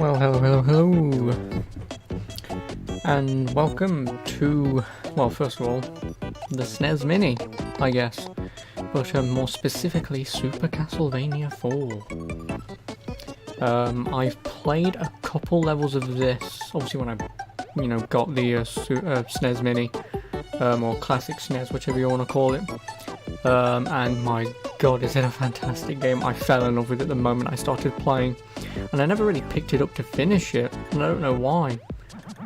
Well, hello, and welcome to, well, first of all, the SNES Mini, I guess, but more specifically, Super Castlevania 4. I've played a couple levels of this, obviously when I, got the SNES Mini, or Classic SNES, whichever you want to call it, and my god, is it a fantastic game. I fell in love with it the moment I started playing, and I never really picked it up to finish it, and I don't know why.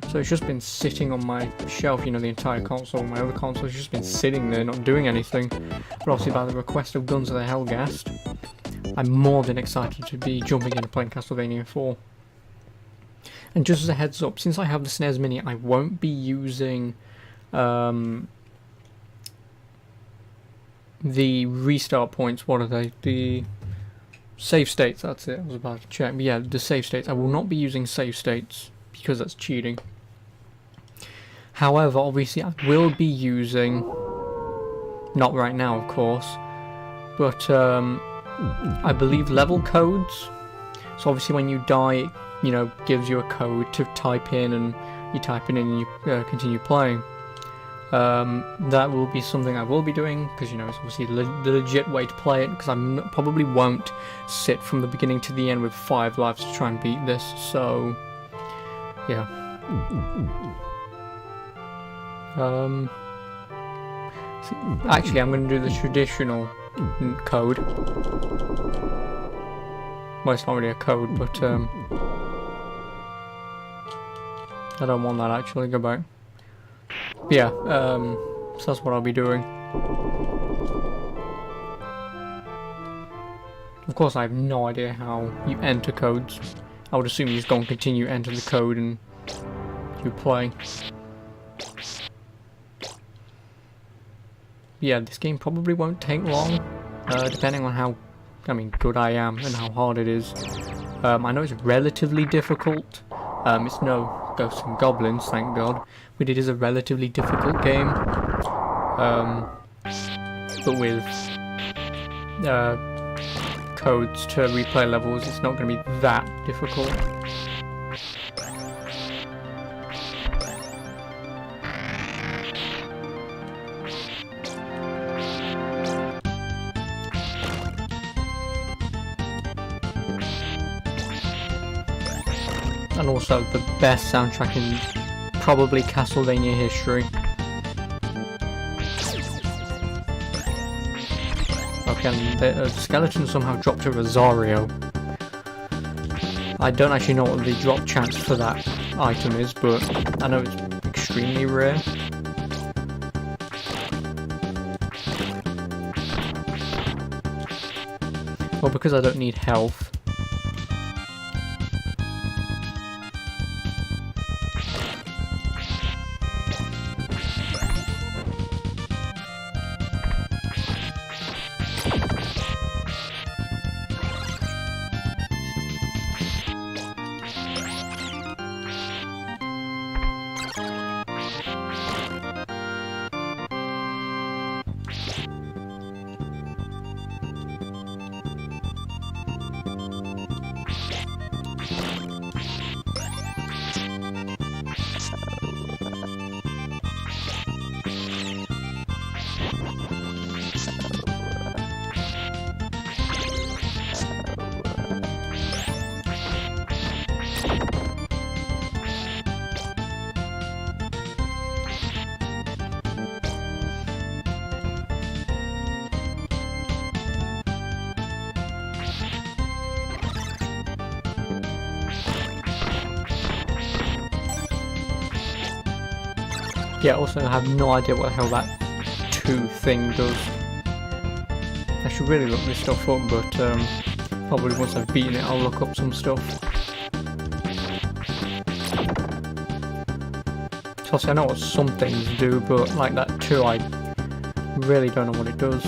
So it's just been sitting on my shelf, the entire console. My other console has just been sitting there, not doing anything. But obviously by the request of Guns of the Hellgast, I'm more than excited to be jumping in and playing Castlevania 4. And just as a heads up, since I have the SNES Mini, I won't be using the restart points. What are they? The save states, that's it. I was about to check. But yeah, the save states. I will not be using save states because that's cheating. However, obviously I will be using, not right now of course, but I believe level codes. So obviously when you die, it gives you a code to type in, and you type it in and you continue playing. That will be something I will be doing, because it's obviously the legit way to play it, because I probably won't sit from the beginning to the end with 5 lives to try and beat this, so yeah. Actually I'm going to do the traditional code. Well, it's not really a code, but I don't want that actually, go back. Yeah, so that's what I'll be doing. Of course, I have no idea how you enter codes. I would assume you just go and continue, enter the code, and you play. Yeah, this game probably won't take long, depending on how, good I am and how hard it is. I know it's relatively difficult. It's no Ghosts and Goblins, thank God, but it is a relatively difficult game. But with codes to replay levels, it's not going to be that difficult. And also the best soundtrack in probably Castlevania history. Okay, and the skeleton somehow dropped a Rosario. I don't actually know what the drop chance for that item is, but I know it's extremely rare. Well, because I don't need health. Yeah, also I have no idea what the hell that 2 thing does. I should really look this stuff up, but probably once I've beaten it I'll look up some stuff. So obviously I know what some things do, but like that 2 I really don't know what it does.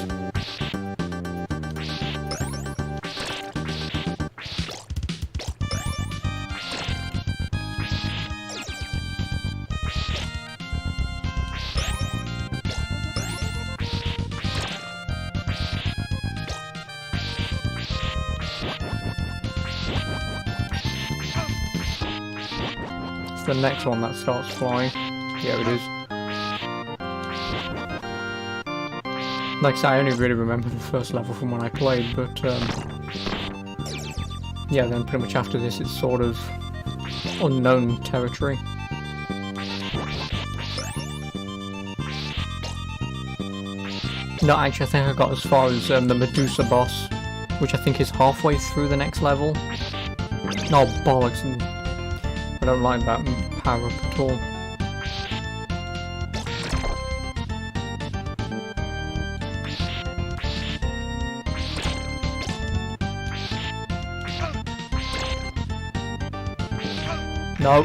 the next one that starts flying. Yeah, it is. Like I say, I only really remember the first level from when I played, but yeah, then pretty much after this it's sort of unknown territory. No, actually I think I got as far as the Medusa boss, which I think is halfway through the next level. No, bollocks, and I don't like that power-up at all. No.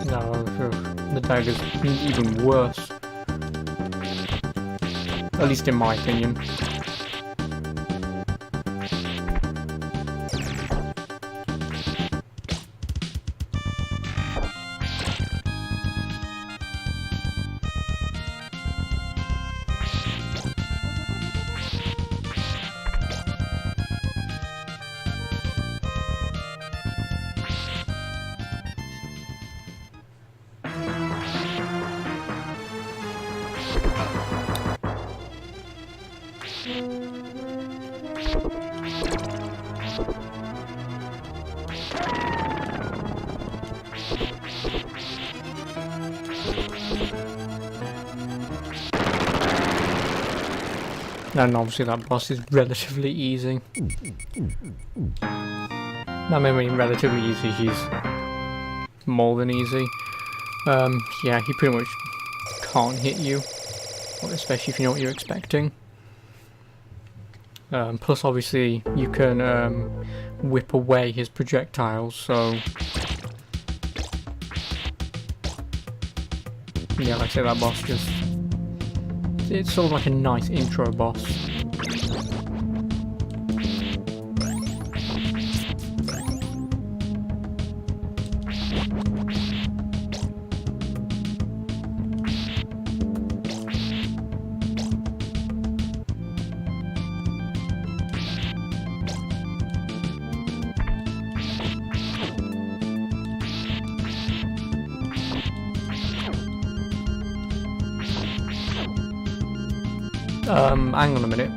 No, the dagger's even worse. At least in my opinion. And obviously that boss is relatively easy. I mean relatively easy, he's more than easy. Yeah, he pretty much can't hit you, especially if you know what you're expecting. Plus obviously you can whip away his projectiles, so yeah, like I say, that boss just, it's sort of like a nice intro boss. Hang on a minute.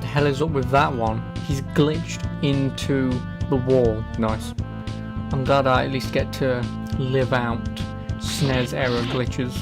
The hell is up with that one? He's glitched into the wall. Nice. I'm glad I at least get to live out SNES era glitches.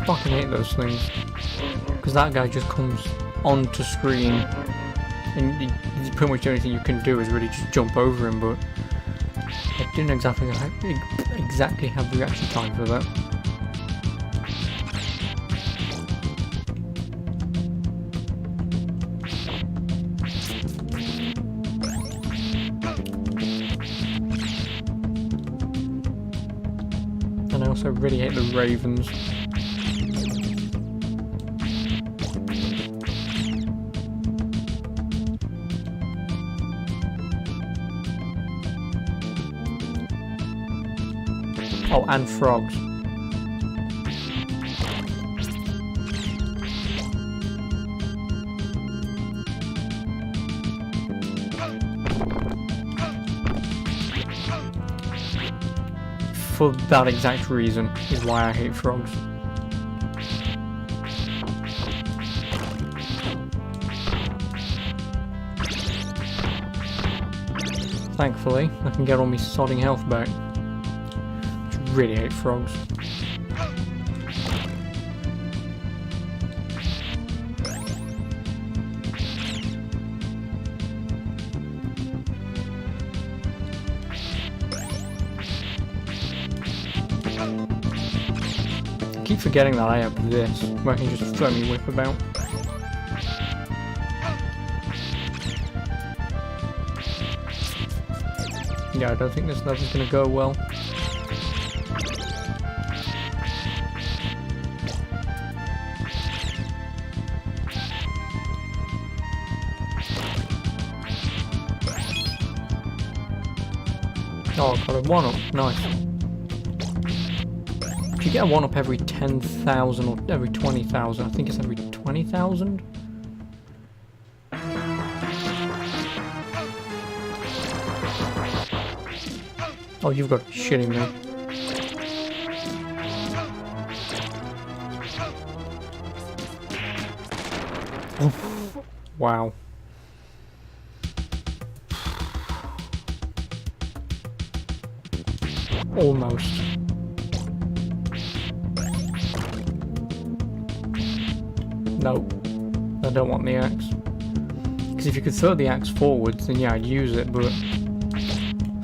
Fucking hate those things, because that guy just comes onto screen and pretty much the only thing you can do is really just jump over him, but I didn't exactly have reaction time for that. And I also really hate the ravens. Oh, and frogs. For that exact reason is why I hate frogs. Thankfully, I can get all my sodding health back. Really hate frogs. keep forgetting that I have this, where I can just throw me whip about. Yeah, I don't think this level's gonna go well. Oh, I got a 1-up. Nice. If you get a 1-up every 10,000 or every 20,000, I think it's every 20,000? Oh, you've got to be shitting me. Oof. Wow. Almost. No, I don't want the axe. Because if you could throw the axe forwards, then yeah, I'd use it, but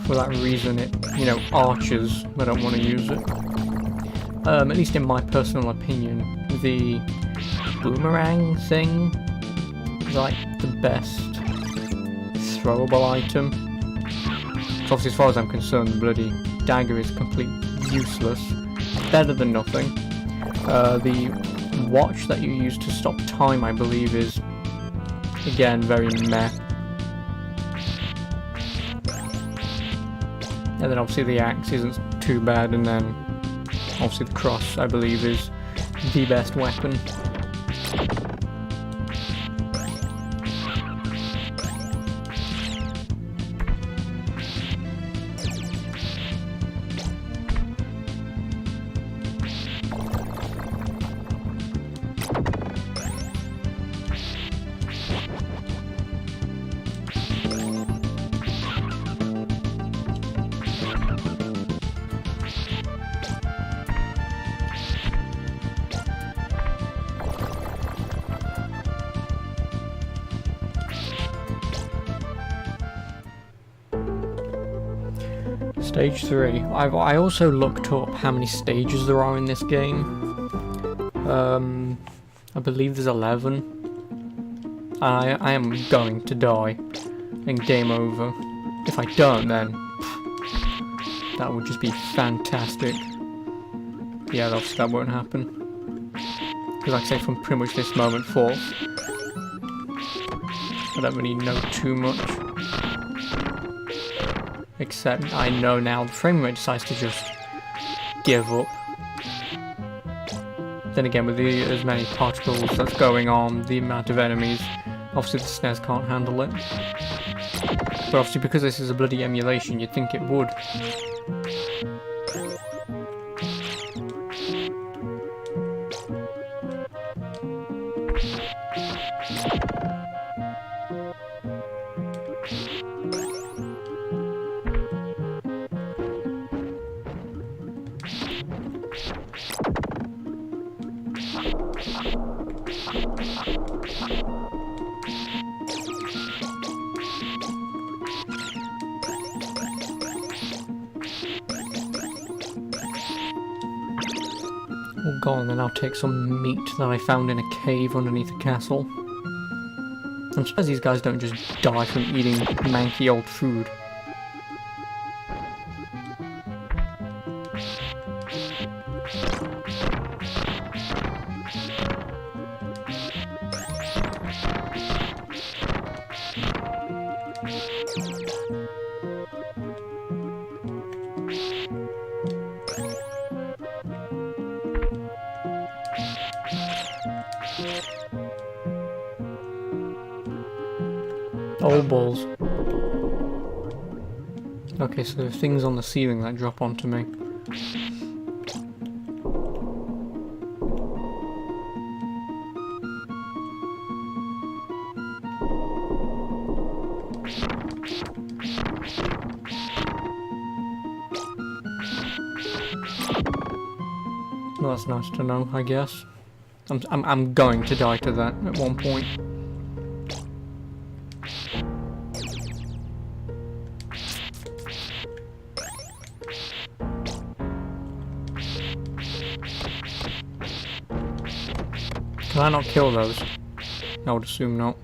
for that reason it, you know, arches. I don't want to use it. At least in my personal opinion, the boomerang thing is like the best throwable item. So obviously, as far as I'm concerned, the bloody dagger is completely useless. Better than nothing. The watch that you use to stop time, I believe, is again very meh. And then obviously the axe isn't too bad, and then obviously the cross, I believe, is the best weapon. Stage 3. I also looked up how many stages there are in this game. I believe there's 11. I am going to die. And game over. If I don't, then that would just be fantastic. Yeah, obviously that won't happen. Because like I say, from pretty much this moment forth, I don't really know too much. Except I know now the frame rate decides to just give up. Then again, with as many particles that's going on, the amount of enemies, obviously the SNES can't handle it. But obviously because this is a bloody emulation, you'd think it would. Well, go on then, I'll take some meat that I found in a cave underneath a castle. I'm surprised these guys don't just die from eating manky old food. Oh balls. Okay, so there are things on the ceiling that drop onto me. Well, that's nice to know, I guess. I'm going to die to that at one point. Can I not kill those? I would assume not.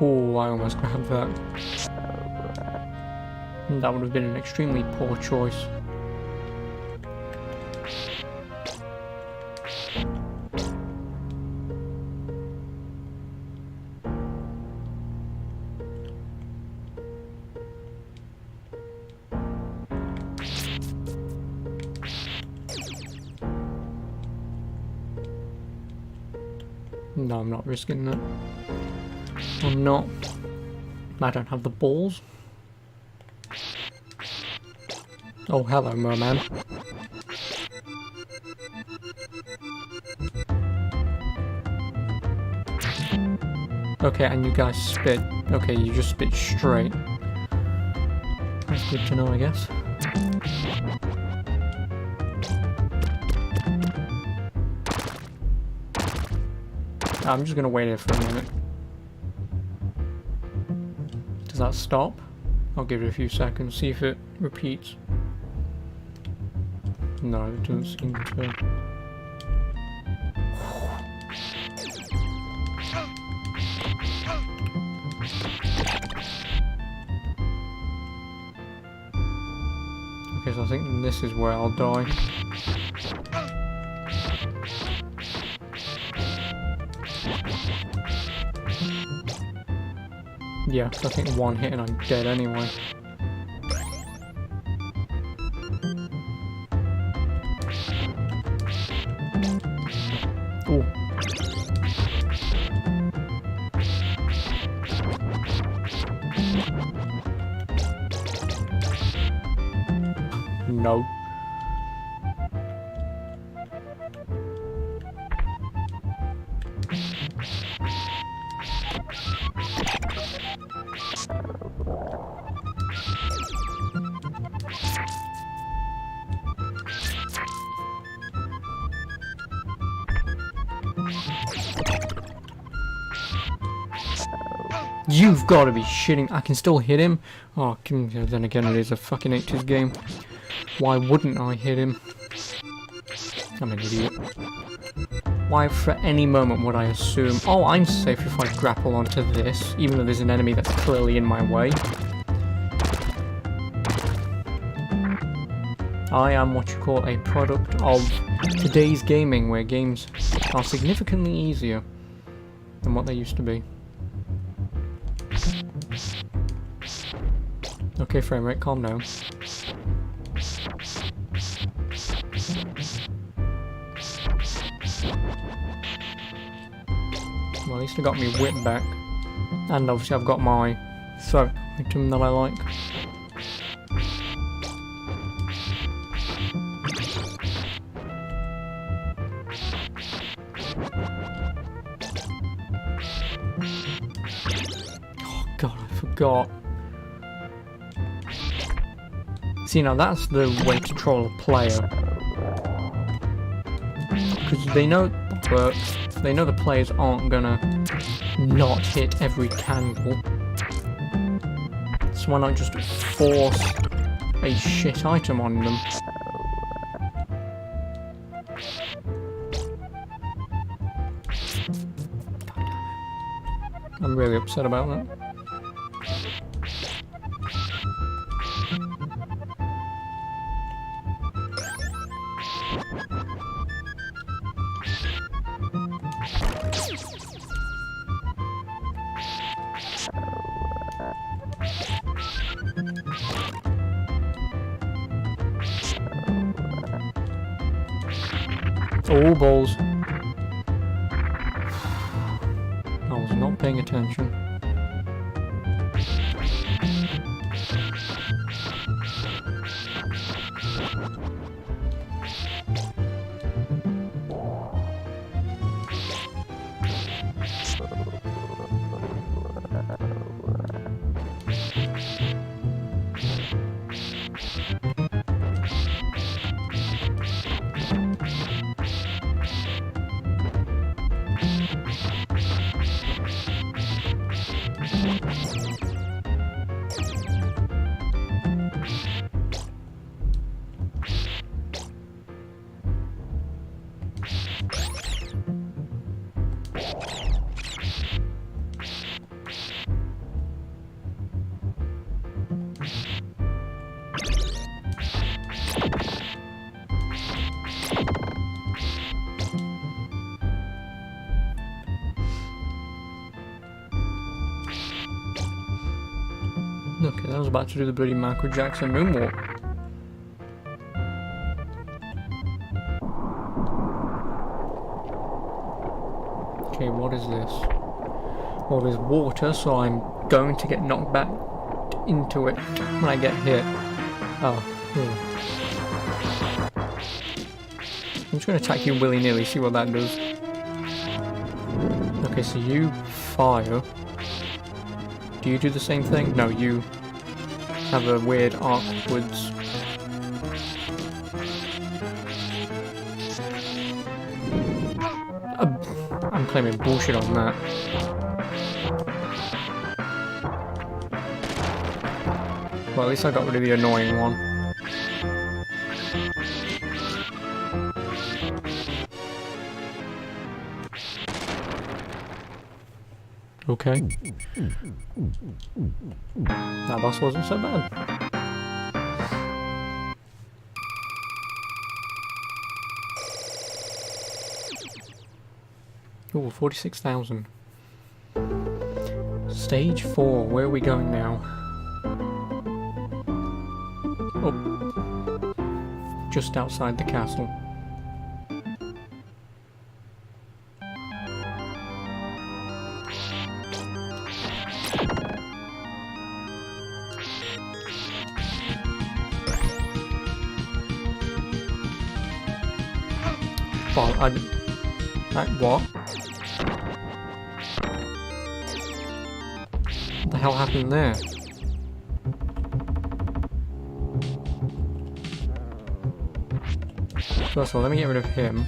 Oh, I almost grabbed that. That would have been an extremely poor choice. No, I'm not risking that. I'm not. I don't have the balls. Oh, hello, merman. Okay, and you guys spit. Okay, you just spit straight. That's good to know, I guess. I'm just gonna wait here for a minute. Does that stop? I'll give it a few seconds, see if it repeats. No, it doesn't seem to. Okay, so I think this is where I'll die. Yeah, I think one hit and I'm dead anyway. Ooh. No. You've got to be shitting. I can still hit him. Oh, then again, it is a fucking 80s game. Why wouldn't I hit him? I'm an idiot. Why for any moment would I assume, oh, I'm safe if I grapple onto this, even though there's an enemy that's clearly in my way? I am what you call a product of today's gaming, where games are significantly easier than what they used to be. Okay, frame rate, calm down. Well, at least I got my whip back. And obviously I've got my throat item that I like. Oh god, I forgot. See, now that's the way to troll a player. Because they know it works. They know the players aren't gonna not hit every candle. So why not just force a shit item on them? I'm really upset about that. Oh, balls. I was not paying attention. Okay, I was about to do the bloody Michael Jackson moonwalk. Okay, what is this? Well, there's water, so I'm going to get knocked back into it when I get hit. Oh. I'm just going to attack you willy-nilly, see what that does. Okay, so you fire. Do you do the same thing? No, you have a weird arc upwards. I'm claiming bullshit on that. Well, at least I got rid of the annoying one. Okay. That boss wasn't so bad. Oh, 46,000. Stage 4, where are we going now? Oh. Just outside the castle. Well, what? What the hell happened there? First of all, let me get rid of him.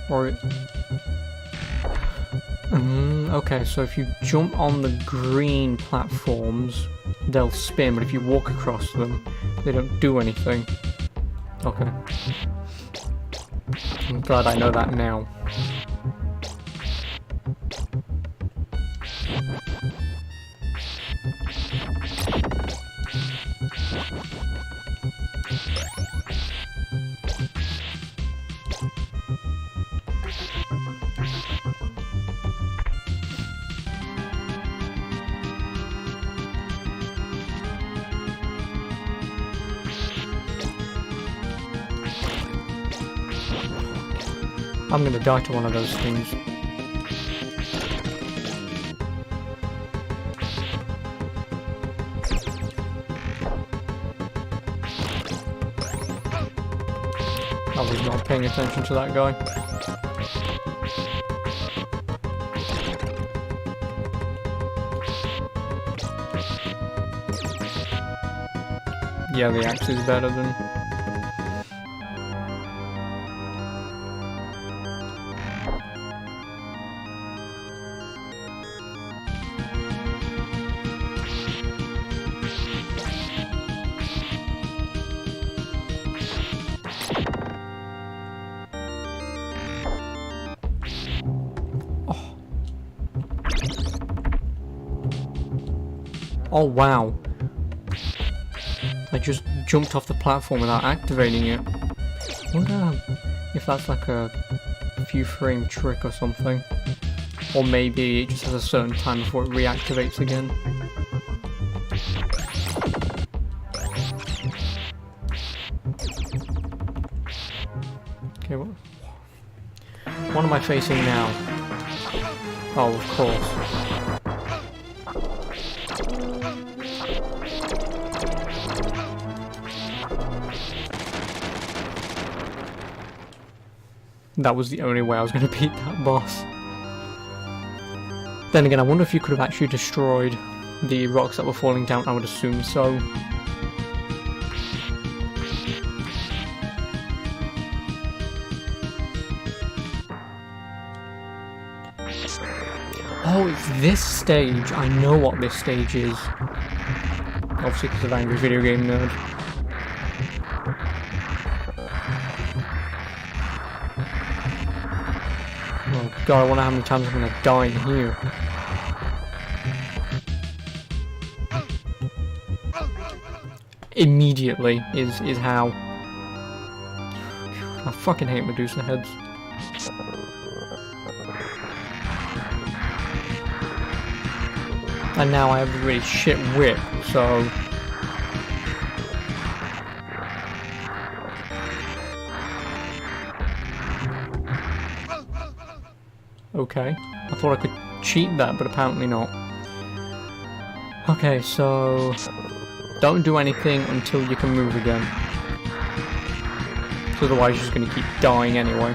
Or... okay, so if you jump on the green platforms, they'll spin, but if you walk across them, they don't do anything. Okay. I'm glad I know that now. I'm gonna die to one of those things. I was not paying attention to that guy. Yeah, the axe is better than... Oh wow. I just jumped off the platform without activating it. I wonder if that's like a few frame trick or something. Or maybe it just has a certain time before it reactivates again. am I facing now? Oh, of course. That was the only way I was going to beat that boss. Then again, I wonder if you could have actually destroyed the rocks that were falling down. I would assume so. Oh, it's this stage. I know what this stage is. Obviously because of Angry Video Game Nerd. Oh god, I wonder how many times I'm gonna die in here. Immediately is how. I fucking hate Medusa heads. And now I have a really shit whip, so... Okay, I thought I could cheat that, but apparently not. Okay, so... don't do anything until you can move again. So otherwise you're just going to keep dying anyway.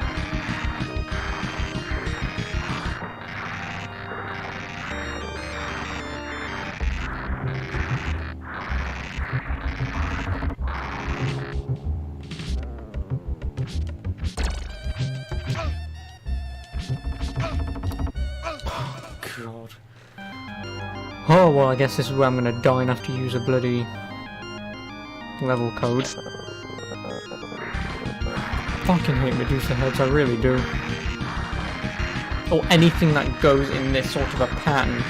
God. Oh, well, I guess this is where I'm gonna die and have to use a bloody level code. Fucking hate Medusa heads, I really do. Or anything that goes in this sort of a pattern.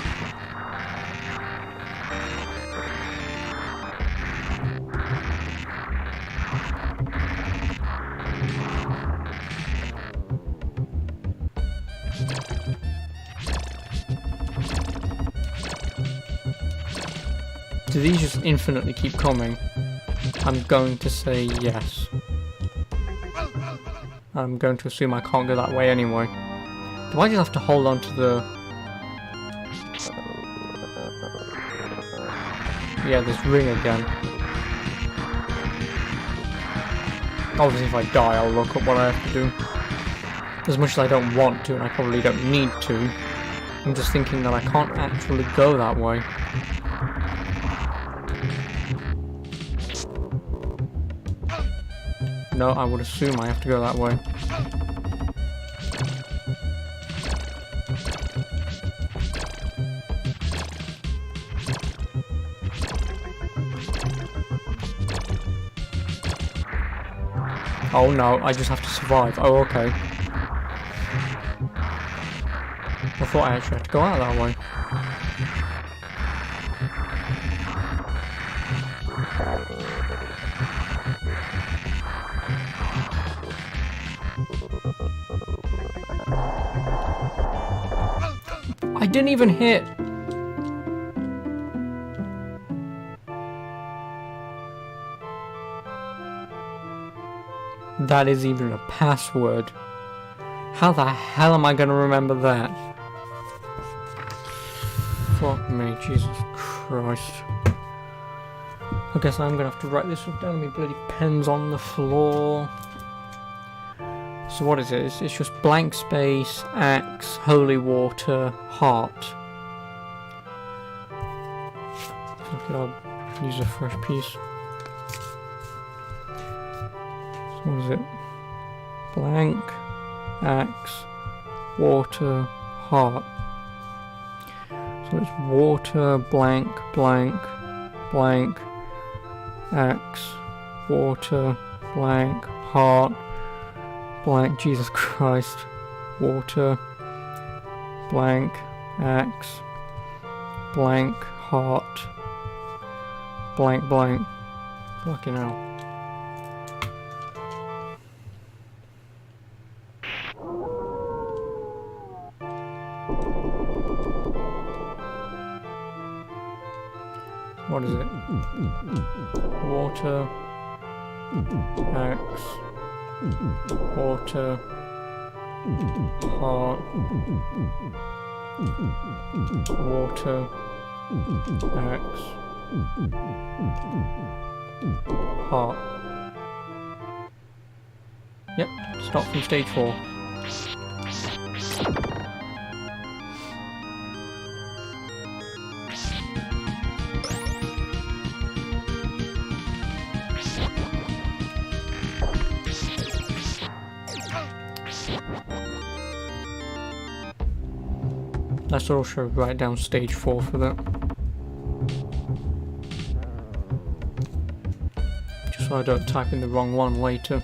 Do these just infinitely keep coming? I'm going to say yes. I'm going to assume I can't go that way anyway. Do I just have to hold on to the... yeah, this ring again. Obviously if I die I'll look up what I have to do. As much as I don't want to, and I probably don't need to, I'm just thinking that I can't actually go that way. No, I would assume I have to go that way. Oh no, I just have to survive. Oh, okay. I thought I actually had to go out that way. I didn't even hit. That is even a password. How the hell am I going to remember that? Fuck me, Jesus Christ. I guess I'm going to have to write this stuff down. My bloody pen's on the floor. So what is it? It's just blank space, axe, holy water, heart. Okay, I'll use a fresh piece. So what is it? Blank, axe, water, heart. So it's water, blank, blank, blank, axe, water, blank, heart. Blank, Jesus Christ, water, blank, axe, blank, heart, blank, blank, fucking hell. What is it? Water, axe, water, Heart. Water. X. Heart. Yep, start from stage 4. Let's also write down stage 4 for that. Just so I don't type in the wrong one later.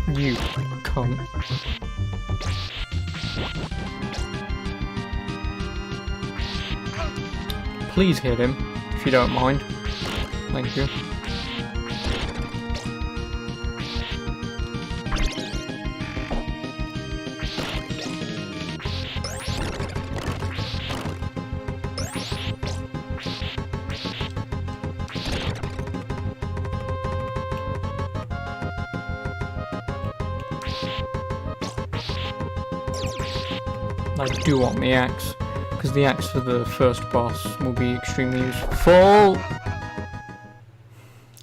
You cunt. Please hit him, if you don't mind. Thank you. I do want the axe, because the axe for the first boss will be extremely useful.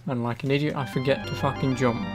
And like an idiot, I forget to fucking jump.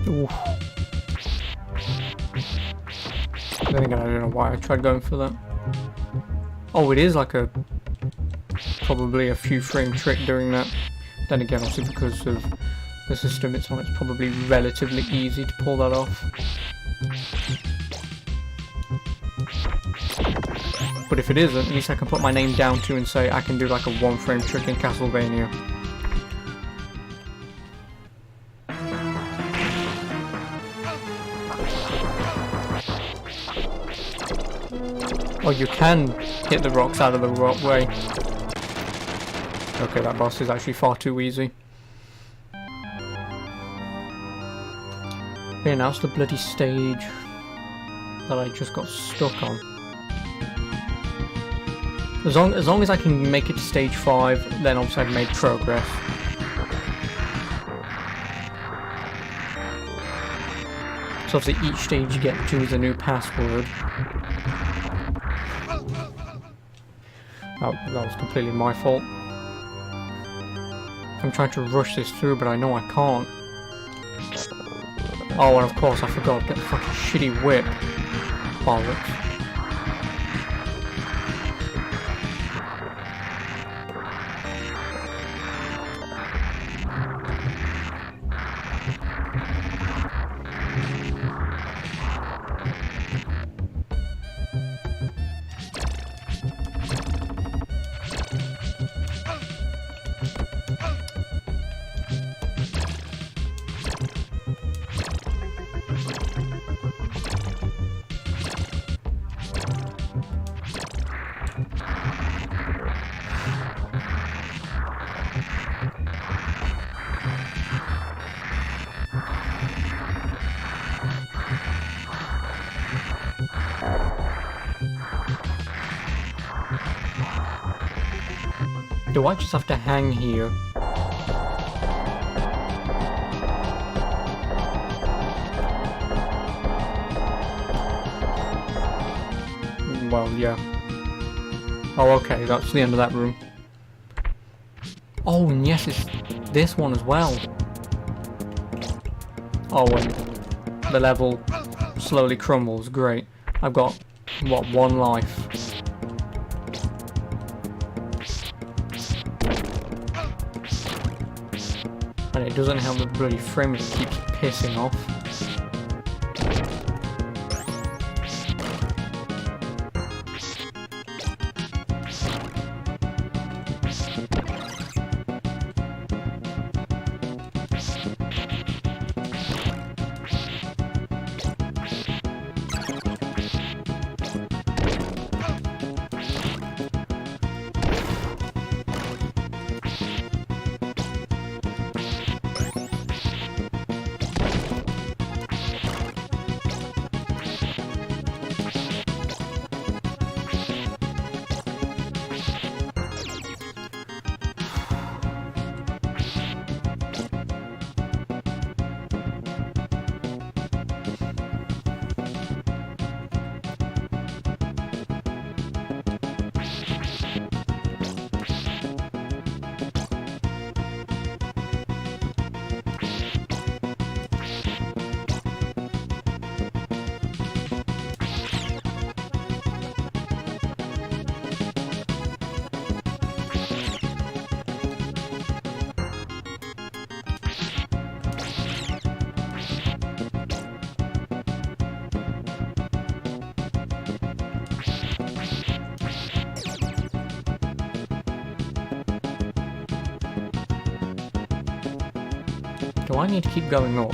Oof. Then again, I don't know why I tried going for that. Oh, it is like a probably a few frame trick doing that. Then again, obviously because of the system it's on, it's probably relatively easy to pull that off. But if it isn't, at least I can put my name down to and say I can do like a 1 frame trick in Castlevania. Oh, you can hit the rocks out of the right way. Okay, that boss is actually far too easy. Okay, now it's the bloody stage that I just got stuck on. As long as I can make it to stage 5, then obviously I've made progress. So obviously each stage you get to is a new password. That was completely my fault. I'm trying to rush this through, but I know I can't. Oh, and of course I forgot to get the fucking shitty whip. Bollocks. Do I just have to hang here? Well, yeah. Oh, okay, that's the end of that room. Oh, and yes, it's this one as well. Oh, and the level slowly crumbles. Great. I've got, what, 1 life. And it doesn't help the bloody frame rate keeps pissing off. Do I need to keep going up?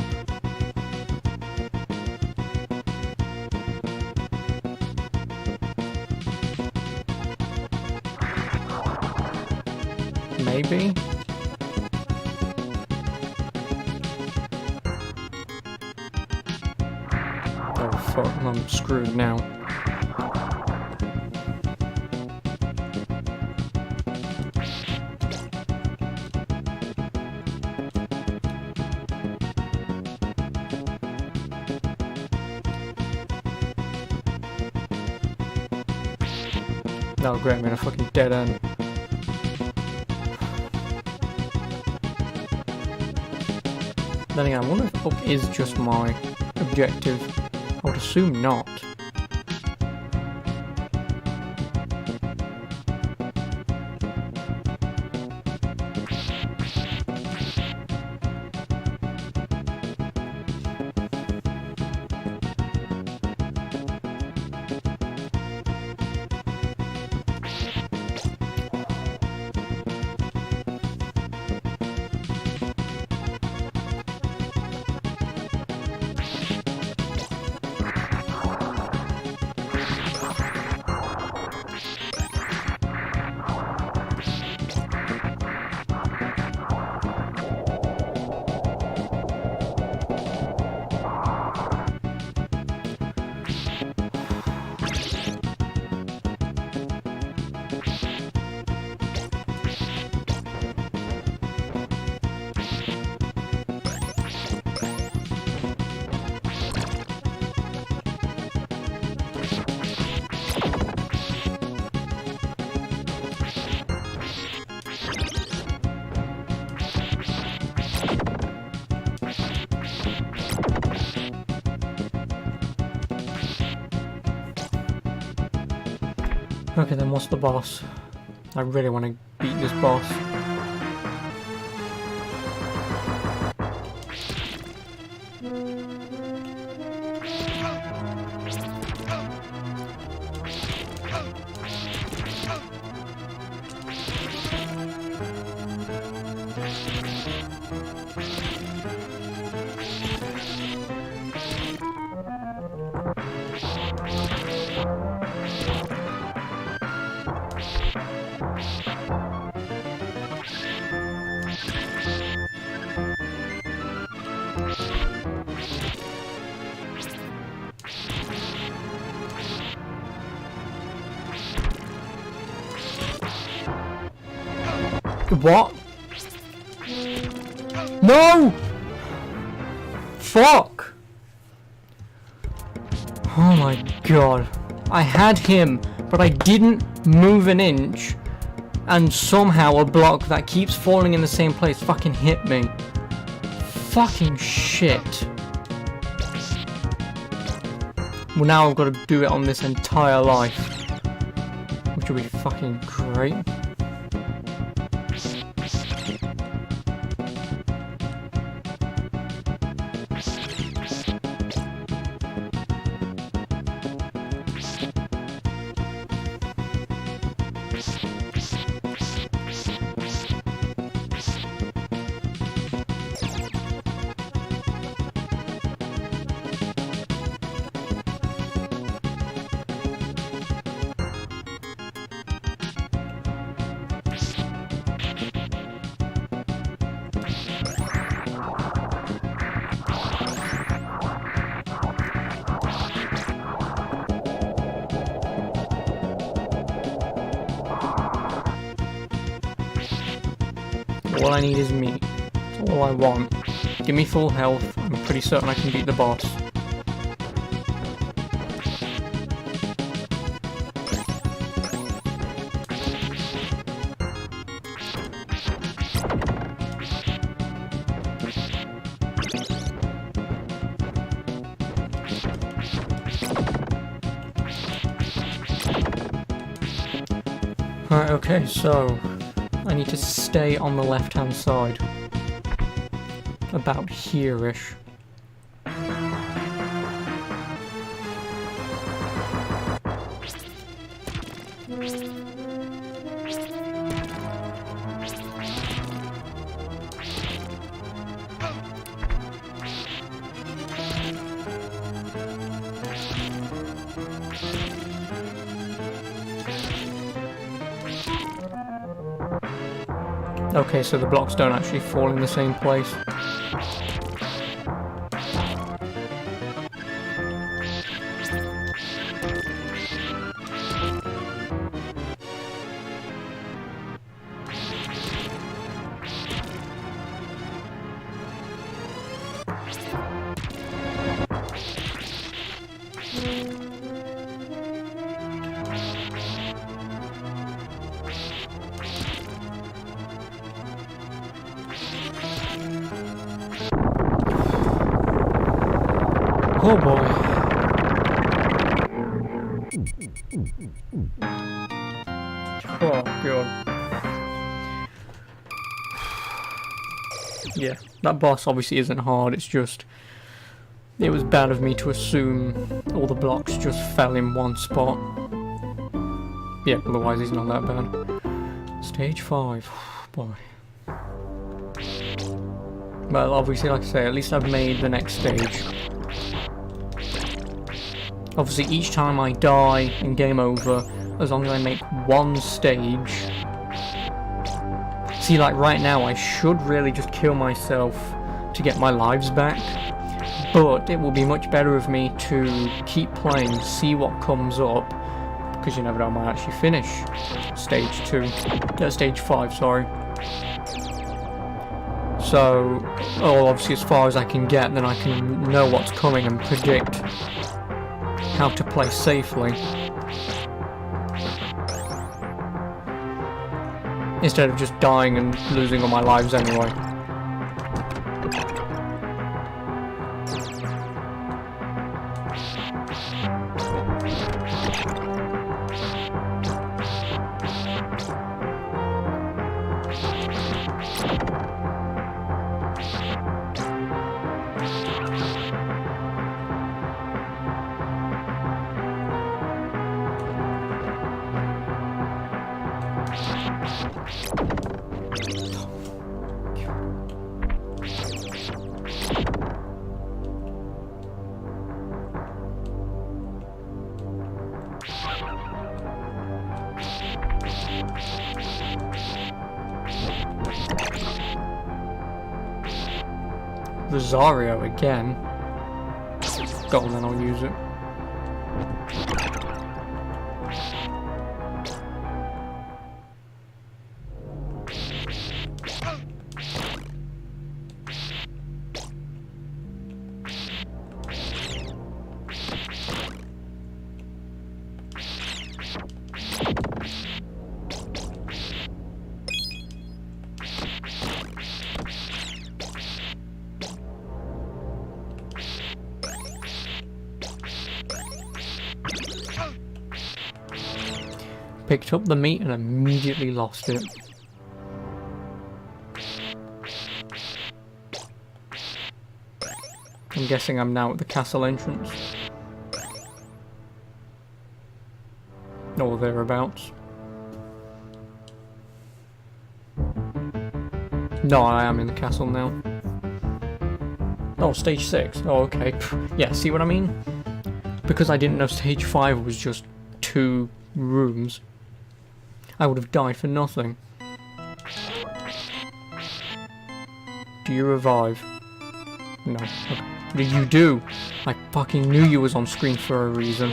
Maybe? Oh fuck, I'm screwed now. Oh great, I'm in a fucking dead end. Then again, I wonder if up is just my objective. I would assume not. Okay, then what's the boss? I really want to beat this boss. What? No! Fuck! Oh my god. I had him, but I didn't move an inch And somehow a block that keeps falling in the same place fucking hit me. Fucking shit. Well, now I've got to do it on this entire life, which will be fucking great. All I need is meat. That's all I want. Give me full health. I'm pretty certain I can beat the boss. Right, okay, so I need to stay on the left-hand side. About here-ish. Okay, so the blocks don't actually fall in the same place. Oh boy. Oh god. Yeah, that boss obviously isn't hard, it's just... It was bad of me to assume all the blocks just fell in one spot. Yeah, otherwise he's not that bad. Stage 5. Boy. Well, obviously, like I say, at least I've made the next stage. Obviously, each time I die in game over, as long as I make one stage... See, like right now, I should really just kill myself to get my lives back. But it will be much better of me to keep playing, see what comes up, because you never know, I might actually finish stage 5, sorry. So, obviously as far as I can get, then I can know what's coming and predict how to play safely. Instead of just dying and losing all my lives anyway. Rosario again. Go on, then I'll use it. picked up the meat and immediately lost it. I'm guessing I'm now at the castle entrance. Or thereabouts. No, I am in the castle now. Oh, stage 6. Oh, okay. Yeah, see what I mean? Because I didn't know stage 5 was just 2 rooms, I would have died for nothing. Do you revive? No. Okay. What did you do? I fucking knew you was on screen for a reason.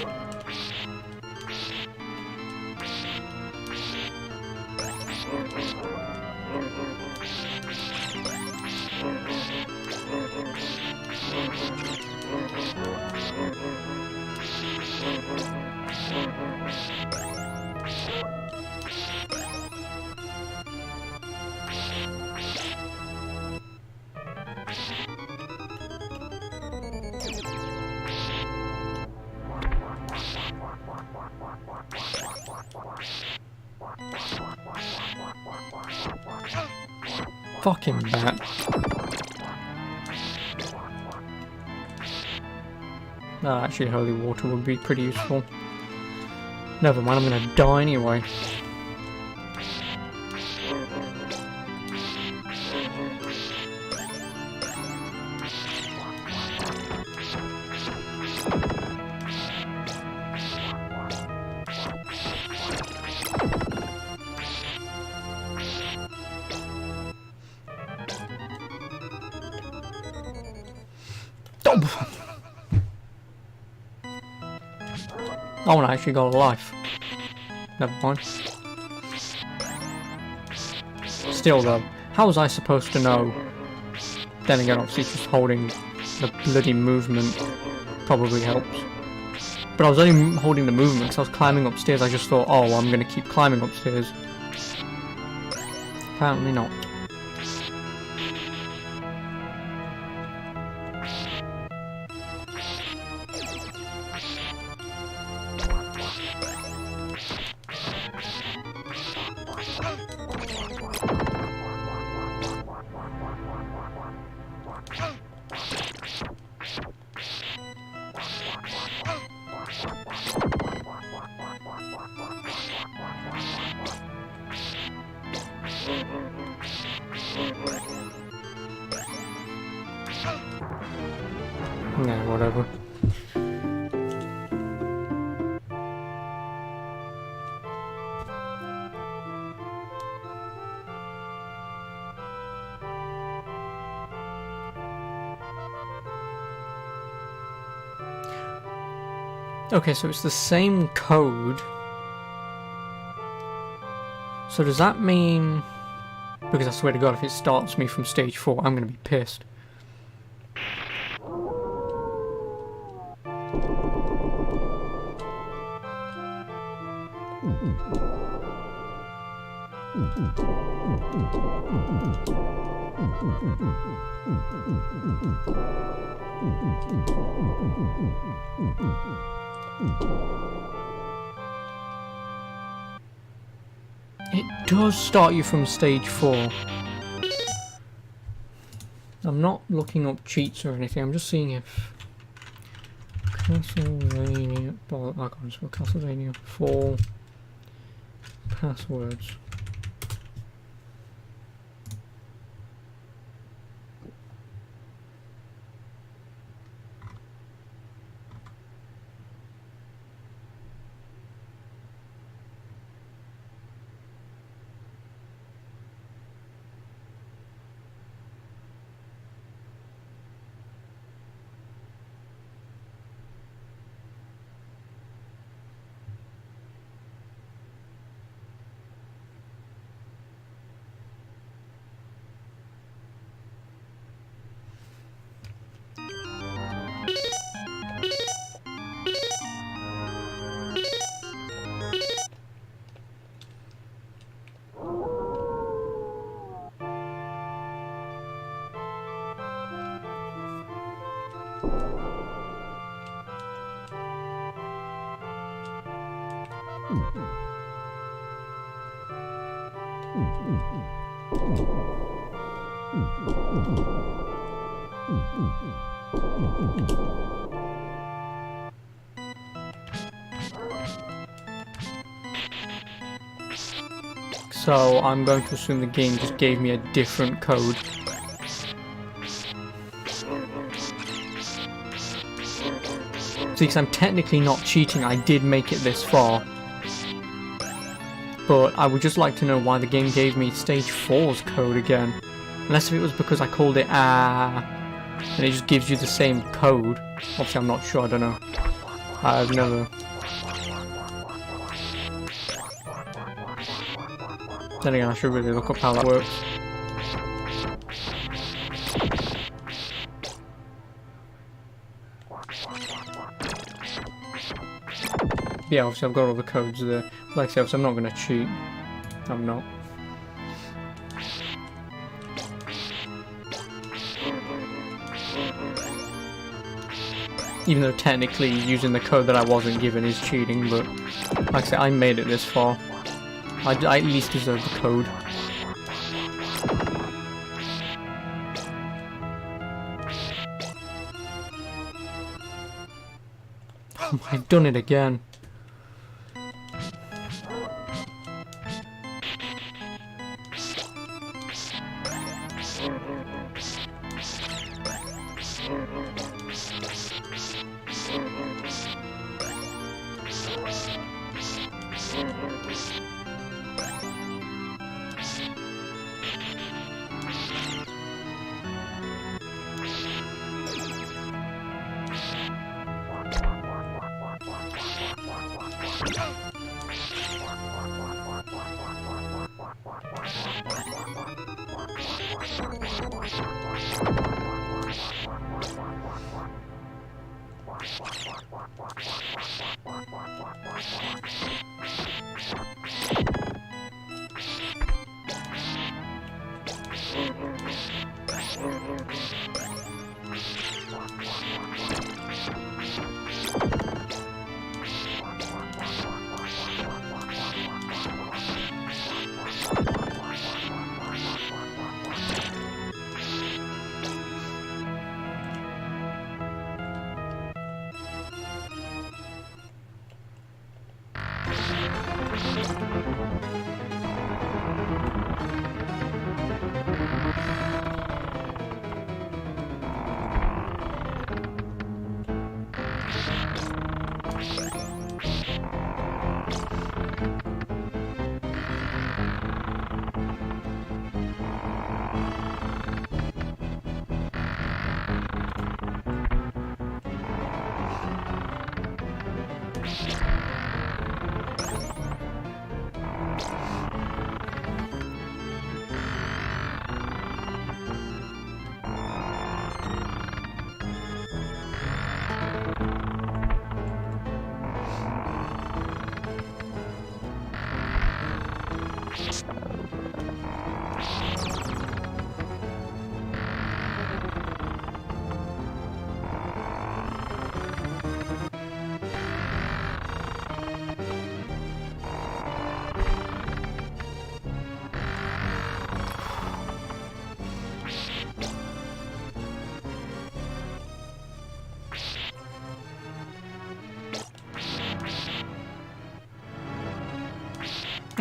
Fucking bat. Actually, holy water would be pretty useful. Never mind, I'm gonna die anyway. Oh, and I actually got a life. Never mind. Still though, how was I supposed to know? Then again, obviously just holding the bloody movement probably helps. But I was only holding the movement because I was climbing upstairs. I just thought, oh, well, I'm going to keep climbing upstairs. Apparently not. Nah, whatever. Okay, so it's the same code. So does that mean... Because I swear to God, if it starts me from stage 4, I'm gonna be pissed. It does start you from stage 4. I'm not looking up cheats or anything, I'm just seeing if... Castlevania... Oh, I can't spell Castlevania 4 passwords. So I'm going to assume the game just gave me a different code. See, because I'm technically not cheating, I did make it this far. But I would just like to know why the game gave me stage 4's code again. Unless if it was because I called it and it just gives you the same code. Obviously I'm not sure, I don't know. I've never... Then again, I should really look up how that works. Yeah, obviously I've got all the codes there. Like I said, I'm not going to cheat. I'm not. Even though technically using the code that I wasn't given is cheating, but like I said, I made it this far. I at least deserve the code. I've done it again.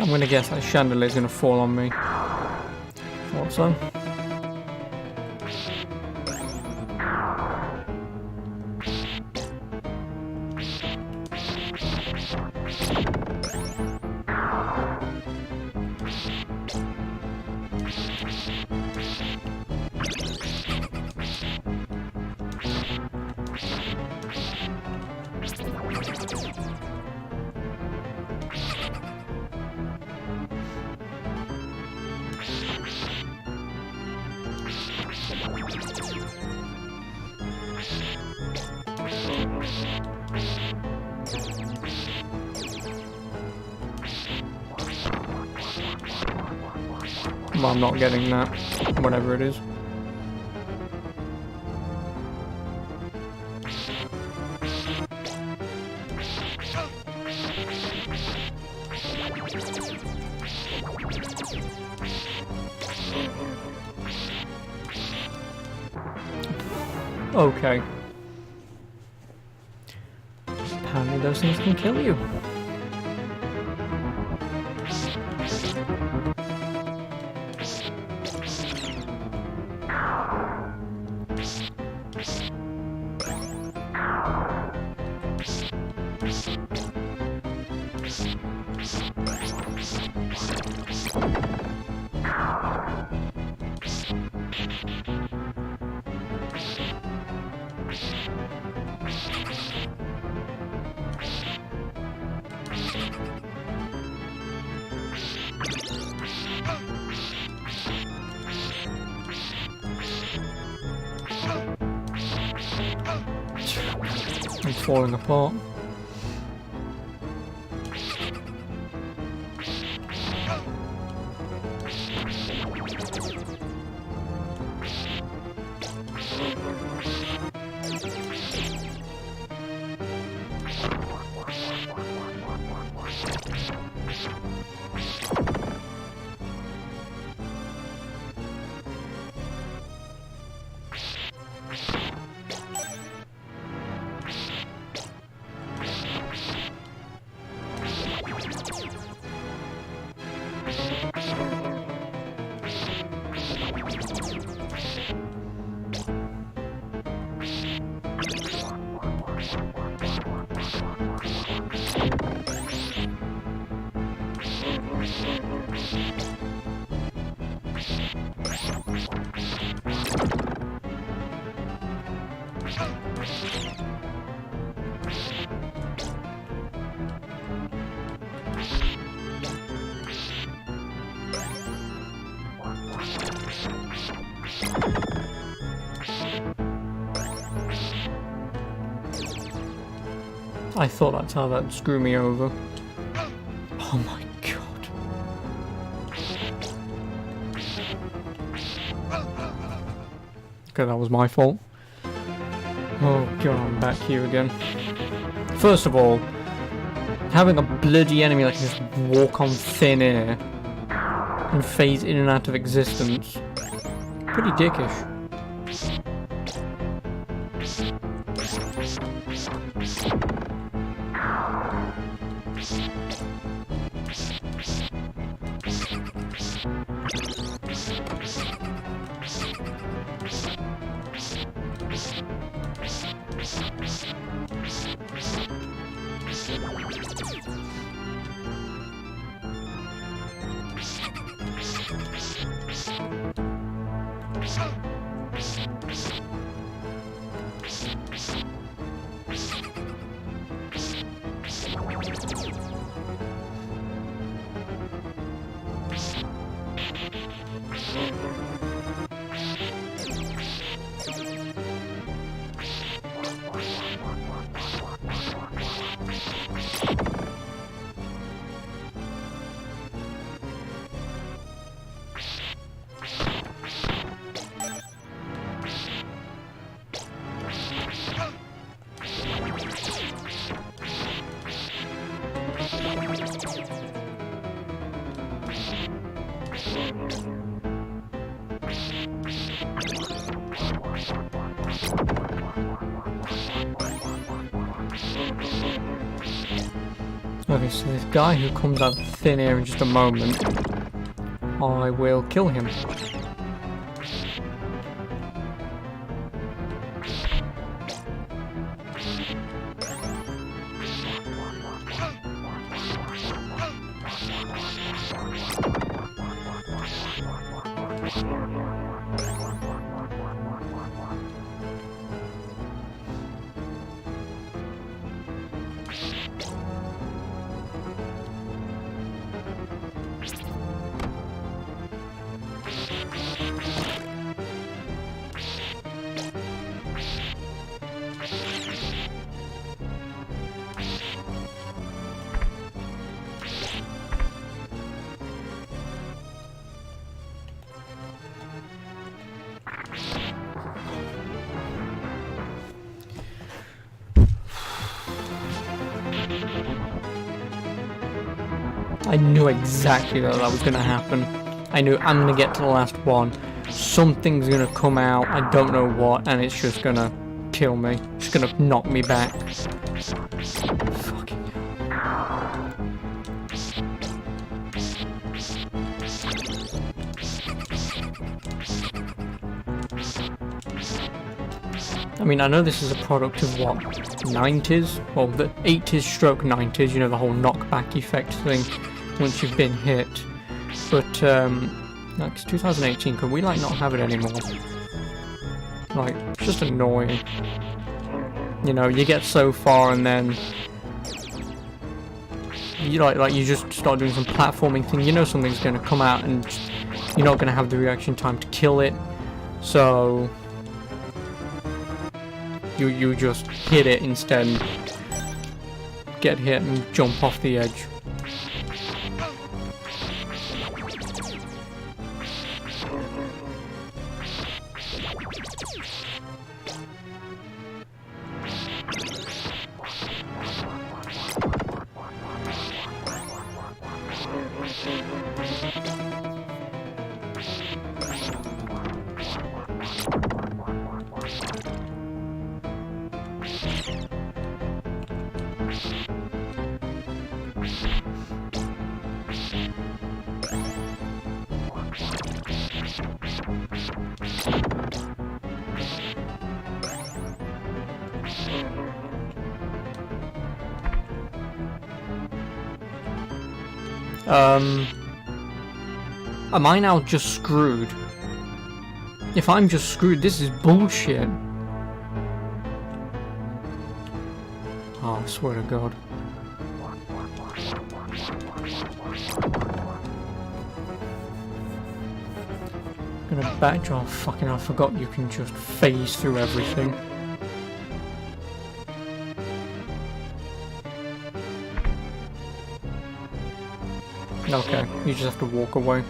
I'm gonna guess that chandelier's gonna fall on me. Thought so. Well, I'm not getting that, whatever it is. Okay. Apparently those things can kill you. I'm falling apart. I thought that's how that'd screw me over. Oh my god. Okay, that was my fault. Oh god, I'm back here again. First of all, having a bloody enemy that can just walk on thin air and phase in and out of existence, pretty dickish. Okay, so this guy who comes out of thin air in just a moment, I will kill him. I knew exactly that was going to happen. I knew I'm going to get to the last one. Something's going to come out, I don't know what, and it's just going to kill me. Just gonna knock me back. Fucking hell. I mean, I know this is a product of what, 90s? Well, the 80s stroke 90s, you know, the whole knockback effect thing once you've been hit. But, like, it's 2018, could we, like, not have it anymore? Like, it's just annoying. You know, you get so far and then you like you just start doing some platforming thing, you know something's gonna come out and you're not gonna have the reaction time to kill it. So you just hit it instead, get hit and jump off the edge. Am I now just screwed? If I'm just screwed, this is bullshit. Oh, I swear to God. I'm gonna backdraw. Fucking, I forgot you can just phase through everything. Okay, you just have to walk away.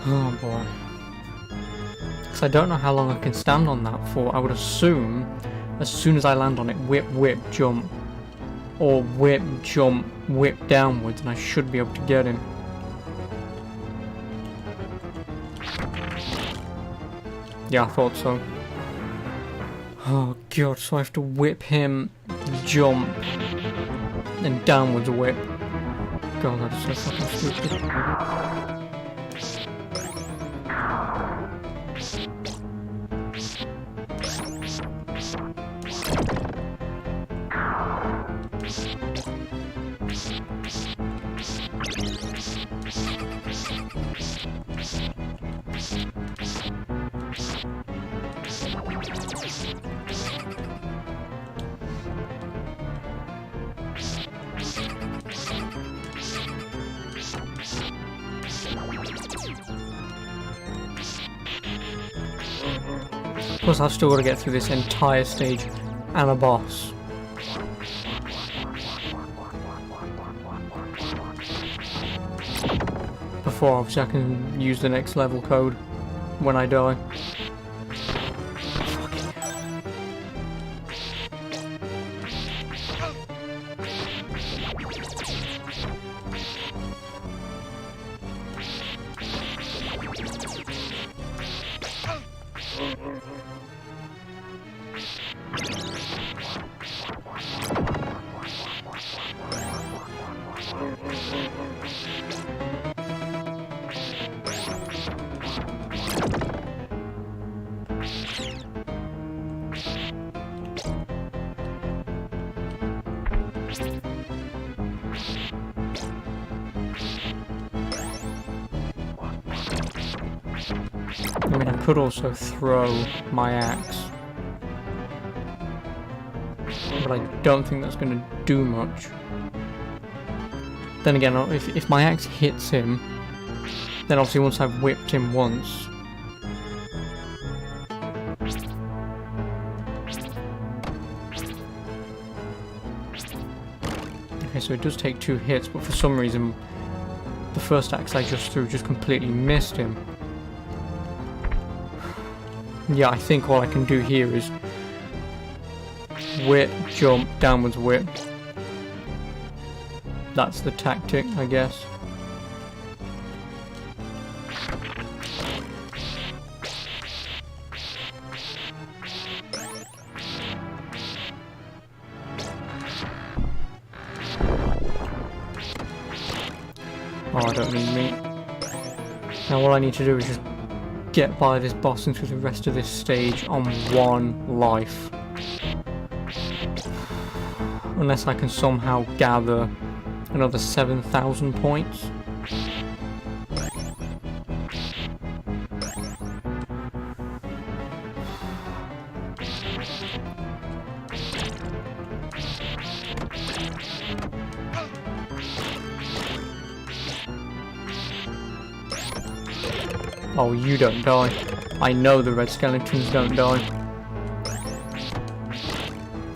Oh boy. Because I don't know how long I can stand on that for. I would assume as soon as I land on it, whip, whip, jump. Or whip, jump, whip downwards, and I should be able to get him. Yeah, I thought so. Oh god, so I have to whip him, jump, and downwards whip. God, that is so fucking stupid. Plus, I've still got to get through this entire stage and a boss. Before, obviously, I can use the next level code when I die. I mean, I could also throw my axe. but I don't think that's going to do much. Then again, if my axe hits him, then obviously once I've whipped him once... Okay, so it does take 2 hits, but for some reason, the first axe I just threw just completely missed him. Yeah, I think all I can do here is whip, jump, downwards whip. That's the tactic, I guess. Oh, I don't need meat. Now all I need to do is just get by this boss and through the rest of this stage on 1 life. Unless I can somehow gather another 7,000 points. Oh, you don't die. I know the red skeletons don't die.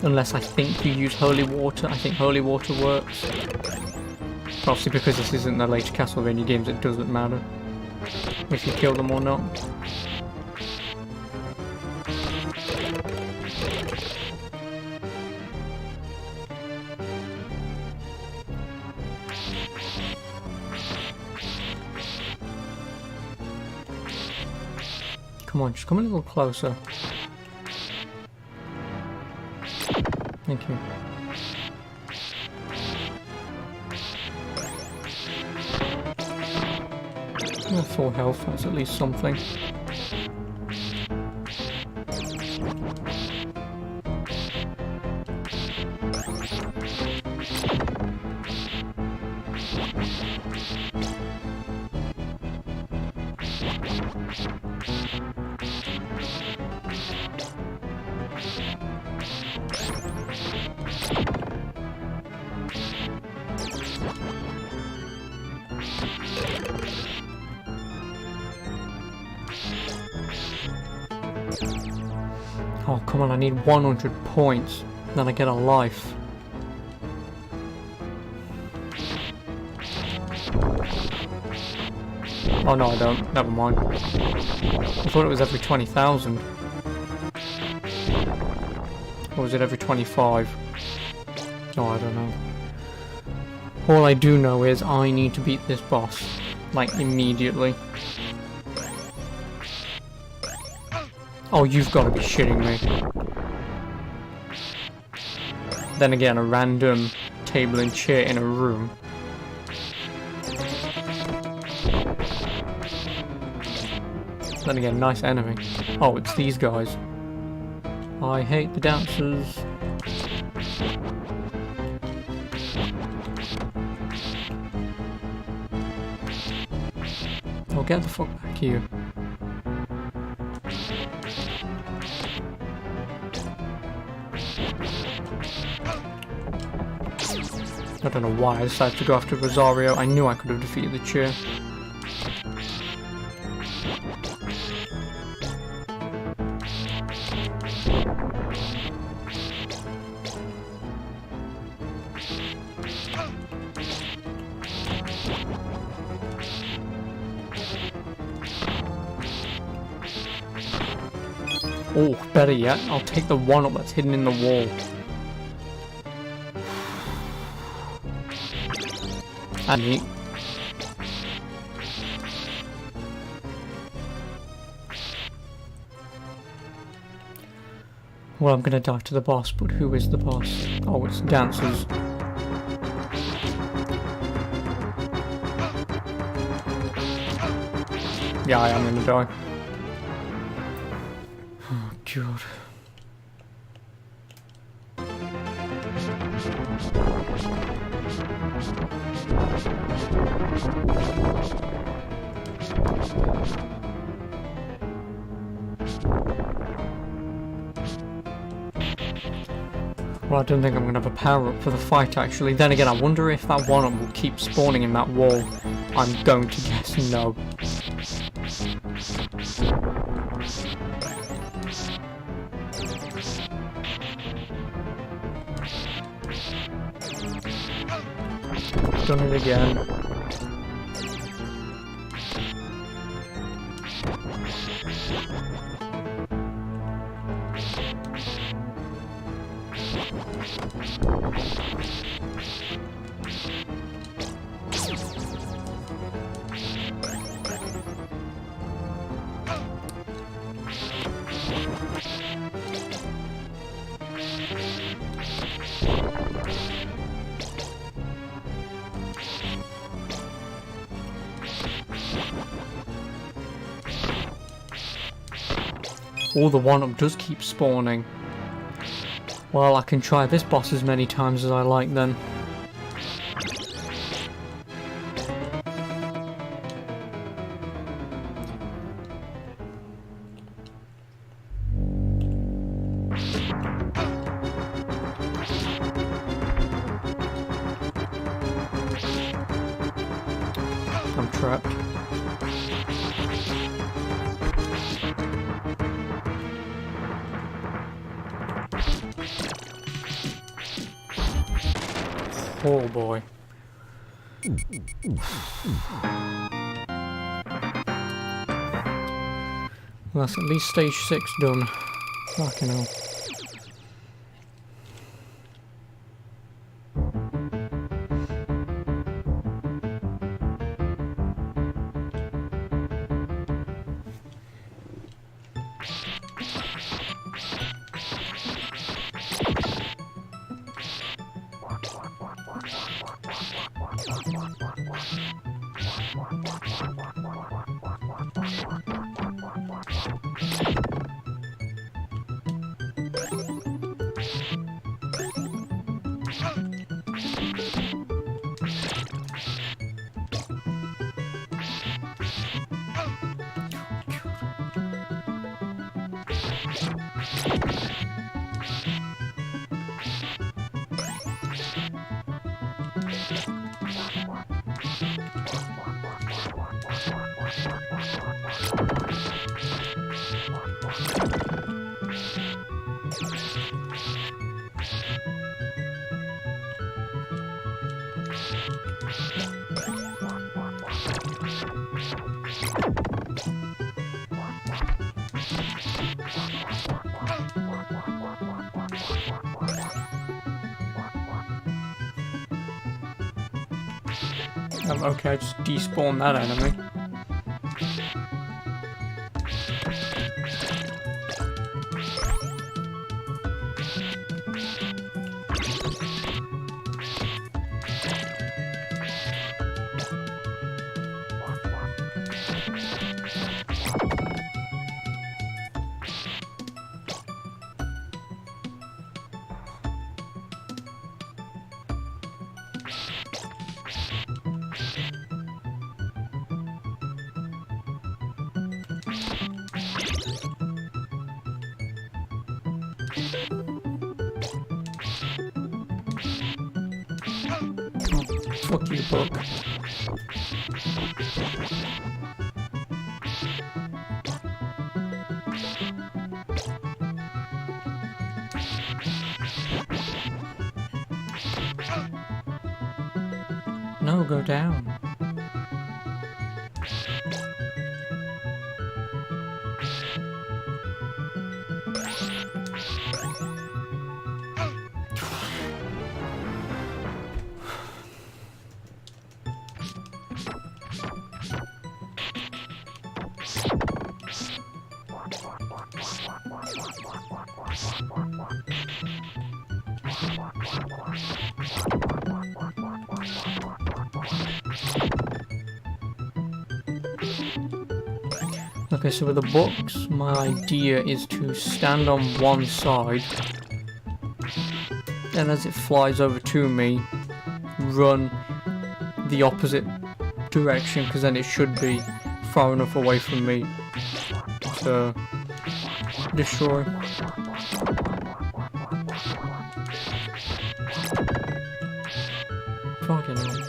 Unless I think you use holy water. I think holy water works. Obviously, because this isn't the later Castlevania games, it doesn't matter if you kill them or not. Come on, just come a little closer. Thank you. Oh, full health, that's at least something. Oh, come on, I need 100 points. Then I get a life. Oh no, I don't. Never mind. I thought it was every 20,000. Or was it every 25? Oh, I don't know. All I do know is I need to beat this boss. Like, immediately. Oh, you've got to be shitting me. Then again, a random table and chair in a room. Then again, nice enemy. Oh, it's these guys. I hate the dancers. Oh, get the fuck back here. I don't know why I decided to go after Rosario. I knew I could have defeated the chair. Oh, better yet, I'll take the one up that's hidden in the wall. And eat. Well, I'm gonna die to the boss, but who is the boss? Oh, it's dancers. Yeah, I am gonna die. Oh, God. Well, I don't think I'm going to have a power-up for the fight, actually. Then again, I wonder if that one-up will keep spawning in that wall. I'm going to guess no. Done it again. Oh, the one-up does keep spawning. Well, I can try this boss as many times as I like then. I'm trapped. Oh boy. Well, that's at least stage 6 done. Fucking hell. Okay, I just despawned that enemy. Fuck you, book. No, go down. Okay, so with the books, my idea is to stand on one side, and as it flies over to me, run the opposite direction, because then it should be far enough away from me to destroy. Fucking hell.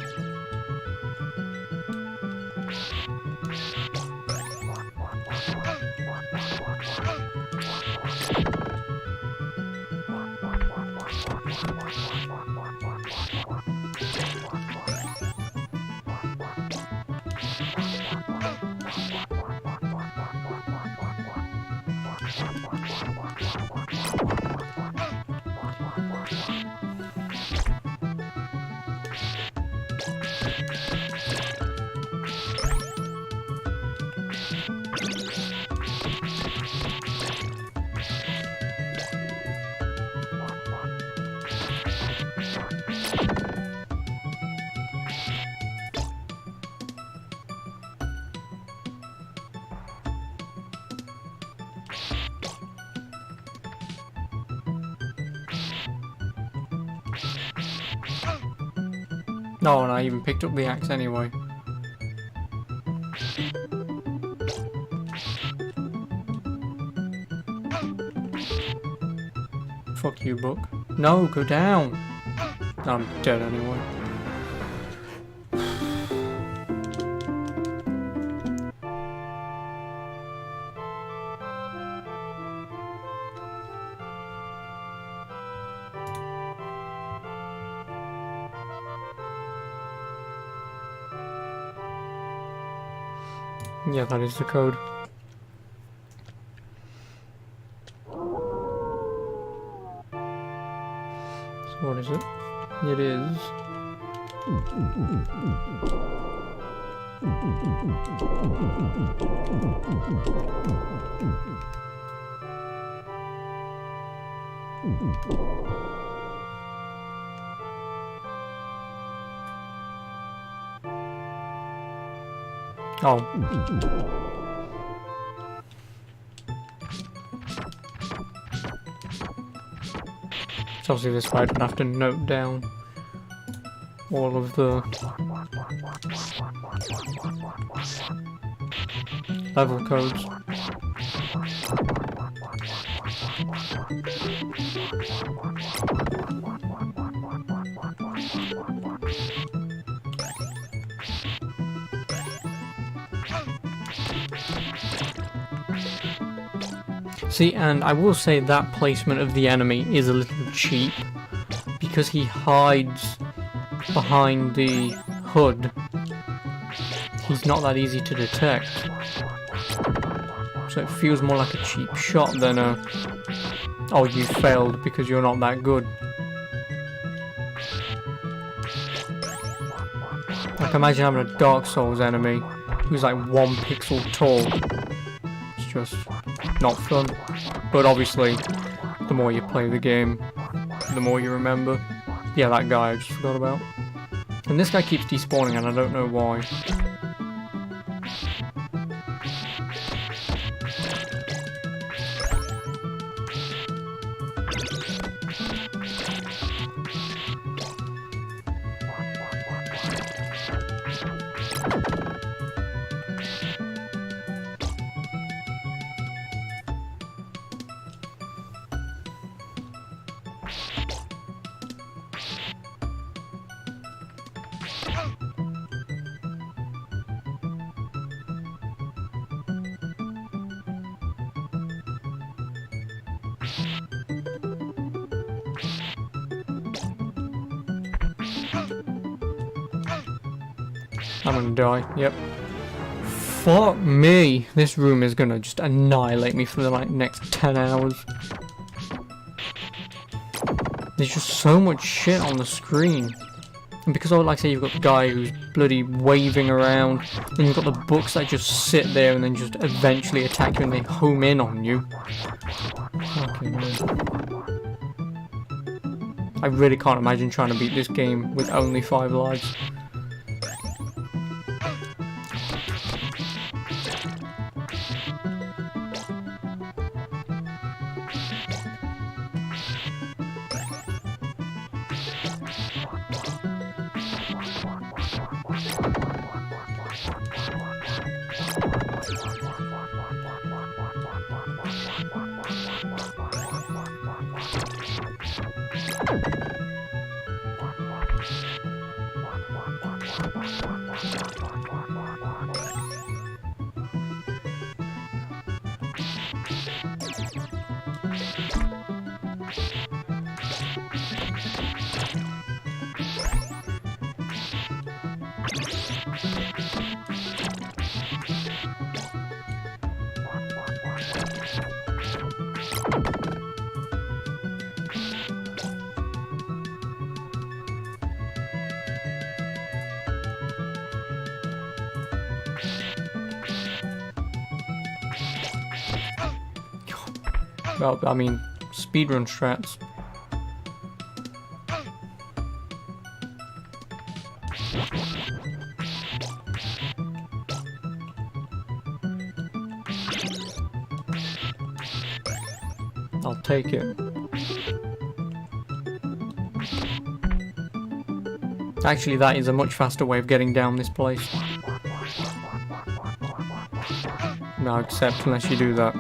No, and I even picked up the axe anyway. Fuck you, book. No, go down! I'm dead anyway. Yeah, that is the code. So what is it? It is... Oh. So obviously this way I don't have to note down all of the level codes. See, and I will say that placement of the enemy is a little cheap because he hides behind the hood. He's not that easy to detect. So it feels more like a cheap shot than a, oh, you failed because you're not that good. Like imagine having a Dark Souls enemy who's like 1 pixel tall. It's just not fun. But obviously, the more you play the game, the more you remember. Yeah, that guy I just forgot about. And this guy keeps despawning and I don't know why. I'm gonna die, yep. Fuck me! This room is gonna just annihilate me for the like next 10 hours. There's just so much shit on the screen. And because, like I say, you've got the guy who's bloody waving around, then you've got the books that just sit there and then just eventually attack you and they home in on you. Fucking hell. I really can't imagine trying to beat this game with only 5 lives. Well, I mean, speedrun strats. I'll take it. Actually, that is a much faster way of getting down this place. No, except unless you do that.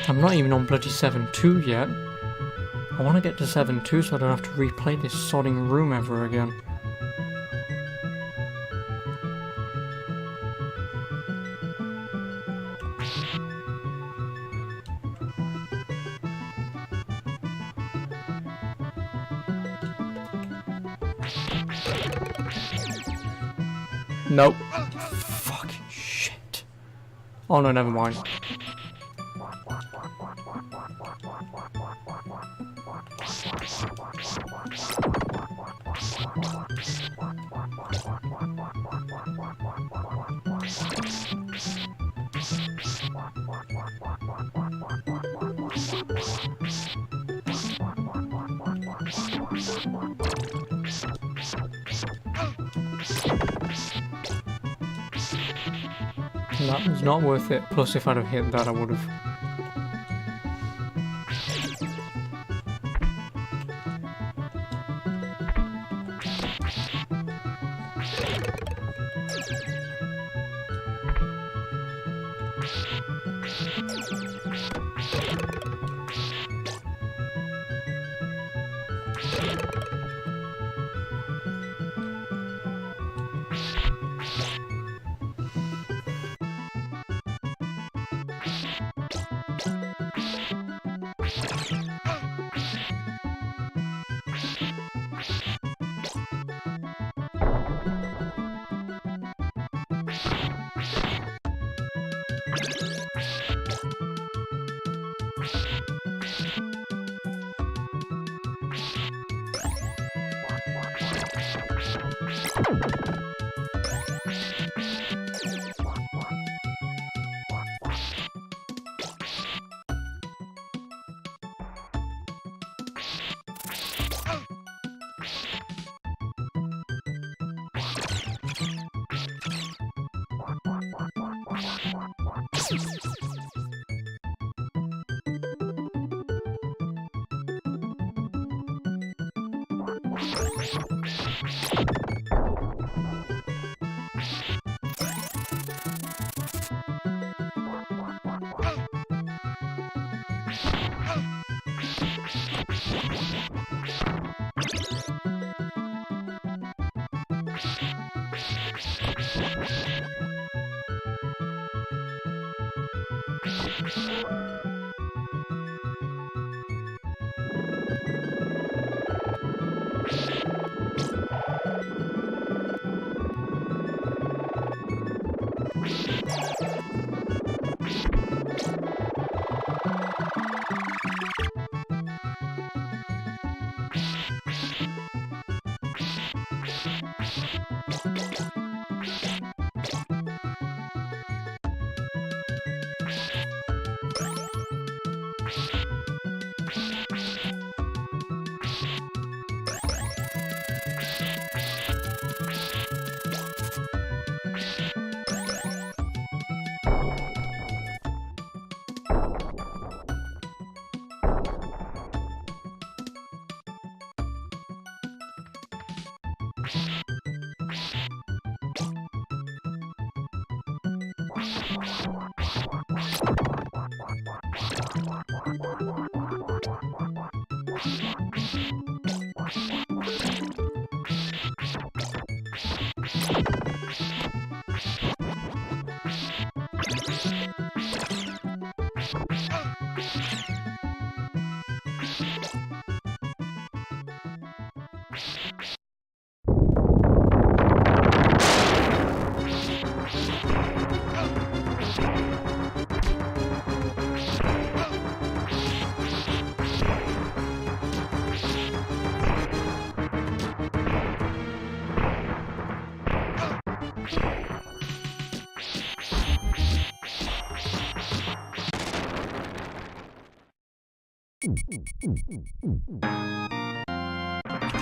I'm not even on bloody 7-2 yet. I want to get to 7-2 so I don't have to replay this sodding room ever again. Nope. Fucking shit. Oh no, never mind. That was not worth it. Plus, if I'd have hit that, I would have.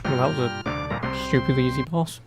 Well, that was a stupidly easy boss.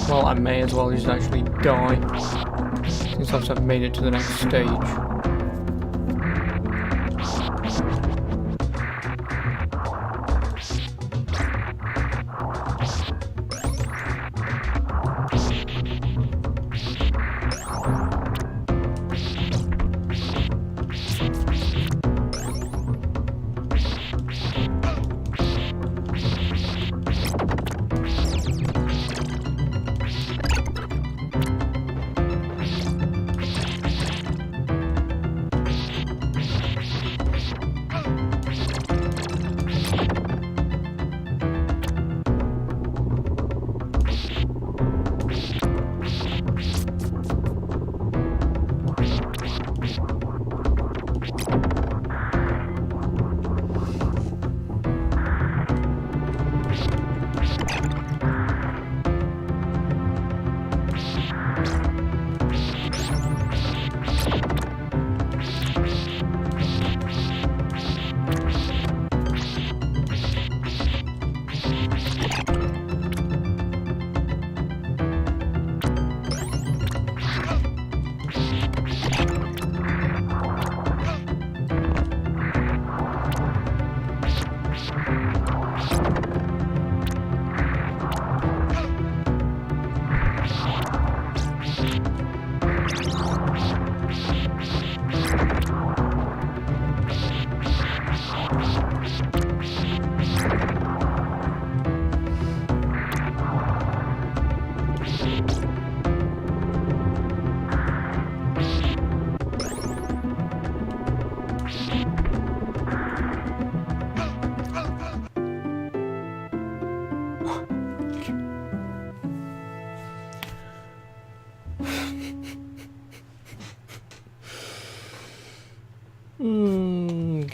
Well, I may as well just actually die, since I've made it to the next stage.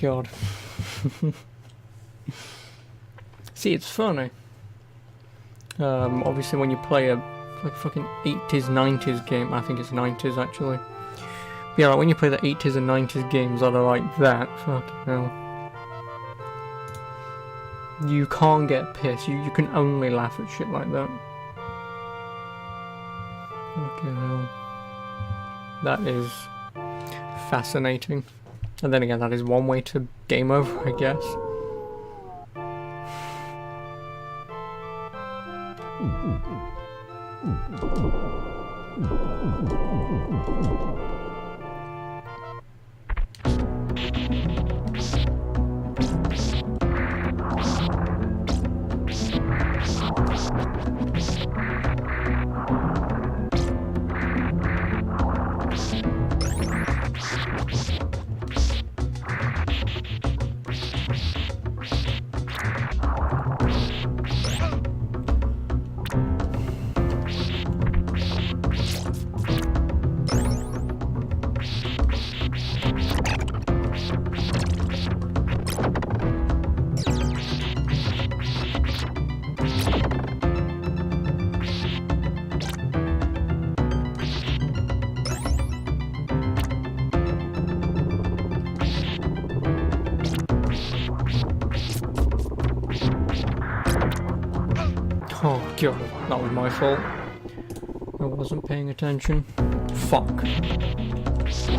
God. See, it's funny. Obviously when you play a like fucking 80s, 90s game, I think it's 90s actually. But yeah, like when you play the 80s and 90s games that are like that, fucking hell. You can't get pissed, you can only laugh at shit like that. Fucking hell. That is fascinating. And then again, that is one way to game over, I guess. Oh god, that was my fault. I wasn't paying attention. Fuck. See,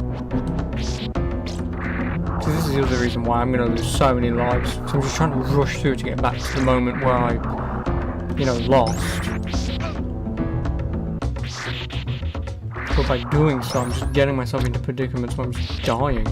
this is the other reason why I'm gonna lose so many lives. So I'm just trying to rush through to get back to the moment where I, you know, lost. But by doing so, I'm just getting myself into predicaments where I'm just dying.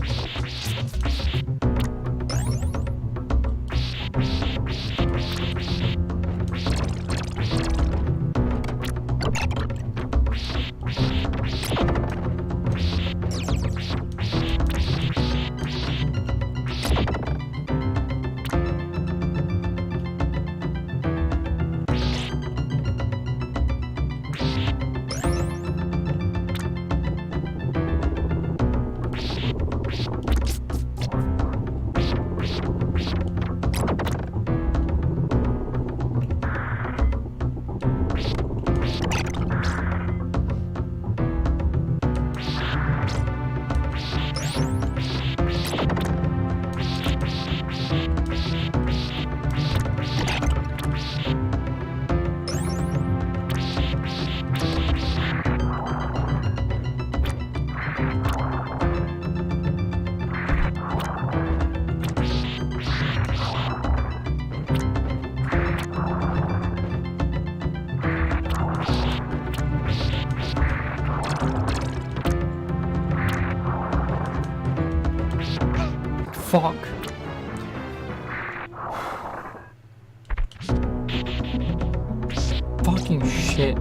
fucking shit.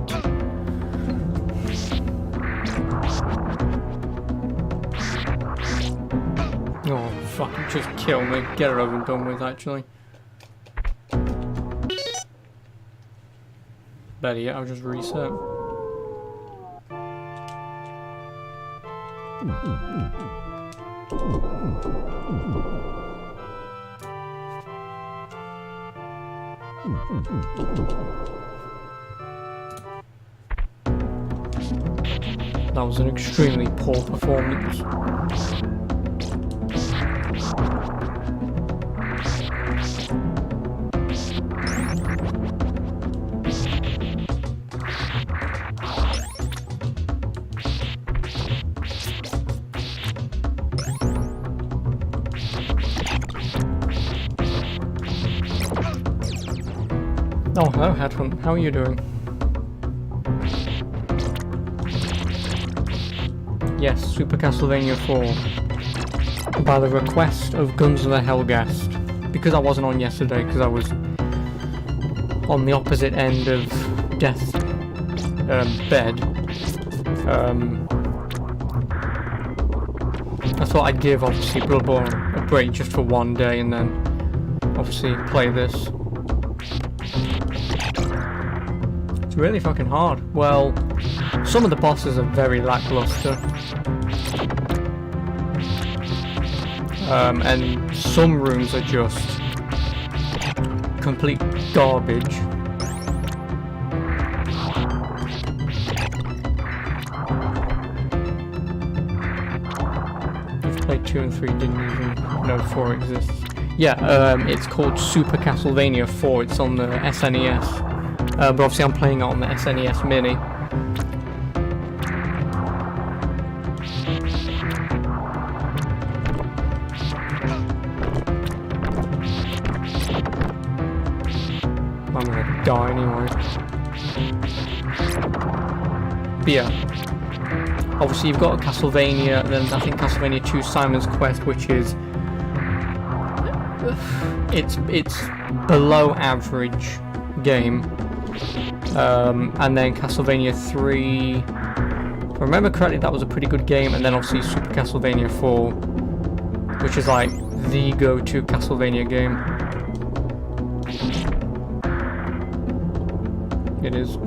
Oh, fucking just kill me. Get it over and done with, actually. Better yet, I'll just reset. That was an extremely poor performance. Oh, hello, Headhunt. How are you doing? Yes, Super Castlevania 4. By the request of Guns of the Hellgast. Because I wasn't on yesterday, because I was on the opposite end of death's bed. I thought I'd give, obviously, Bloodborne a break just for one day and then, obviously, play this. It's really fucking hard. Well, some of the bosses are very lackluster. And some rooms are just complete garbage. You've played 2 and 3, didn't even know 4 exists. Yeah, it's called Super Castlevania 4. It's on the SNES. But obviously I'm playing it on the SNES Mini. I'm gonna die anyway. But yeah. Obviously you've got Castlevania, then I think Castlevania 2 Simon's Quest, which is... It's below average game. And then Castlevania 3, if I remember correctly, that was a pretty good game, and then obviously Super Castlevania 4, which is like the go-to Castlevania game. It is.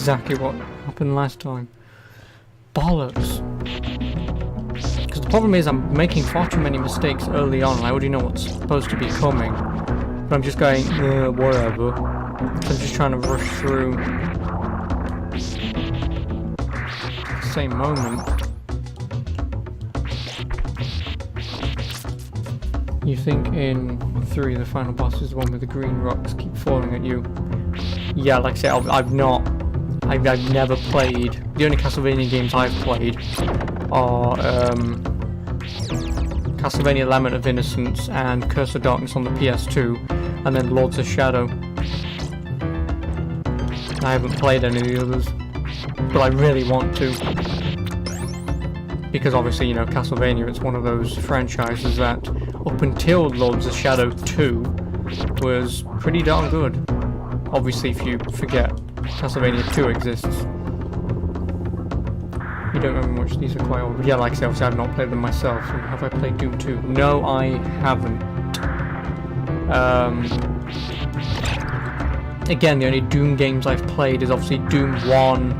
Exactly what happened last time. Bollocks. Because the problem is I'm making far too many mistakes early on and I already know what's supposed to be coming. But I'm just going, whatever. I'm just trying to rush through the same moment. You think in 3 the final boss is the one with the green rocks keep falling at you? Yeah, like I said, I've never played. The only Castlevania games I've played are Castlevania Lament of Innocence and Curse of Darkness on the PS2, and then Lords of Shadow. I haven't played any of the others, but I really want to. Because obviously, you know, Castlevania, it's one of those franchises that, up until Lords of Shadow 2, was pretty darn good. Obviously, if you forget Castlevania 2 exists. You don't remember much, these are quite old. But yeah, like I said, obviously I've not played them myself. Have I played Doom 2? No, I haven't. Again, the only Doom games I've played is obviously Doom 1,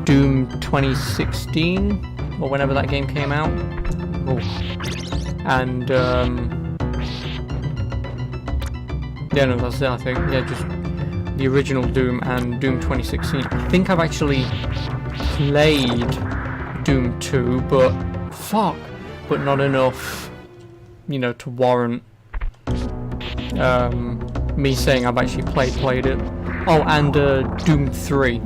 Doom 2016, or whenever that game came out. Oh. And Yeah, no, that's it, I think. Yeah, just the original Doom and Doom 2016. I think I've actually played Doom 2, but not enough, you know, to warrant me saying I've actually played it. Oh, and Doom 3.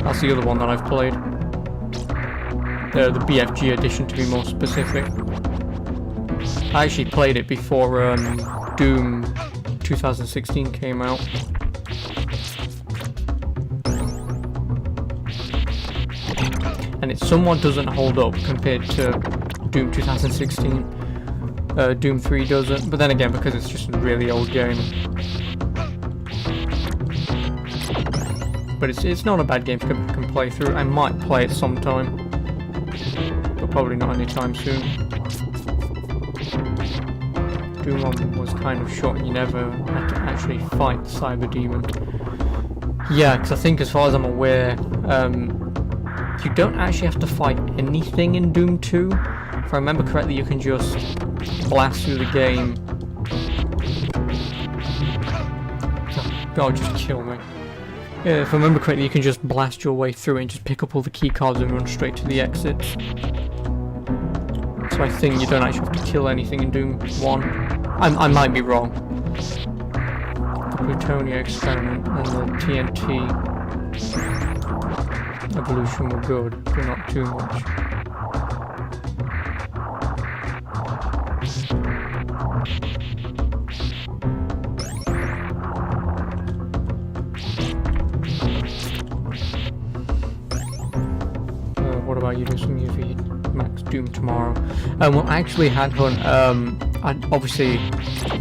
That's the other one that I've played. The BFG edition, to be more specific. I actually played it before Doom 2016 came out. And it somewhat doesn't hold up compared to Doom 2016. Doom 3 doesn't, but then again, because it's just a really old game. But it's not a bad game to can play through. I might play it sometime, but probably not anytime soon. Doom 1 was kind of short, and you never had to actually fight Cyber Demon. Yeah, because I think as far as I'm aware, you don't actually have to fight anything in Doom 2. If I remember correctly, you can just blast through the game. God, just kill me. Yeah, if I remember correctly, you can just blast your way through it and just pick up all the key cards and run straight to the exits. So I think you don't actually have to kill anything in Doom 1. I might be wrong. The Plutonia experiment and the TNT evolution were good, but not too much. What about you? Do some UV Max Doom tomorrow? Well, I actually had one. I obviously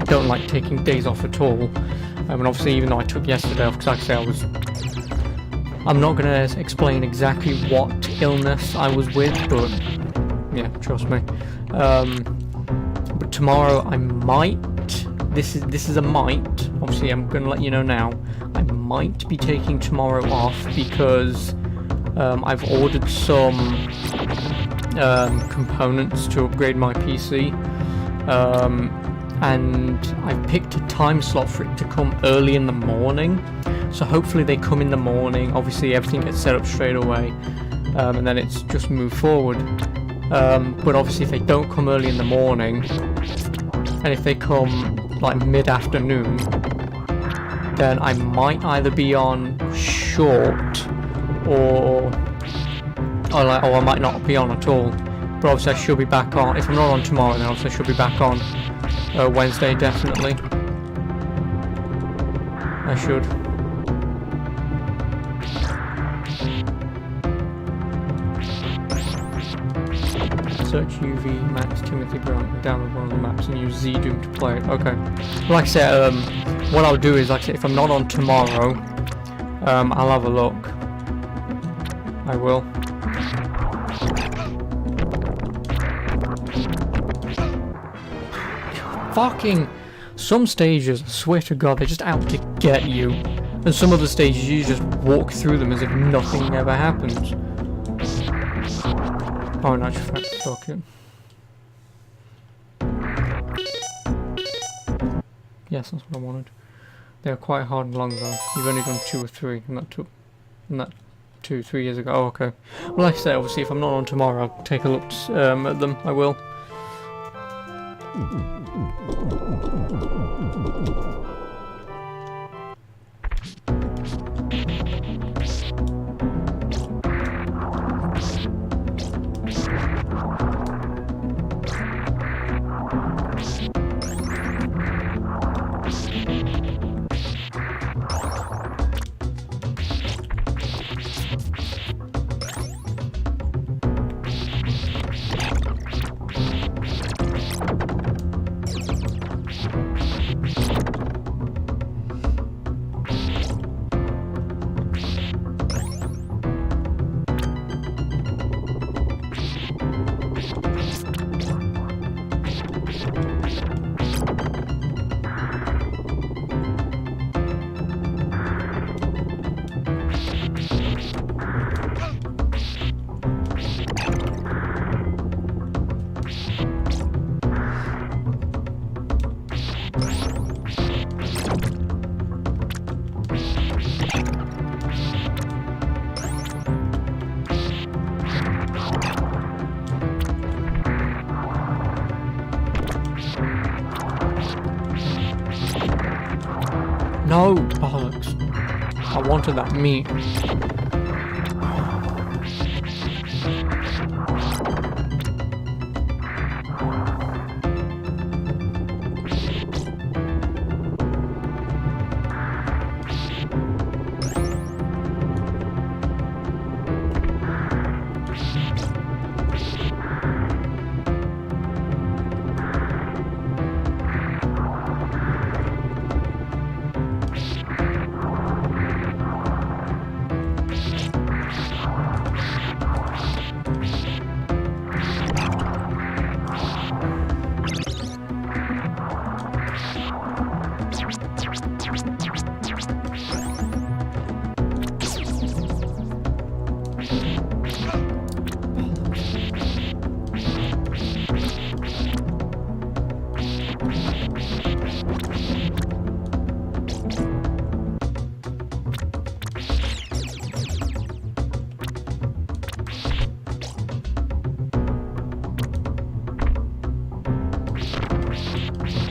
don't like taking days off at all. And obviously, even though I took yesterday off, because like I say, I'm not going to explain exactly what illness I was with, but yeah, trust me. But tomorrow I might. This is a might. Obviously, I'm going to let you know now. I might be taking tomorrow off because I've ordered some components to upgrade my PC. And I've picked a time slot for it to come early in the morning, so hopefully they come in the morning. Obviously everything gets set up straight away, and then it's just move forward. But obviously if they don't come early in the morning, and if they come like mid-afternoon, then I might either be on short or I might not be on at all. But obviously I should be back on. If I'm not on tomorrow, then obviously I should be back on Wednesday, definitely. I should. Search UV Max Timothy Brown, download one of the maps and use Z-Doom to play it. Okay. Like I said, what I'll do is, like I said, if I'm not on tomorrow, I'll have a look. I will. Fucking some stages, I swear to God, they're just out to get you, and some other stages you just walk through them as if nothing ever happens. Oh, in actual fact, fuck it. Yes, that's what I wanted. They are quite hard and long though. You've only done 2 or 3, and that 2-3 years ago. Oh, okay. Well, like I say, obviously, if I'm not on tomorrow, I'll take a look at them. I will. No, bollocks. I wanted that meat.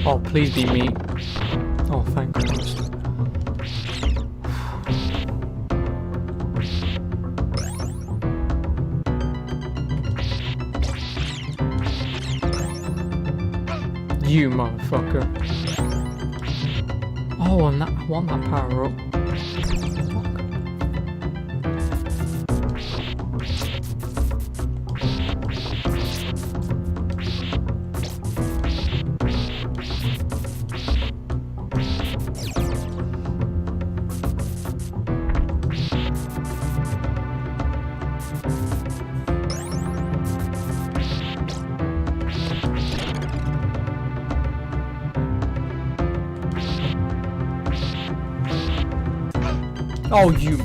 Oh, please be meat. Oh, thank Christ. You motherfucker. Oh, and that, I want that power up. Oh, you...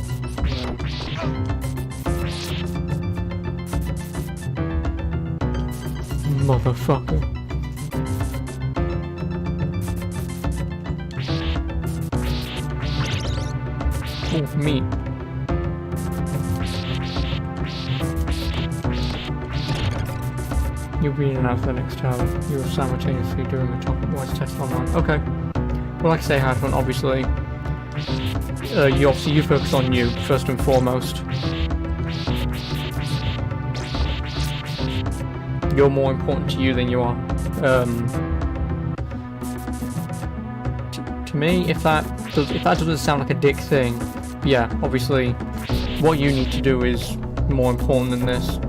Motherfucker. Oh, meat. You're reading out for the next tower. You're simultaneously doing the chocolate white test online. Okay. Well, like I say, Hadron, obviously... you focus on you first and foremost. You're more important to you than you are. To me, if that doesn't sound like a dick thing, yeah, obviously, what you need to do is more important than this.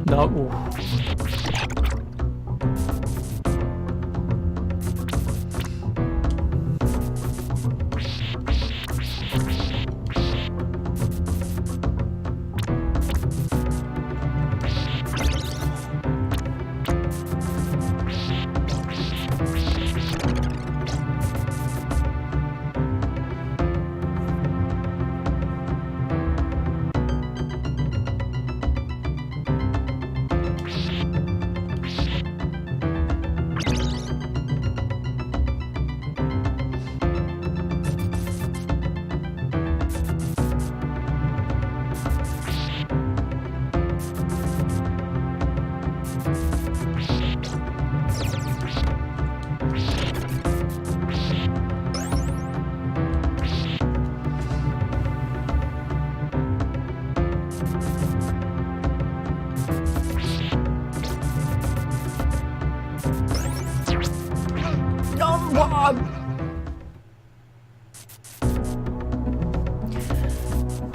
No.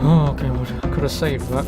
Oh, okay, well, I could have saved that.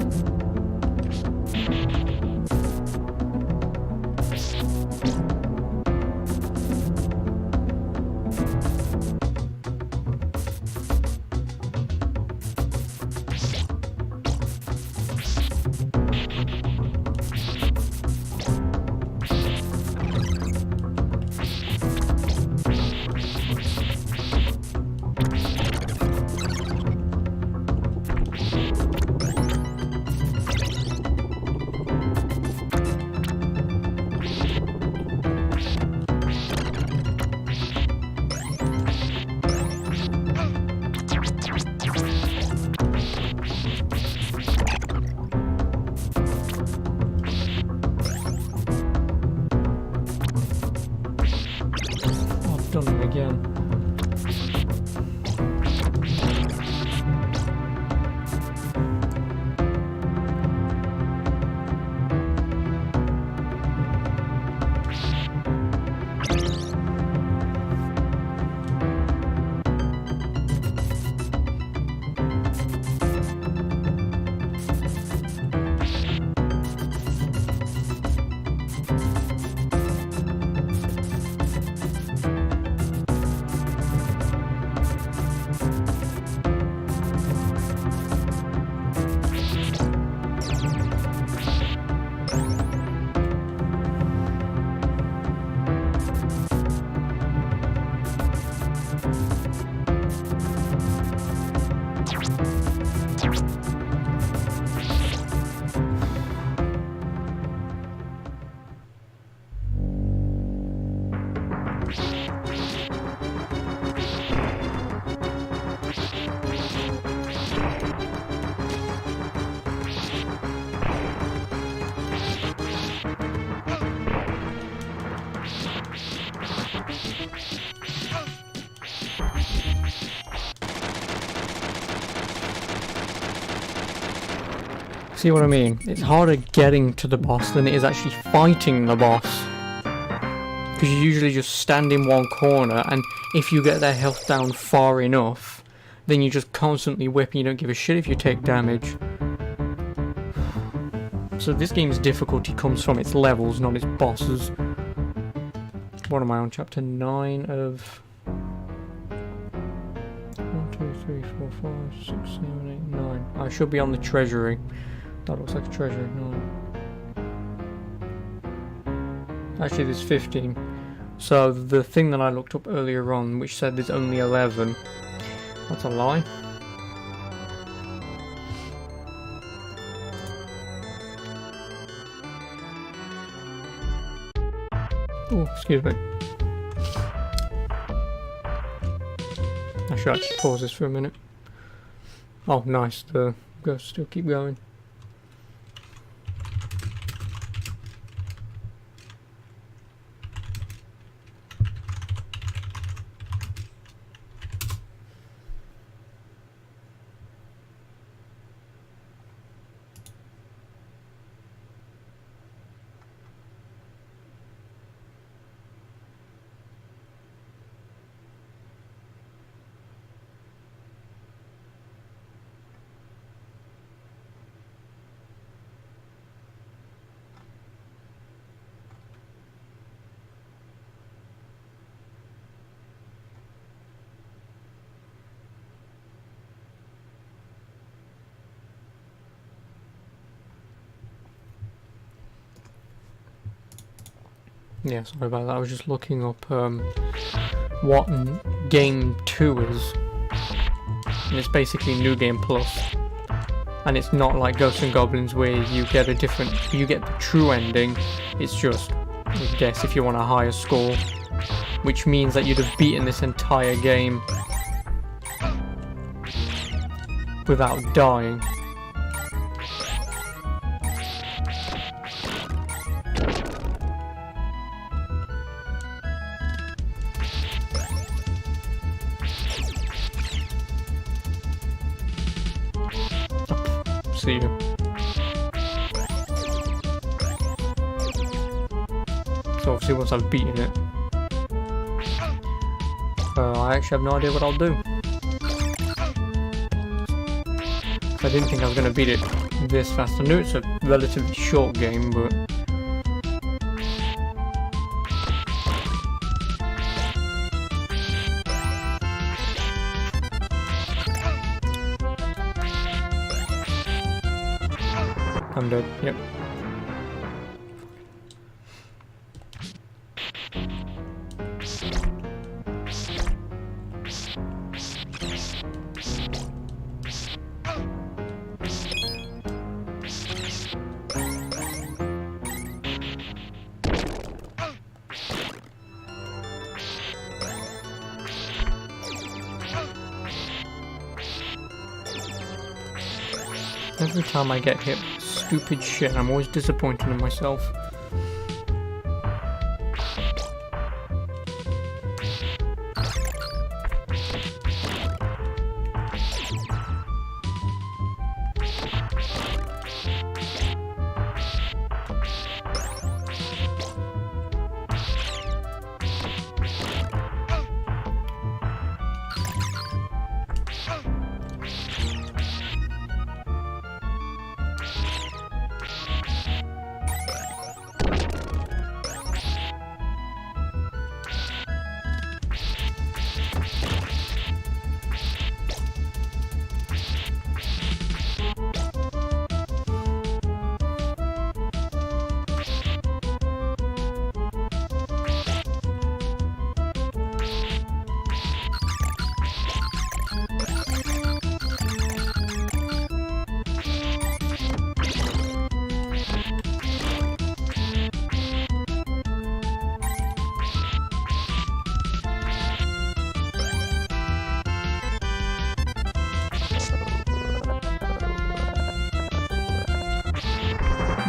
done them again. See what I mean? It's harder getting to the boss than it is actually fighting the boss. Because you usually just stand in one corner, and if you get their health down far enough, then you just constantly whip and you don't give a shit if you take damage. So this game's difficulty comes from its levels, not its bosses. What am I on? Chapter 9 of... 1, 2, 3, 4, 5, 6, 7, 8, 9. I should be on the treasury. That looks like a treasury. No. Actually, there's 15. So the thing that I looked up earlier on, which said there's only 11, that's a lie. Oh, excuse me. I should actually pause this for a minute. Oh, nice. The ghosts still keep going. Yeah, sorry about that. I was just looking up what Game 2 is. And it's basically New Game Plus. And it's not like Ghosts and Goblins where you get a different... You get the true ending. It's just, I guess, if you want a higher score. Which means that you'd have beaten this entire game without dying. See you. So obviously once I've beaten it, I actually have no idea what I'll do. I didn't think I was going to beat it this fast. I knew it's a relatively short game, but... I'm dead, yep. Every time I get hit with stupid shit, I'm always disappointed in myself.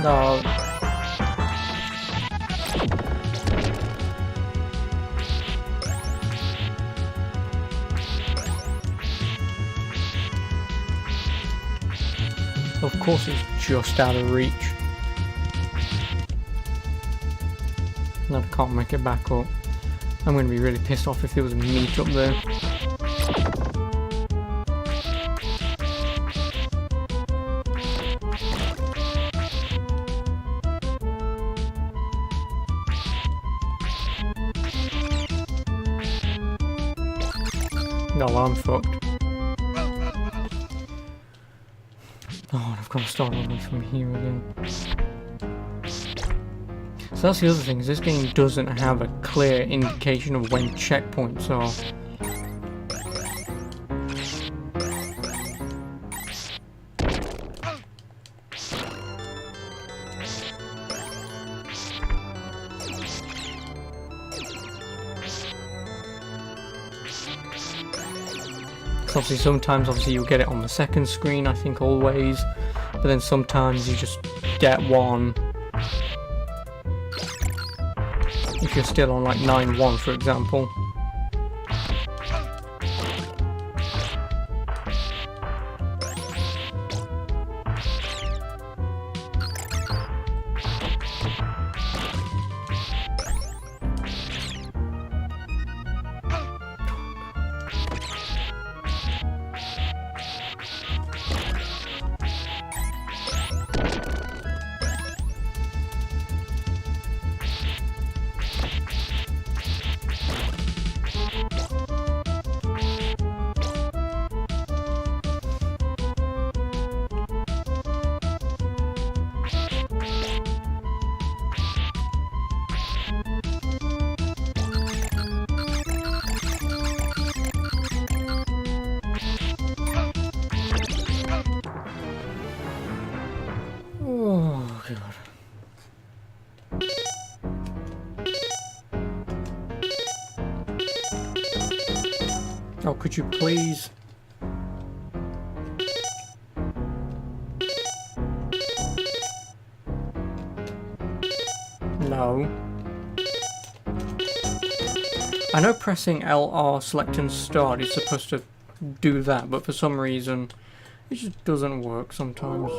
No. Of course it's just out of reach. And I can't make it back up. I'm going to be really pissed off if there was meat up there. No, I'm fucked. Oh, I've got to start all the way from here again. So that's the other thing, is this game doesn't have a clear indication of when checkpoints are. Obviously sometimes you'll get it on the second screen, I think always, but then sometimes you just get one if you're still on like 9.1 for example. Oh god. Oh, could you please? No. I know pressing LR, select and start is supposed to do that, but for some reason it just doesn't work sometimes.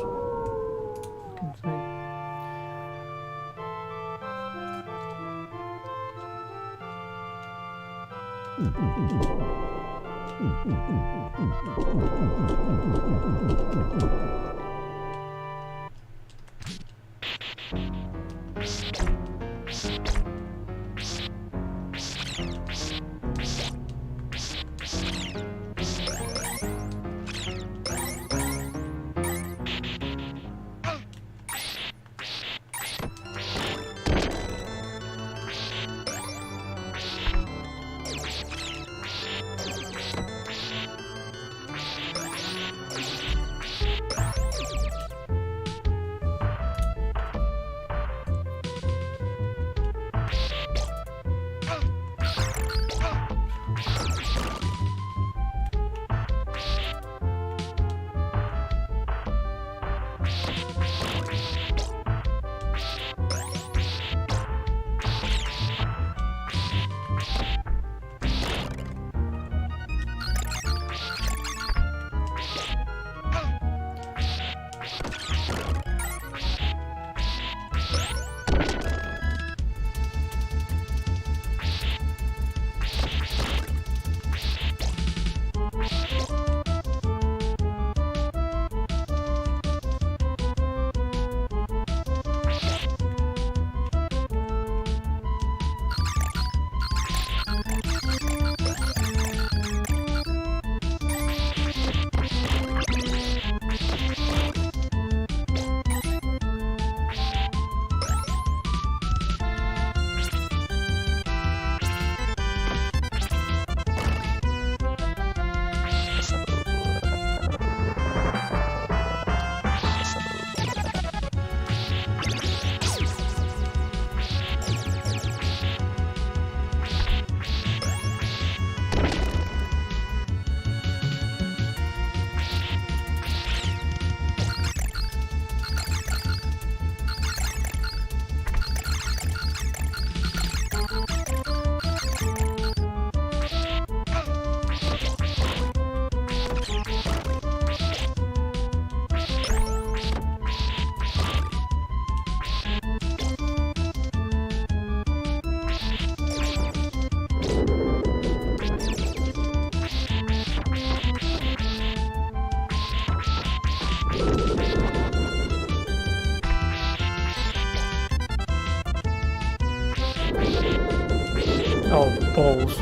Oh, balls.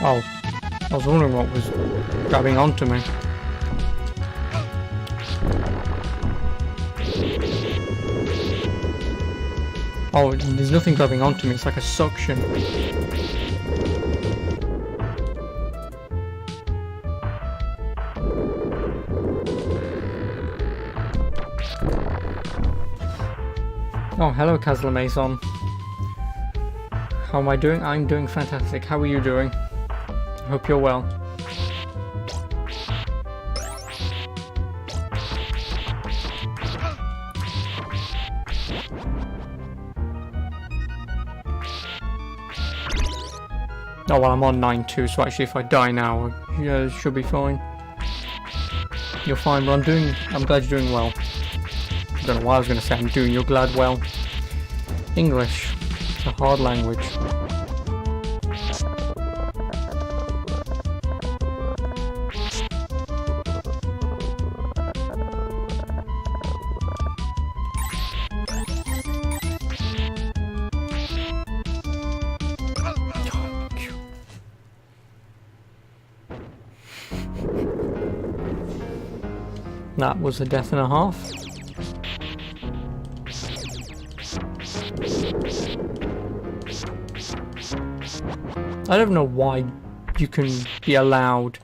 Oh, I was wondering what was grabbing onto me. Oh, there's nothing grabbing onto me, it's like a suction. Oh, hello Castlevania. How am I doing? I'm doing fantastic. How are you doing? I hope you're well. Oh well, I'm on 9-2, so actually if I die now, it should be fine. You're fine, but I'm glad you're doing well. I don't know why I was going to say I'm doing you're glad well. English. It's a hard language. That was a death and a half. I don't know why you can be allowed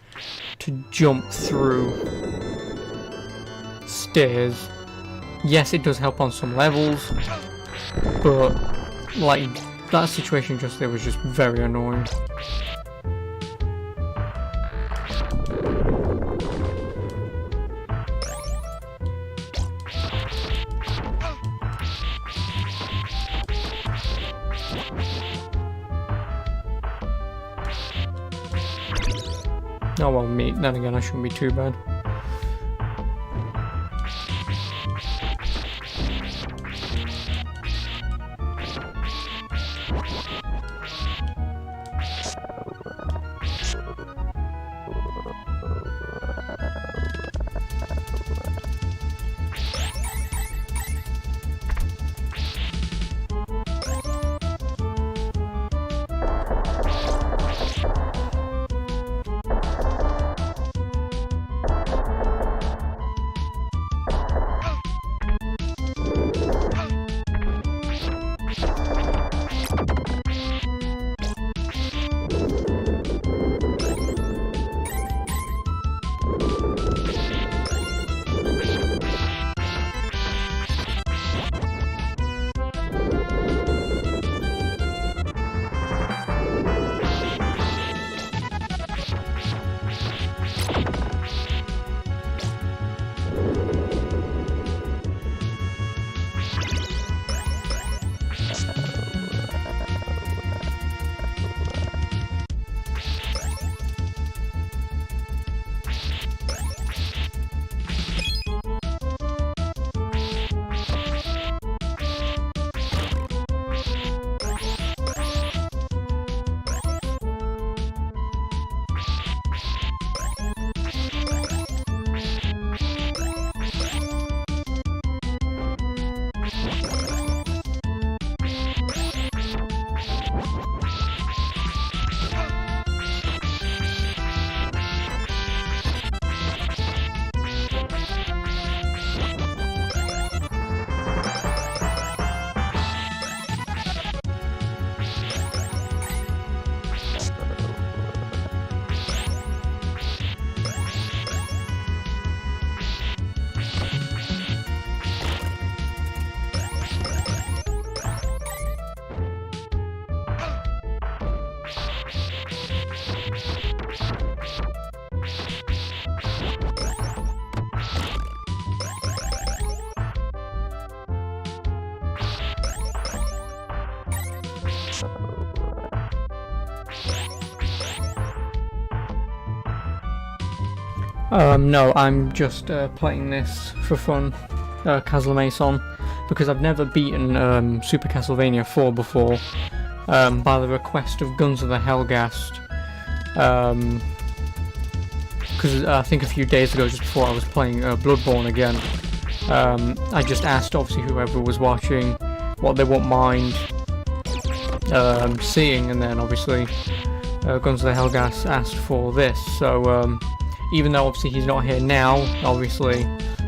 to jump through stairs. Yes, it does help on some levels, but like that situation just there was just very annoying. Oh well, me. Then again, I shouldn't be too bad. No, I'm just playing this for fun, Castlevania, because I've never beaten Super Castlevania 4 before, by the request of Guns of the Hellgast, because I think a few days ago, just before I was playing Bloodborne again, I just asked obviously whoever was watching what they wouldn't mind seeing, and then obviously Guns of the Helghast asked for this. So even though obviously he's not here now, obviously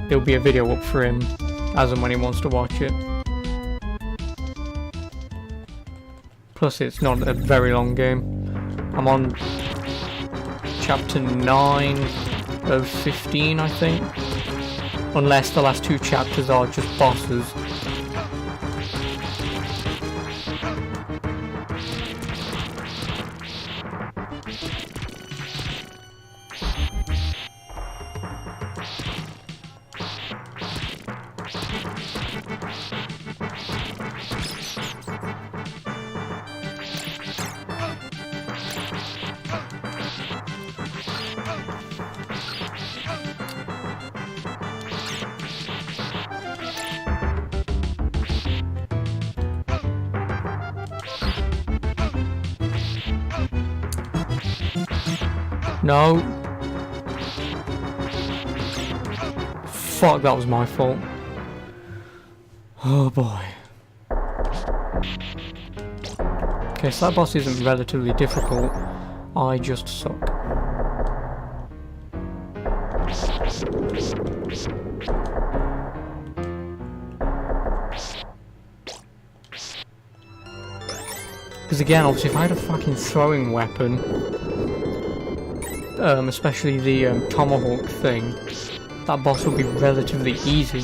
there'll be a video up for him as and when he wants to watch it. Plus it's not a very long game. I'm on chapter 9 of 15, I think. Unless the last 2 chapters are just bosses. No. Fuck, that was my fault. Oh boy. Okay, so that boss isn't relatively difficult. I just suck. Because again, obviously if I had a fucking throwing weapon, especially the tomahawk thing, that boss would be relatively easy.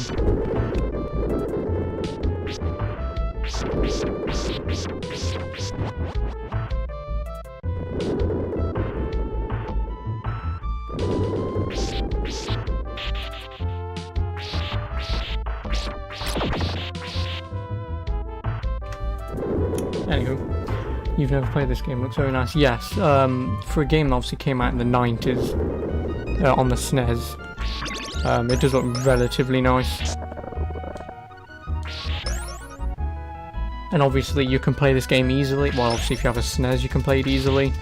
Anywho. You've never played this game, looks very nice. Yes, for a game that obviously came out in the 90s on the SNES, it does look relatively nice. And obviously you can play this game easily. Well, obviously if you have a SNES you can play it easily.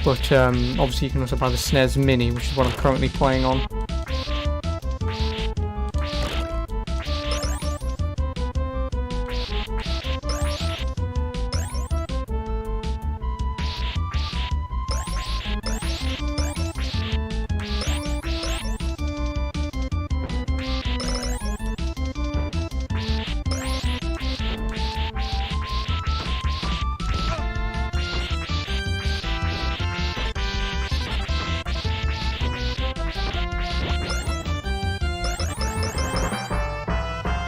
But obviously you can also buy the SNES Mini, which is what I'm currently playing on.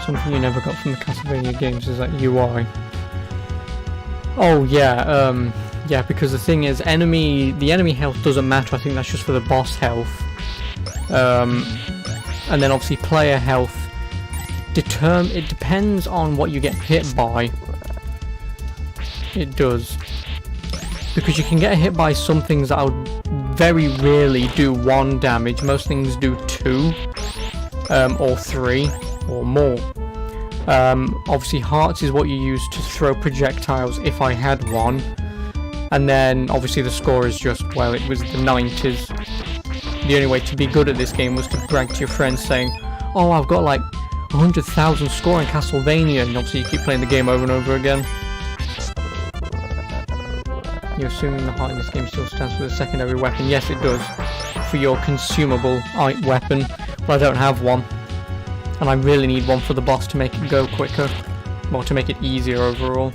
Something you never got from the Castlevania games is that UI. Oh yeah, yeah, because the thing is, the enemy health doesn't matter. I think that's just for the boss health. And then obviously player health. It depends on what you get hit by. It does. Because you can get hit by some things that will very rarely do 1 damage. Most things do 2, or 3, or more. Obviously hearts is what you use to throw projectiles if I had one. And then obviously the score is just, well, it was the 90s. The only way to be good at this game was to brag to your friends saying, oh, I've got like 100,000 score in Castlevania, and obviously you keep playing the game over and over again. You're assuming the heart in this game still stands for the secondary weapon. Yes, it does. For your consumable weapon. But I don't have one. And I really need one for the boss to make it go quicker. Or to make it easier overall.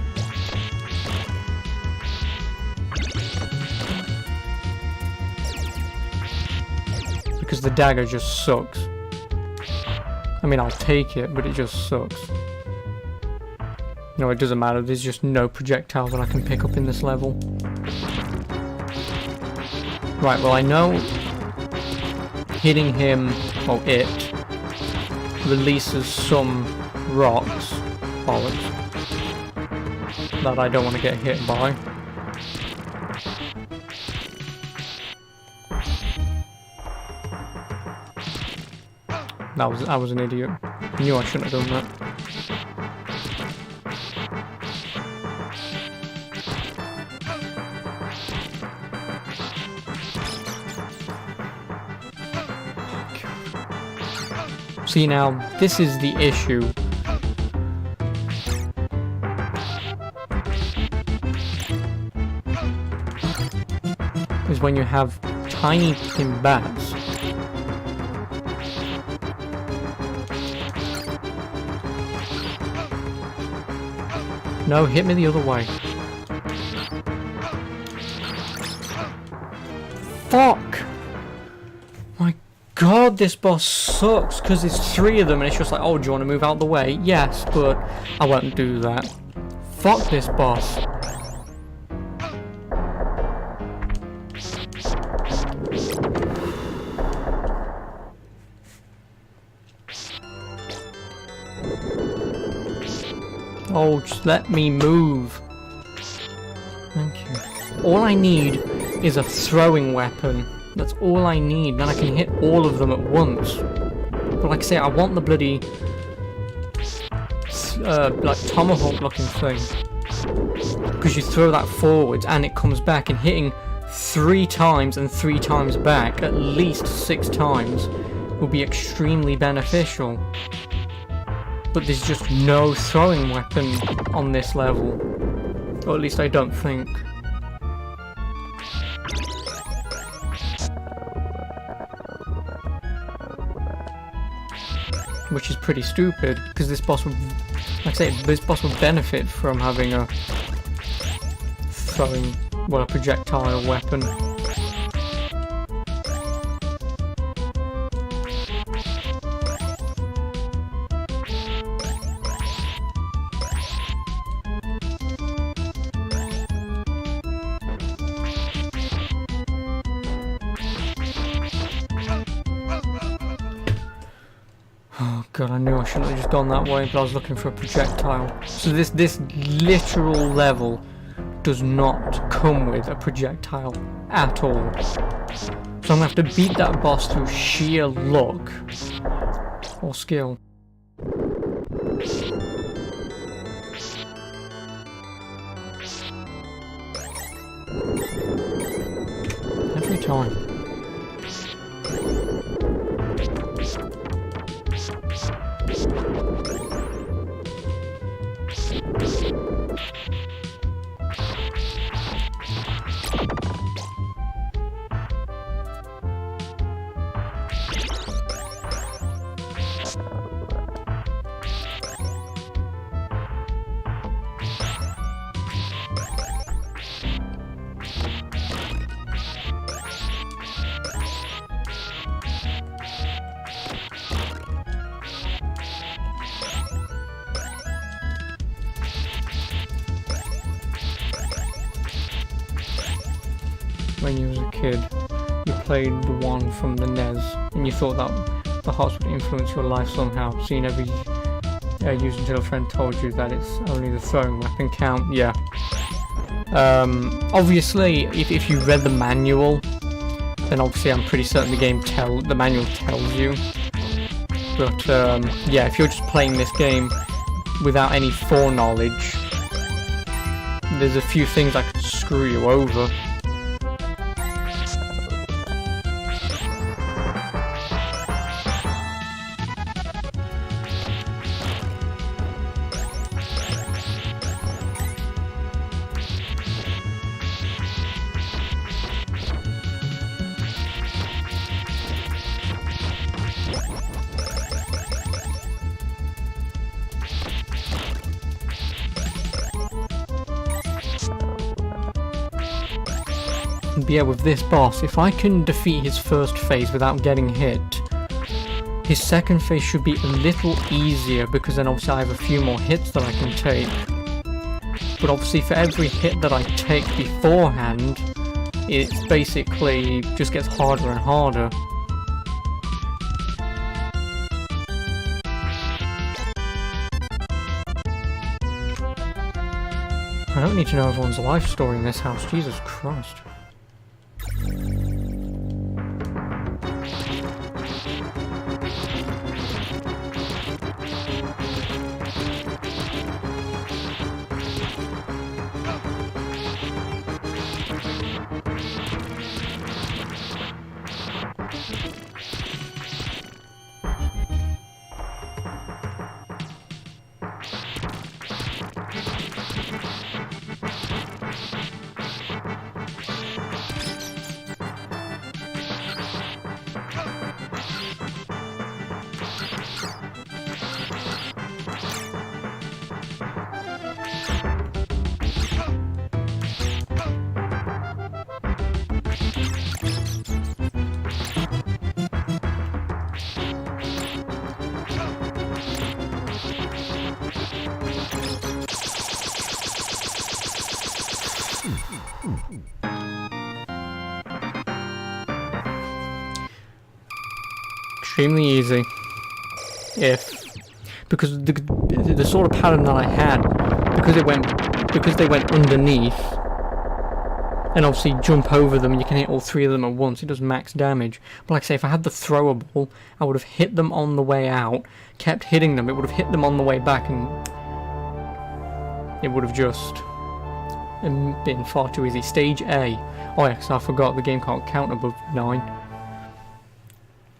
Because the dagger just sucks. I mean, I'll take it, but it just sucks. No, it doesn't matter. There's just no projectiles that I can pick up in this level. Right, well I know hitting him, or it, releases some rocks, bollocks, that I don't want to get hit by. I was an idiot. I knew I shouldn't have done that. See now, this is the issue. when you have tiny fucking bats. No, hit me the other way. Fuck! My god, this boss sucks, because there's 3 of them and it's just like, oh, do you want to move out the way? Yes, but I won't do that. Fuck this boss. Oh, just let me move. Thank you. All I need is a throwing weapon. That's all I need. Then I can hit all of them at once. But like I say, I want the bloody like tomahawk looking thing. Because you throw that forwards and it comes back, and hitting 3 times and 3 times back, at least 6 times, will be extremely beneficial. But there's just no throwing weapon on this level. Or at least I don't think. Which is pretty stupid, because this boss would, like I say, this boss would benefit from having a throwing, well, a projectile weapon. Oh god, I knew I shouldn't have just gone that way, but I was looking for a projectile. So this literal level does not come with a projectile at all. So I'm gonna have to beat that boss through sheer luck or skill. Every time. When you was a kid, you played the one from the NES, and you thought that the hearts would influence your life somehow, so you never used until a friend told you that it's only the throwing weapon count. Yeah. Obviously, if you read the manual, then obviously I'm pretty certain the manual tells you. But yeah, if you're just playing this game without any foreknowledge, there's a few things that could screw you over. But yeah, with this boss, if I can defeat his first phase without getting hit, his second phase should be a little easier, because then obviously I have a few more hits that I can take. But obviously for every hit that I take beforehand, it basically just gets harder and harder. I don't need to know everyone's life story in this house, Jesus Christ. Extremely easy. Because the sort of pattern that I had, because they went underneath, and obviously jump over them, you can hit all three of them at once, it does max damage. But like I say, if I had the throwable, I would have hit them on the way out, kept hitting them, it would have hit them on the way back, and it would have just been far too easy. Stage A. Oh yeah, because I forgot the game can't count above 9.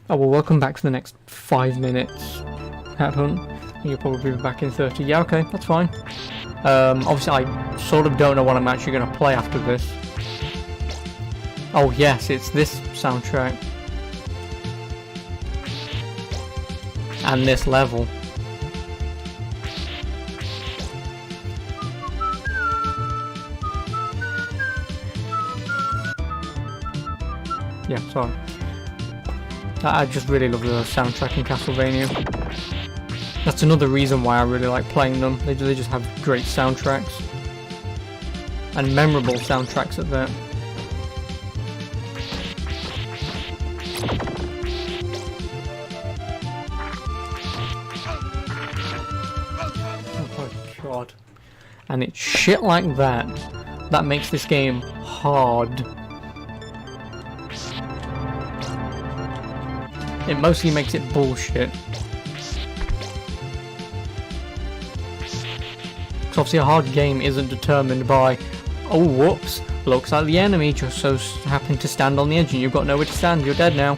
Oh well, welcome back to the next 5 minutes. Hat hunt. You'll probably be back in 30. Yeah, okay, that's fine. Obviously I sort of don't know what I'm actually going to play after this. Oh yes, it's this soundtrack. And this level. Yeah, sorry. I just really love the soundtrack in Castlevania. That's another reason why I really like playing them. They just have great soundtracks. And memorable soundtracks at that. Oh my god. And it's shit like that that makes this game hard. It mostly makes it bullshit. Because obviously a hard game isn't determined by, oh whoops, looks like the enemy just so happened to stand on the edge and you've got nowhere to stand, you're dead now.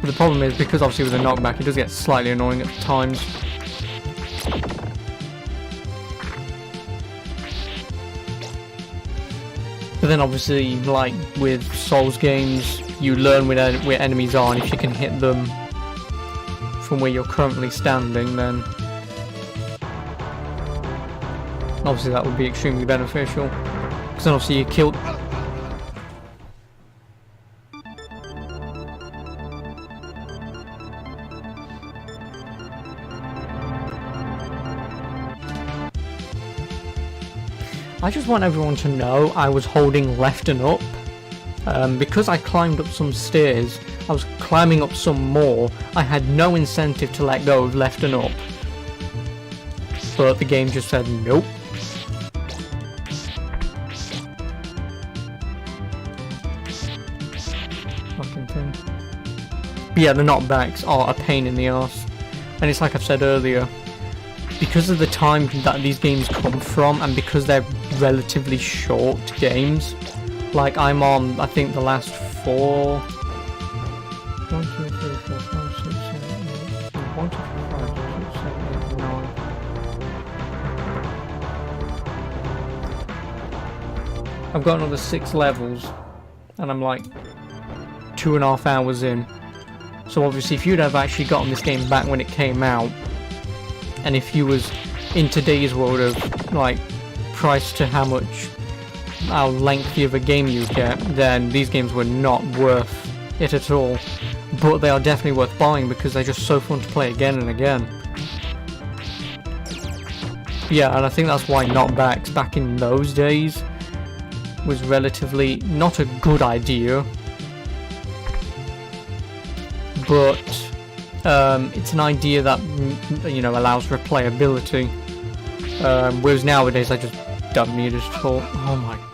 But the problem is, because obviously with a knockback it does get slightly annoying at times. But then obviously, like with Souls games, you learn where enemies are, and if you can hit them from where you're currently standing, then obviously that would be extremely beneficial. Because then obviously you kill... I just want everyone to know I was holding left and up. Because I climbed up some stairs, I was climbing up some more, I had no incentive to let go of left and up. But the game just said nope. Fucking thing. But yeah, the knockbacks are a pain in the arse. And it's like I've said earlier, because of the time that these games come from, and because they're relatively short games, like I'm on, I think, the last 4... 1, 2, 3, 4, 5, 6, 7, 8... 1, 2, 3, 4, 5, 6, 7, 8, 9... I've got another 6 levels, and I'm like 2.5 hours in. So obviously if you'd have actually gotten this game back when it came out, and if you was in today's world of like price to how lengthy of a game you get, then these games were not worth it at all. But they are definitely worth buying because they're just so fun to play again and again. Yeah, and I think that's why knockbacks back in those days was relatively not a good idea, but it's an idea that, you know, allows replayability. Whereas nowadays I just don't need it at all. Oh my god.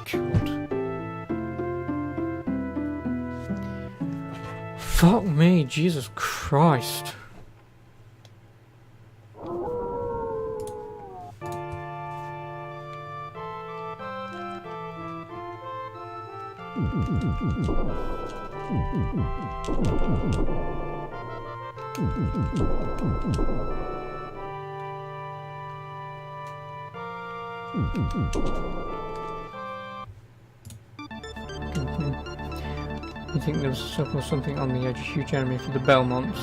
Fuck me, Jesus Christ. I think there was something on the edge, a huge enemy for the Belmonts.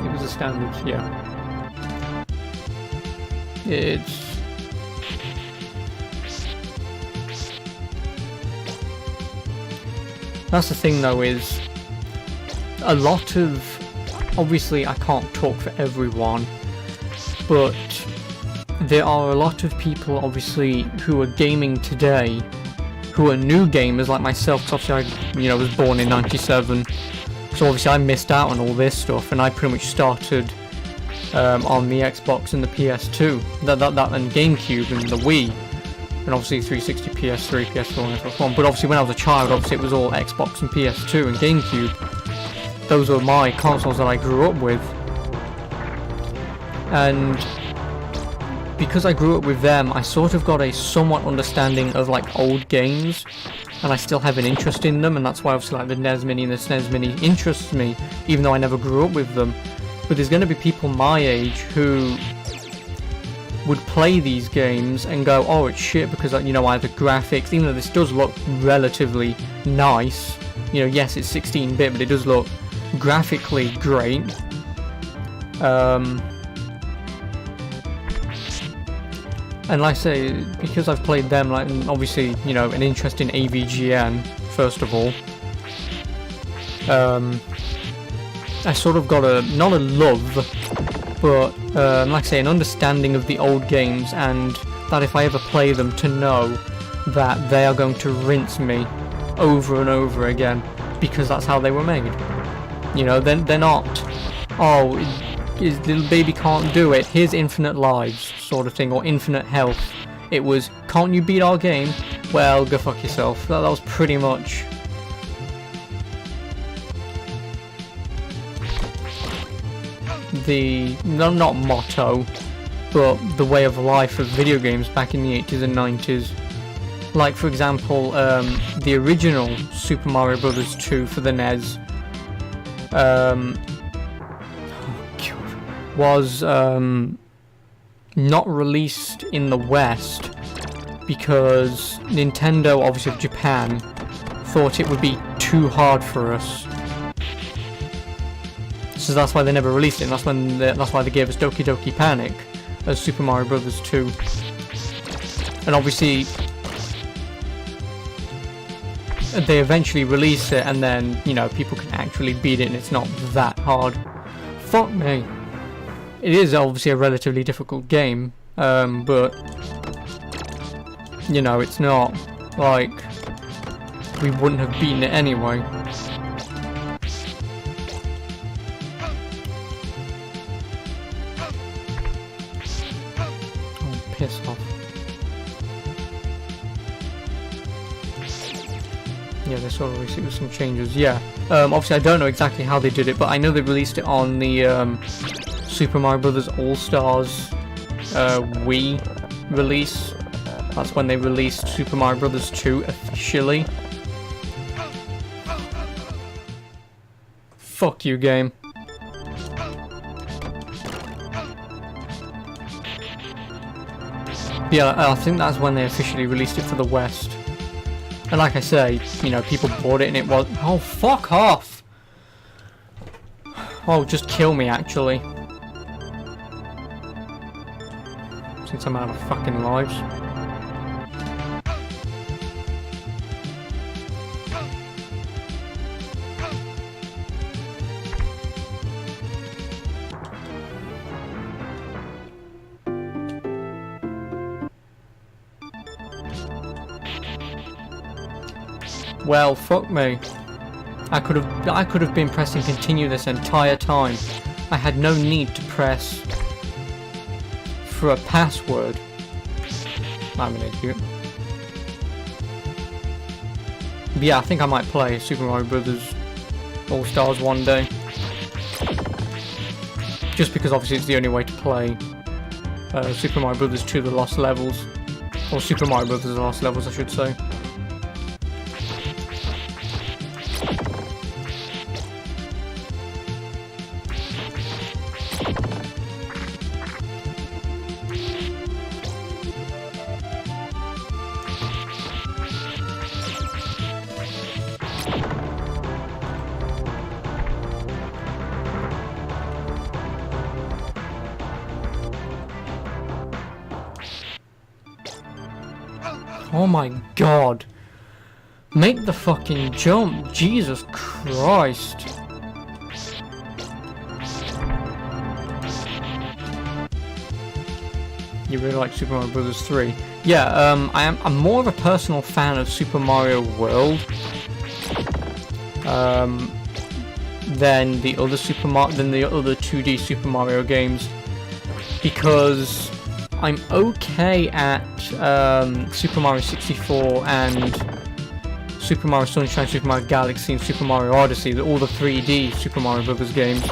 It was a standard, yeah. It's... That's the thing though, is a lot of... Obviously I can't talk for everyone, but there are a lot of people, obviously, who are gaming today, who are new gamers like myself, because obviously I, was born in 97, so obviously I missed out on all this stuff, and I pretty much started on the Xbox and the PS2, that and GameCube and the Wii, and obviously 360, PS3, PS4 and Xbox One, but obviously when I was a child, obviously it was all Xbox and PS2 and GameCube. Those were my consoles that I grew up with, and because I grew up with them, I sort of got a somewhat understanding of like old games, and I still have an interest in them, and that's why obviously like the NES Mini and the SNES Mini interests me, even though I never grew up with them. But there's going to be people my age who would play these games and go, oh, it's shit because, either graphics, even though this does look relatively nice, yes, it's 16-bit, but it does look graphically great. And like I say, because I've played them, like, and obviously, an interest in AVGN, first of all, I sort of got not a love, but, like I say, an understanding of the old games, and that if I ever play them, to know that they are going to rinse me over and over again, because that's how they were made. They're not, oh, his little baby can't do it, here's infinite lives, sort of thing, or infinite health. It was, can't you beat our game? Well, go fuck yourself. That was pretty much the, not motto, but the way of life of video games back in the 80s and 90s. Like, for example, the original Super Mario Bros. 2 for the NES, was not released in the West because Nintendo, obviously of Japan, thought it would be too hard for us. So that's why they never released it, and that's why they gave us Doki Doki Panic as Super Mario Bros. 2. And obviously they eventually released it, and then, people can actually beat it and it's not that hard. Fuck me. It is obviously a relatively difficult game, but, it's not like we wouldn't have beaten it anyway. Oh, piss off. Yeah, they sort of released it with some changes, yeah. Obviously I don't know exactly how they did it, but I know they released it on the, Super Mario Bros. All-Stars Wii release. That's when they released Super Mario Bros. 2 officially. Fuck you, game. Yeah, I think that's when they officially released it for the West. And like I say, people bought it and it was... Oh, fuck off! Oh, just kill me, actually. Since I'm out of fucking lives. Well, fuck me. I could have been pressing continue this entire time. I had no need to press for a password. I'm an idiot. But yeah, I think I might play Super Mario Bros. All-Stars one day. Just because obviously it's the only way to play Super Mario Bros. 2 The Lost Levels. Or Super Mario Bros. The Lost Levels, I should say. Oh my god. Make the fucking jump. Jesus Christ. You really like Super Mario Bros. 3? Yeah, I'm more of a personal fan of Super Mario World than the other 2D Super Mario games, because I'm okay at Super Mario 64 and Super Mario Sunshine, Super Mario Galaxy, and Super Mario Odyssey, all the 3D Super Mario Bros. Games.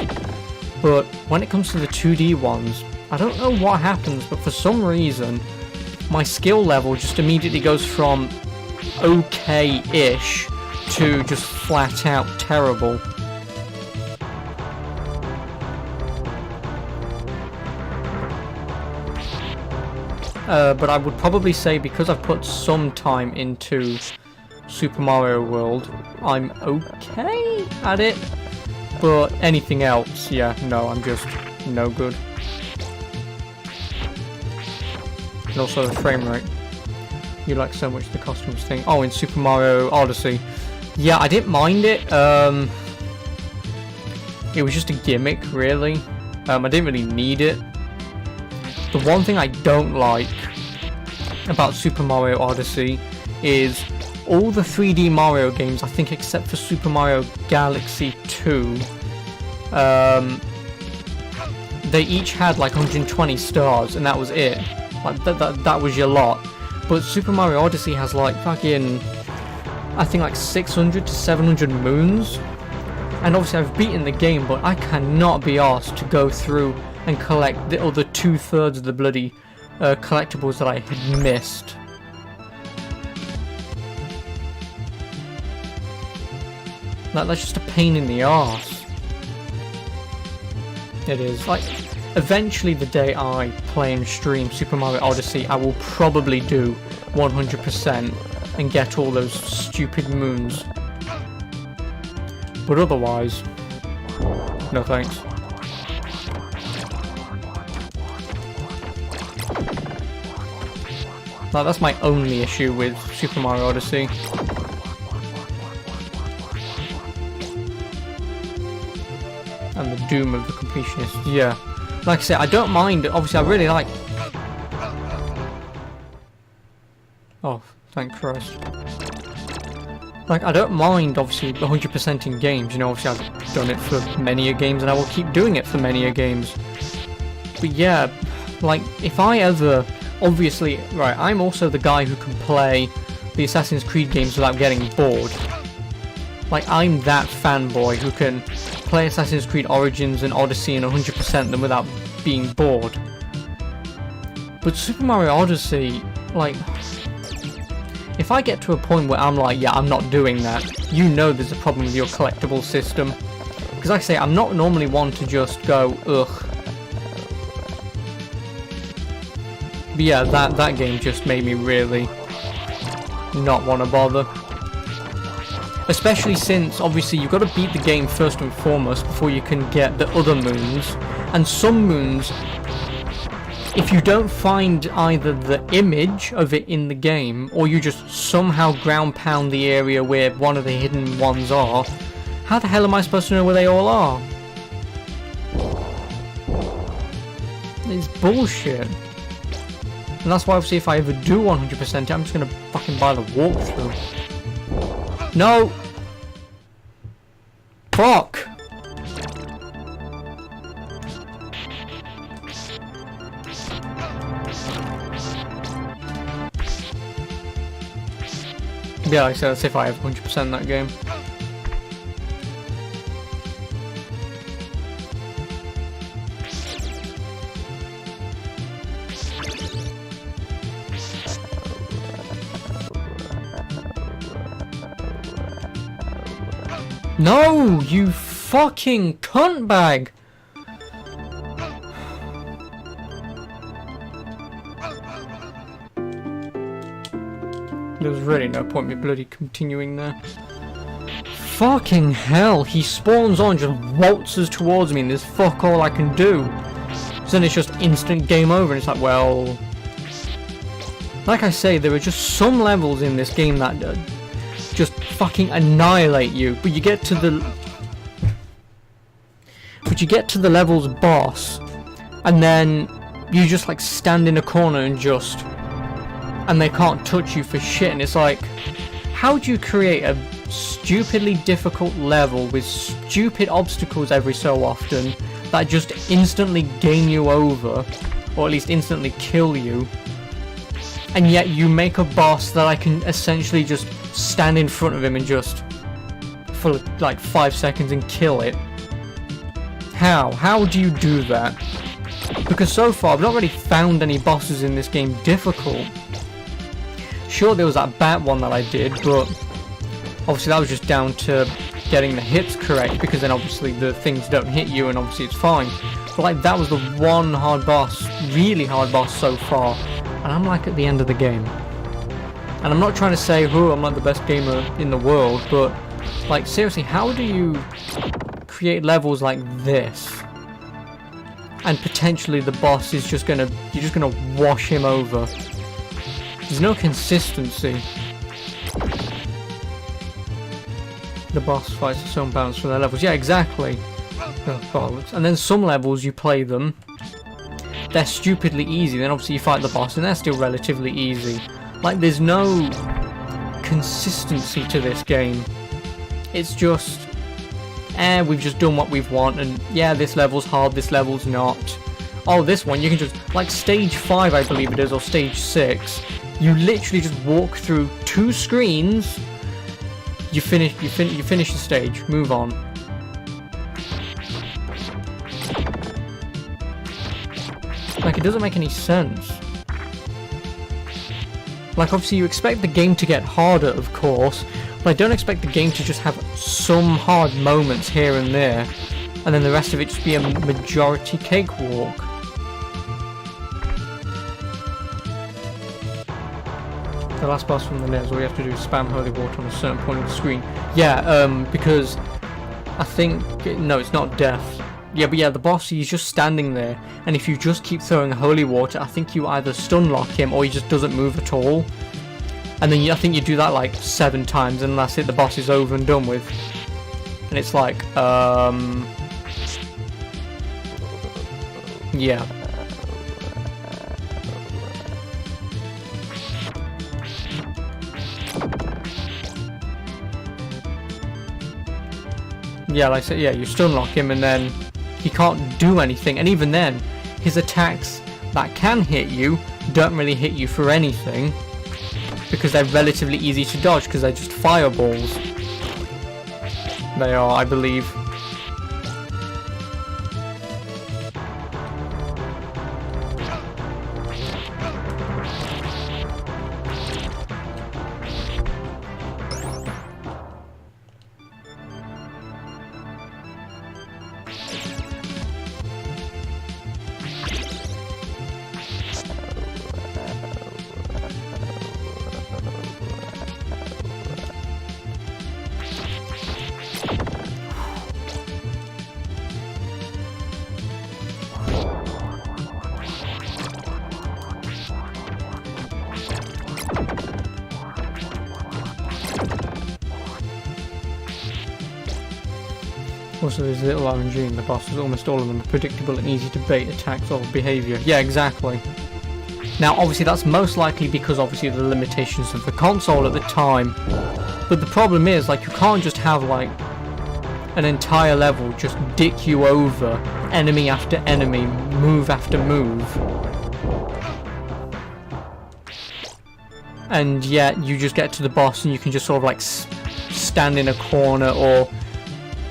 But when it comes to the 2D ones, I don't know what happens, but for some reason, my skill level just immediately goes from okay-ish to just flat out terrible. But I would probably say, because I've put some time into Super Mario World, I'm okay at it. But anything else, yeah, no, I'm just no good. And also the frame rate. You like so much the costumes thing. Oh, in Super Mario Odyssey. Yeah, I didn't mind it. It was just a gimmick, really. I didn't really need it. The one thing I don't like about Super Mario Odyssey is all the 3D Mario games, I think except for Super Mario Galaxy 2, they each had like 120 stars, and that was it. Like that was your lot. But Super Mario Odyssey has like fucking, I think like 600 to 700 moons. And obviously I've beaten the game, but I cannot be asked to go through and collect the other 2/3 of the bloody collectibles that I had missed. That's just a pain in the arse. It is. Like, eventually the day I play and stream Super Mario Odyssey, I will probably do 100% and get all those stupid moons. But otherwise, no thanks. Like, that's my only issue with Super Mario Odyssey. And the doom of the completionist, yeah. Like I said, I don't mind, obviously I really like... Oh, thank Christ. Like, I don't mind, obviously, 100% in games, you know, obviously I've done it for many a games and I will keep doing it for many a games. But yeah, like, if I ever... Obviously, right, I'm also the guy who can play the Assassin's Creed games without getting bored. Like, I'm that fanboy who can play Assassin's Creed Origins and Odyssey and 100% them without being bored. But Super Mario Odyssey, like, if I get to a point where I'm like, yeah, I'm not doing that, you know there's a problem with your collectible system. Because like I say, I'm not normally one to just go, ugh. But yeah, that game just made me really not want to bother. Especially since, obviously, you've got to beat the game first and foremost before you can get the other moons. And some moons, if you don't find either the image of it in the game, or you just somehow ground pound the area where one of the hidden ones are, how the hell am I supposed to know where they all are? It's bullshit. And that's why, obviously, if I ever do 100% it, I'm just gonna fucking buy the walkthrough. No! Fuck! Yeah, like I said, let's see if I have 100% that game. No, you fucking cuntbag! There's really no point me bloody continuing there. Fucking hell, he spawns on, just waltzes towards me, and there's fuck all I can do. So then it's just instant game over, and it's like, well... Like I say, there are just some levels in this game that just fucking annihilate you, but you get to the level's boss, and then you just like stand in a corner and they can't touch you for shit, and it's like, how do you create a stupidly difficult level with stupid obstacles every so often that just instantly game you over, or at least instantly kill you, and yet you make a boss that I can essentially just stand in front of him and just for like 5 seconds and kill it? How do you do that? Because so far I've not really found any bosses in this game difficult. Sure, there was that bat one that I did, but obviously that was just down to getting the hits correct, because then obviously the things don't hit you and obviously it's fine. But like, that was the one hard boss, really hard boss so far, and I'm like at the end of the game. And I'm not trying to say, oh, I'm like the best gamer in the world, but like, seriously, how do you create levels like this and potentially the boss is just gonna, you're just gonna wash him over? There's no consistency. The boss fights its own balance for their levels. Yeah, exactly. Oh, bollocks. And then some levels, you play them, they're stupidly easy. Then obviously you fight the boss and they're still relatively easy. Like, there's no consistency to this game. It's just, we've just done what we've want, and yeah, this level's hard, this level's not. Oh, this one, you can just, like stage 5 I believe it is, or stage 6, you literally just walk through 2 screens, you finish the stage, move on. Like, it doesn't make any sense. Like, obviously you expect the game to get harder, of course, but I don't expect the game to just have some hard moments here and there, and then the rest of it just be a majority cakewalk. The last boss from the NES, all you have to do is spam holy water on a certain point of the screen. Yeah, because I think, no, it's not death. Yeah, but yeah, the boss, he's just standing there, and if you just keep throwing holy water, I think you either stun lock him or he just doesn't move at all. And then I think you do that like 7 times, and that's it, the boss is over and done with. And it's like, yeah. Yeah, like I said, yeah, you stun lock him and then he can't do anything, and even then, his attacks that can hit you don't really hit you for anything, because they're relatively easy to dodge, because they're just fireballs. They are, I believe. Also, there's little RNG in the bosses. Almost all of them are predictable and easy to bait attacks or behaviour. Yeah, exactly. Now, obviously, that's most likely because, obviously, the limitations of the console at the time. But the problem is, like, you can't just have, like, an entire level just dick you over, enemy after enemy, move after move. And yet, you just get to the boss and you can just sort of, like, stand in a corner or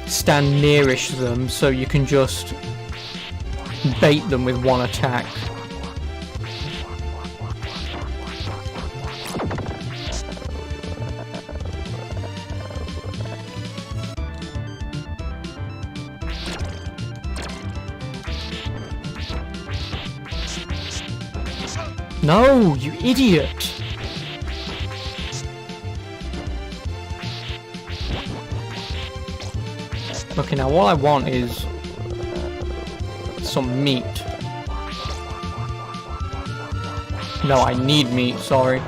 stand nearish them, so you can just bait them with one attack. No, you idiot! Okay, now all I want is some meat. No, I need meat, sorry.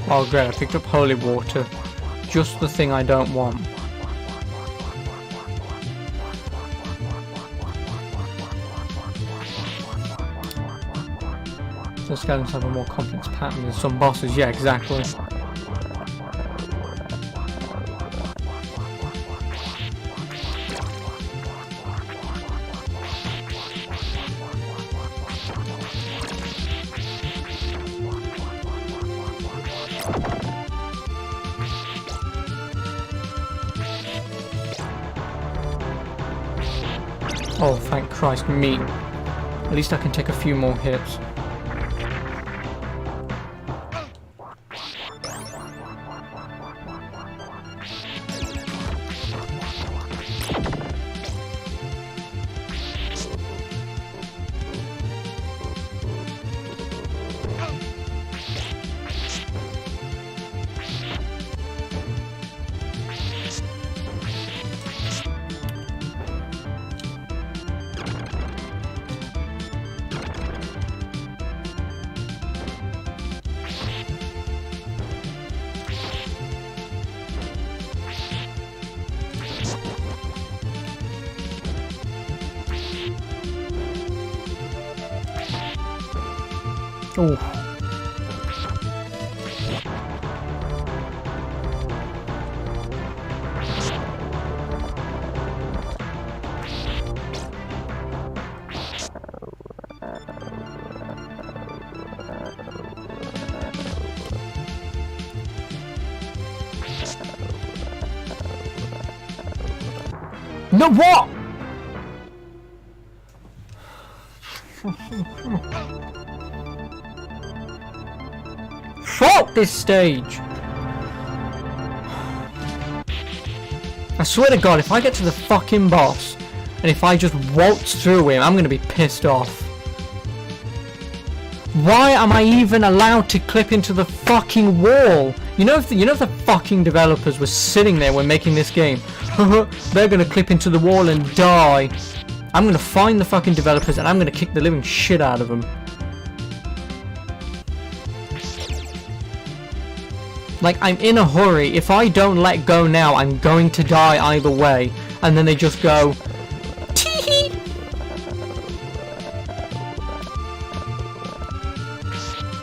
Oh great, I picked up holy water. Just the thing I don't want. So skeletons have a more complex pattern than some bosses. Yeah, exactly. Oh, thank Christ, meat. At least I can take a few more hits. Oh. No, what? Fuck this stage! I swear to God, if I get to the fucking boss, and if I just waltz through him, I'm gonna be pissed off. Why am I even allowed to clip into the fucking wall? You know if the fucking developers were sitting there when making this game, they're gonna clip into the wall and die. I'm gonna find the fucking developers and I'm gonna kick the living shit out of them. Like, I'm in a hurry. If I don't let go now, I'm going to die either way. And then they just go, tee-hee!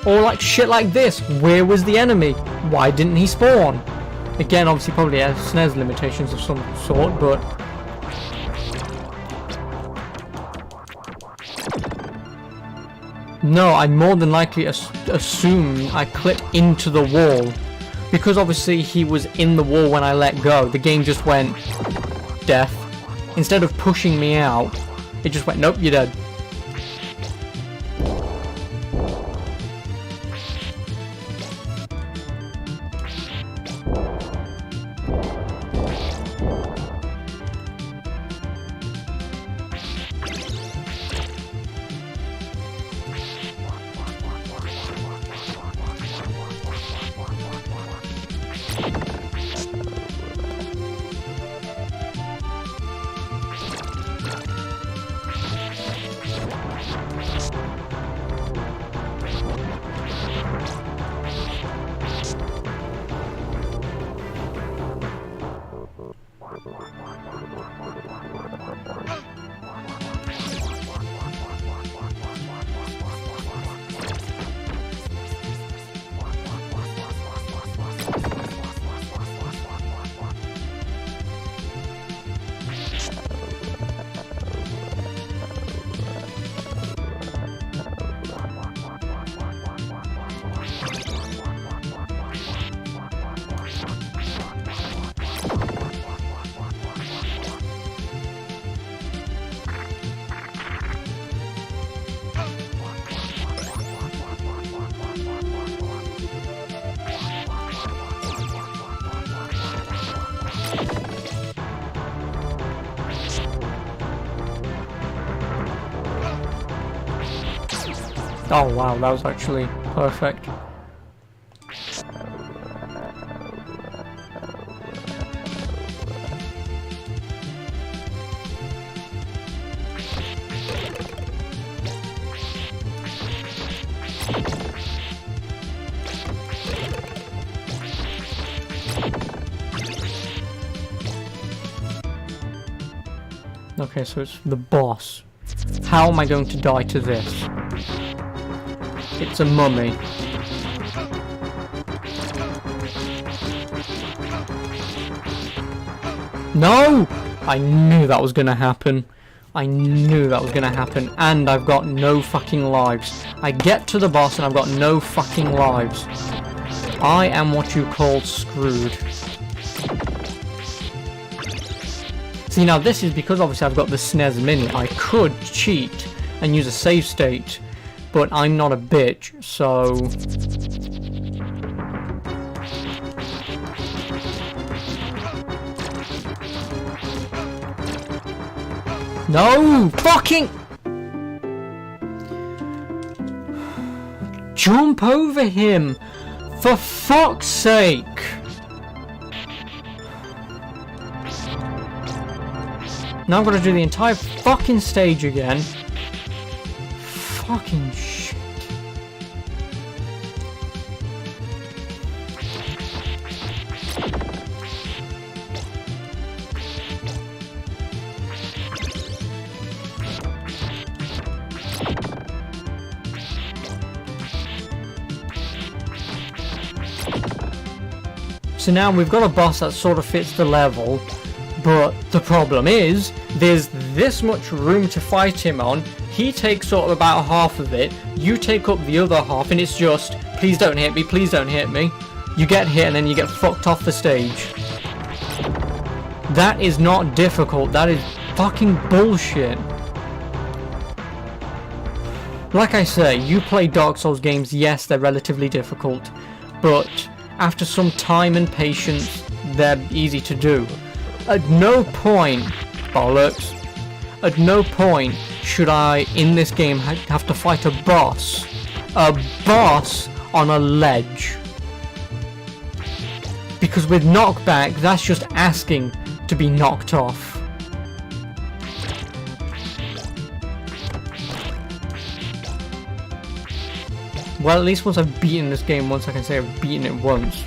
Or like shit like this. Where was the enemy? Why didn't he spawn? Again, obviously probably has SNES limitations of some sort, but... No, I more than likely assume I clip into the wall. Because obviously he was in the wall when I let go, the game just went death. Instead of pushing me out, it just went, nope, you're dead. Oh wow, that was actually perfect. Okay, so it's the boss. How am I going to die to this? It's a mummy. No! I knew that was gonna happen. I knew that was gonna happen. And I've got no fucking lives. I get to the boss and I've got no fucking lives. I am what you call screwed. See, now this is because obviously I've got the SNES Mini. I could cheat and use a save state, but I'm not a bitch, so... No! Fucking... Jump over him! For fuck's sake! Now I'm gonna do the entire fucking stage again. Fucking shit. So now we've got a boss that sort of fits the level. But the problem is, there's this much room to fight him on. He takes sort of about half of it. You take up the other half, and it's just, please don't hit me, please don't hit me. You get hit, and then you get fucked off the stage. That is not difficult. That is fucking bullshit. Like I say, you play Dark Souls games, yes, they're relatively difficult. But after some time and patience, they're easy to do. At no point, bollocks, at no point should I, in this game, have to fight a boss on a ledge. Because with knockback, that's just asking to be knocked off. Well, at least once I've beaten this game once, I can say I've beaten it once.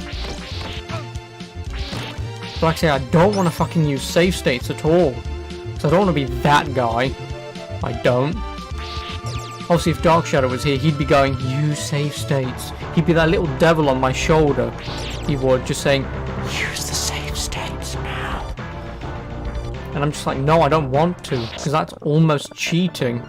But like I say, I don't want to fucking use save states at all. So I don't want to be that guy. I don't. Obviously, if Dark Shadow was here, he'd be going, use save states. He'd be that little devil on my shoulder. He would, just saying, use the save states now. And I'm just like, no, I don't want to, because that's almost cheating.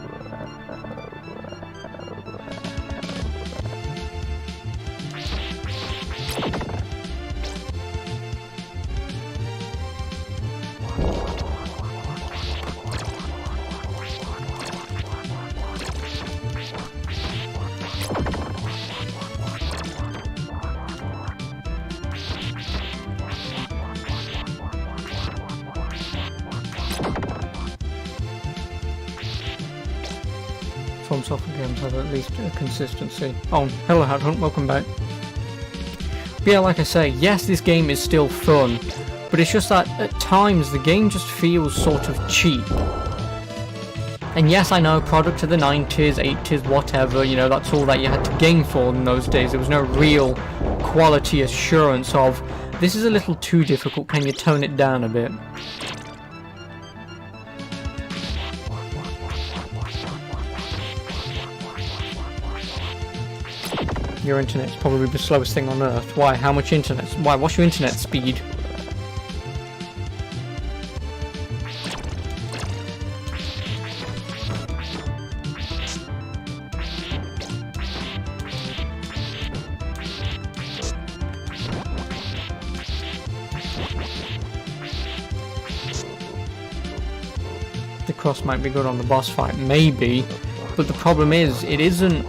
From software games have at least a consistency. Oh, hello Hadhunt, welcome back. But yeah, like I say, yes, this game is still fun, but it's just that at times the game just feels sort of cheap. And yes, I know, product of the 90s, 80s, whatever, you know, that's all that you had to game for in those days. There was no real quality assurance of, this is a little too difficult, can you tone it down a bit? Your internet's probably the slowest thing on earth. Why? How much internet? Why? What's your internet speed? The cross might be good on the boss fight, maybe, but the problem is, it isn't.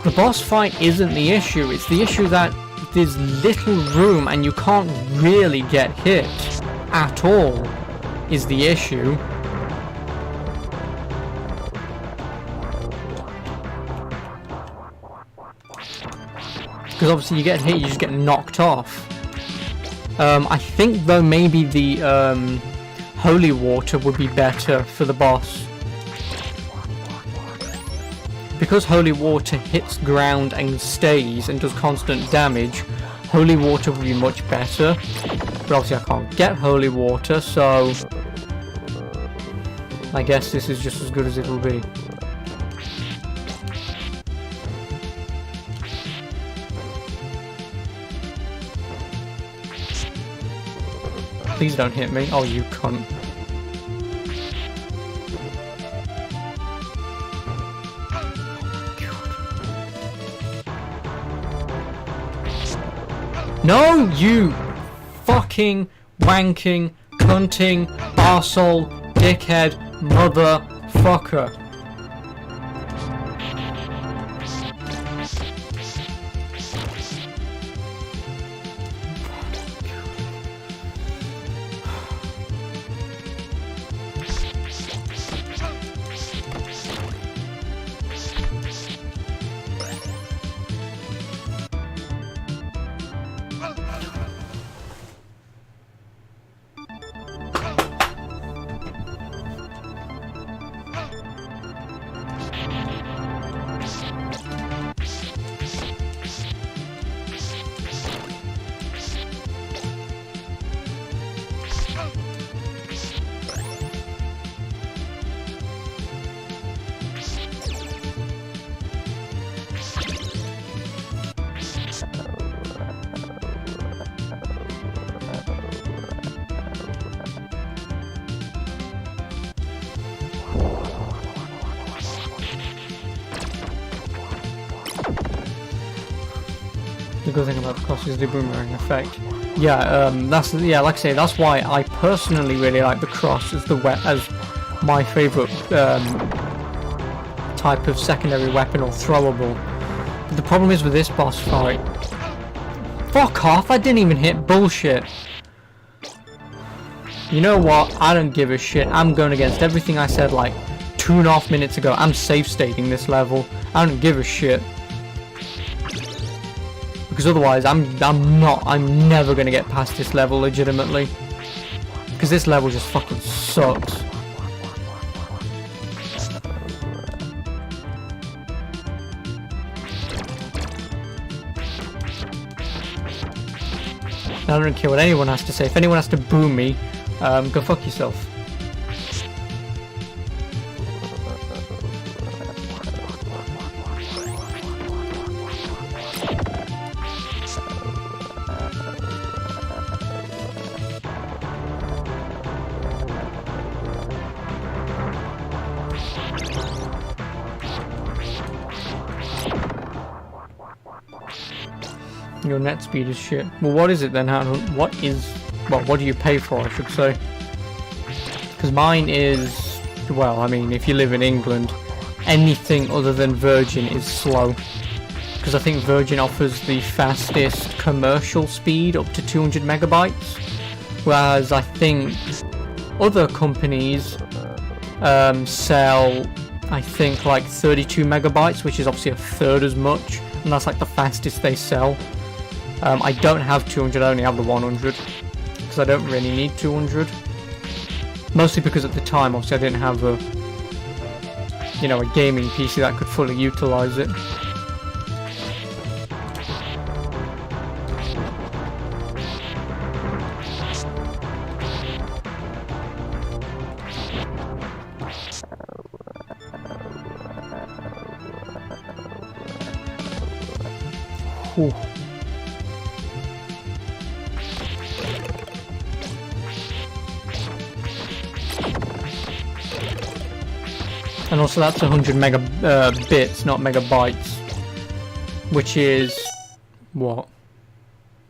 The boss fight isn't the issue, it's the issue that there's little room and you can't really get hit at all, is the issue. Because obviously you get hit, you just get knocked off. I think though maybe the holy water would be better for the boss. Because holy water hits ground and stays and does constant damage, holy water would be much better. But obviously I can't get holy water, so I guess this is just as good as it'll be. Please don't hit me. Oh, you cunt. No, you fucking wanking, cunting, arsehole, dickhead, motherfucker. The good thing about the cross is the boomerang effect. Yeah, like I say, that's why I personally really like the cross as my favourite type of secondary weapon or throwable. But the problem is with this boss fight. Fuck off! I didn't even hit bullshit. You know what? I don't give a shit. I'm going against everything I said like 2.5 minutes ago. I'm safe stating this level. I don't give a shit. Because otherwise, I'm never gonna get past this level legitimately. Because this level just fucking sucks. I don't care what anyone has to say. If anyone has to boo me, go fuck yourself. Your net speed is shit. Well, what is it then? What do you pay for, I should say? Because mine is, well, I mean, if you live in England, anything other than Virgin is slow. Because I think Virgin offers the fastest commercial speed up to 200 megabytes. Whereas I think other companies sell, I think, like 32 megabytes, which is obviously a third as much. And that's like the fastest they sell. I don't have 200, I only have the 100, because I don't really need 200. Mostly because at the time, obviously, I didn't have a gaming PC that could fully utilize it. Whew. And also that's 100 bits, not megabytes, which is, what,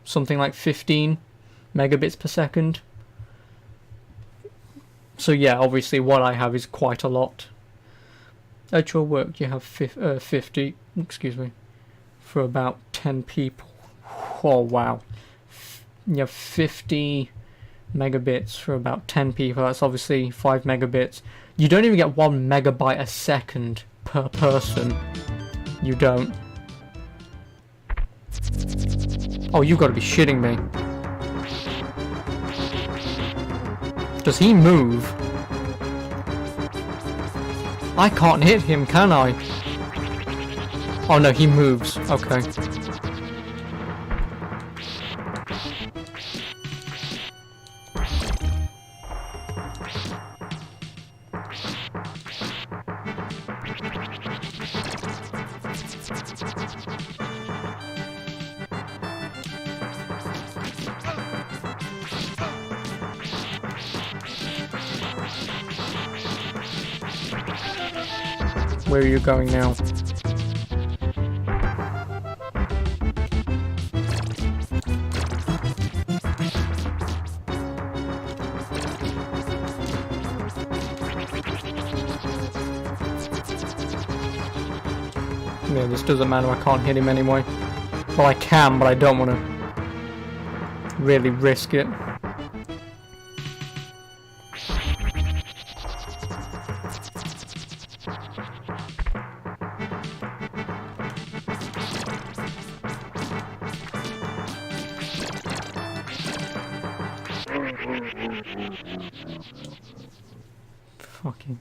something like 15 megabits per second. So yeah, obviously what I have is quite a lot. At your work you have 50, excuse me, for about 10 people. Oh wow. You have 50 megabits for about 10 people, that's obviously 5 megabits. You don't even get 1 megabyte a second per person. You don't. Oh, you've got to be shitting me. Does he move? I can't hit him, can I? Oh no, he moves. Okay. Where are you going now? Yeah, this doesn't matter, I can't hit him anyway. Well, I can, but I don't want to really risk it. Fucking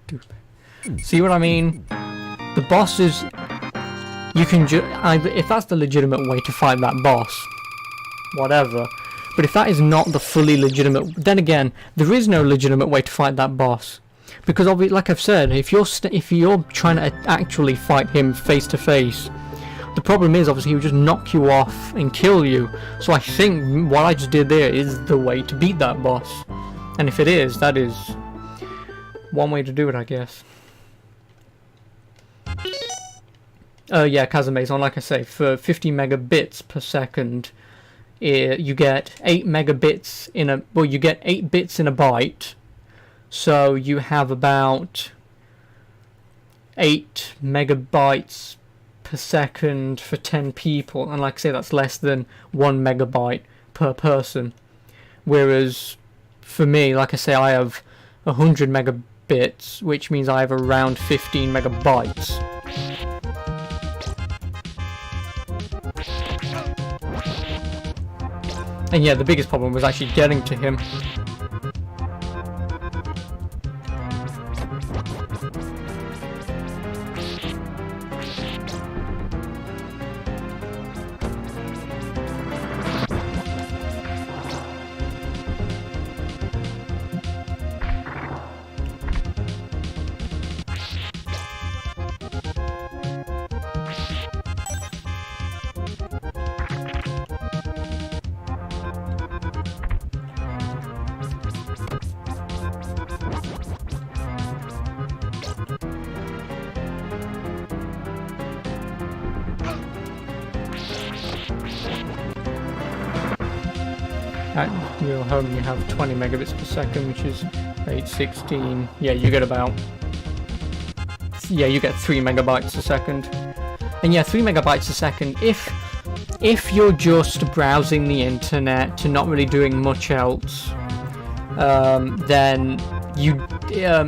stupid. See what I mean? The boss is... You can either... If that's the legitimate way to fight that boss, whatever. But if that is not the fully legitimate... Then again, there is no legitimate way to fight that boss. Because, like I've said, if you're trying to actually fight him face to face, the problem is, obviously, he will just knock you off and kill you. So I think what I just did there is the way to beat that boss. And if it is, that is one way to do it, I guess. Yeah, Kazamason, like I say, for 50 megabits per second, you get 8 megabits in a... Well, you get 8 bits in a byte. So you have about 8 megabytes per second for 10 people. And like I say, that's less than 1 megabyte per person. Whereas for me, like I say, I have 100 megabits, which means I have around 15 megabytes. And yeah, the biggest problem was actually getting to him. At your home you have 20 megabits per second, which is 816. Yeah, you get about... Yeah, you get 3 megabytes a second. And yeah, 3 megabytes a second, if you're just browsing the internet and not really doing much else, then you...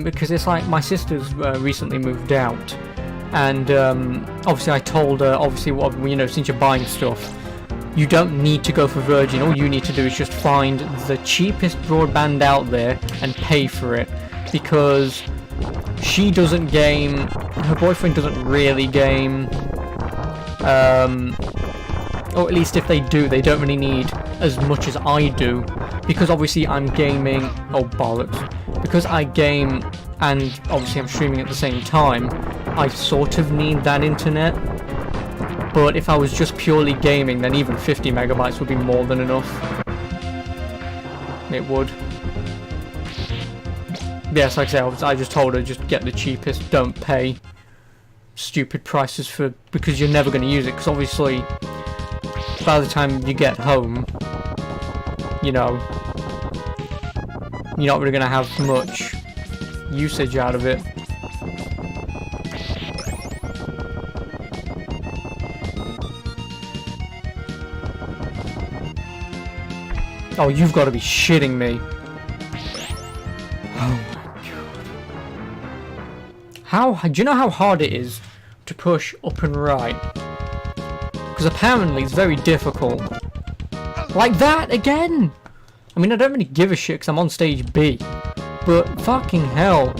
because it's like, my sister's recently moved out, and obviously I told her, obviously, you know, since you're buying stuff, you don't need to go for Virgin. All you need to do is just find the cheapest broadband out there and pay for it, because she doesn't game, her boyfriend doesn't really game, or at least if they do, they don't really need as much as I do, because obviously I'm gaming, oh bollocks, because I game and obviously I'm streaming at the same time, I sort of need that internet. But if I was just purely gaming, then even 50 megabytes would be more than enough. It would. Yes, like I say, I just told her, just get the cheapest, don't pay stupid prices for... because you're never going to use it, because obviously, by the time you get home, you know, you're not really going to have much usage out of it. Oh, you've got to be shitting me. Oh my god. How, do you know how hard it is to push up and right? Because apparently it's very difficult. Like that again! I mean, I don't really give a shit because I'm on stage B. But fucking hell.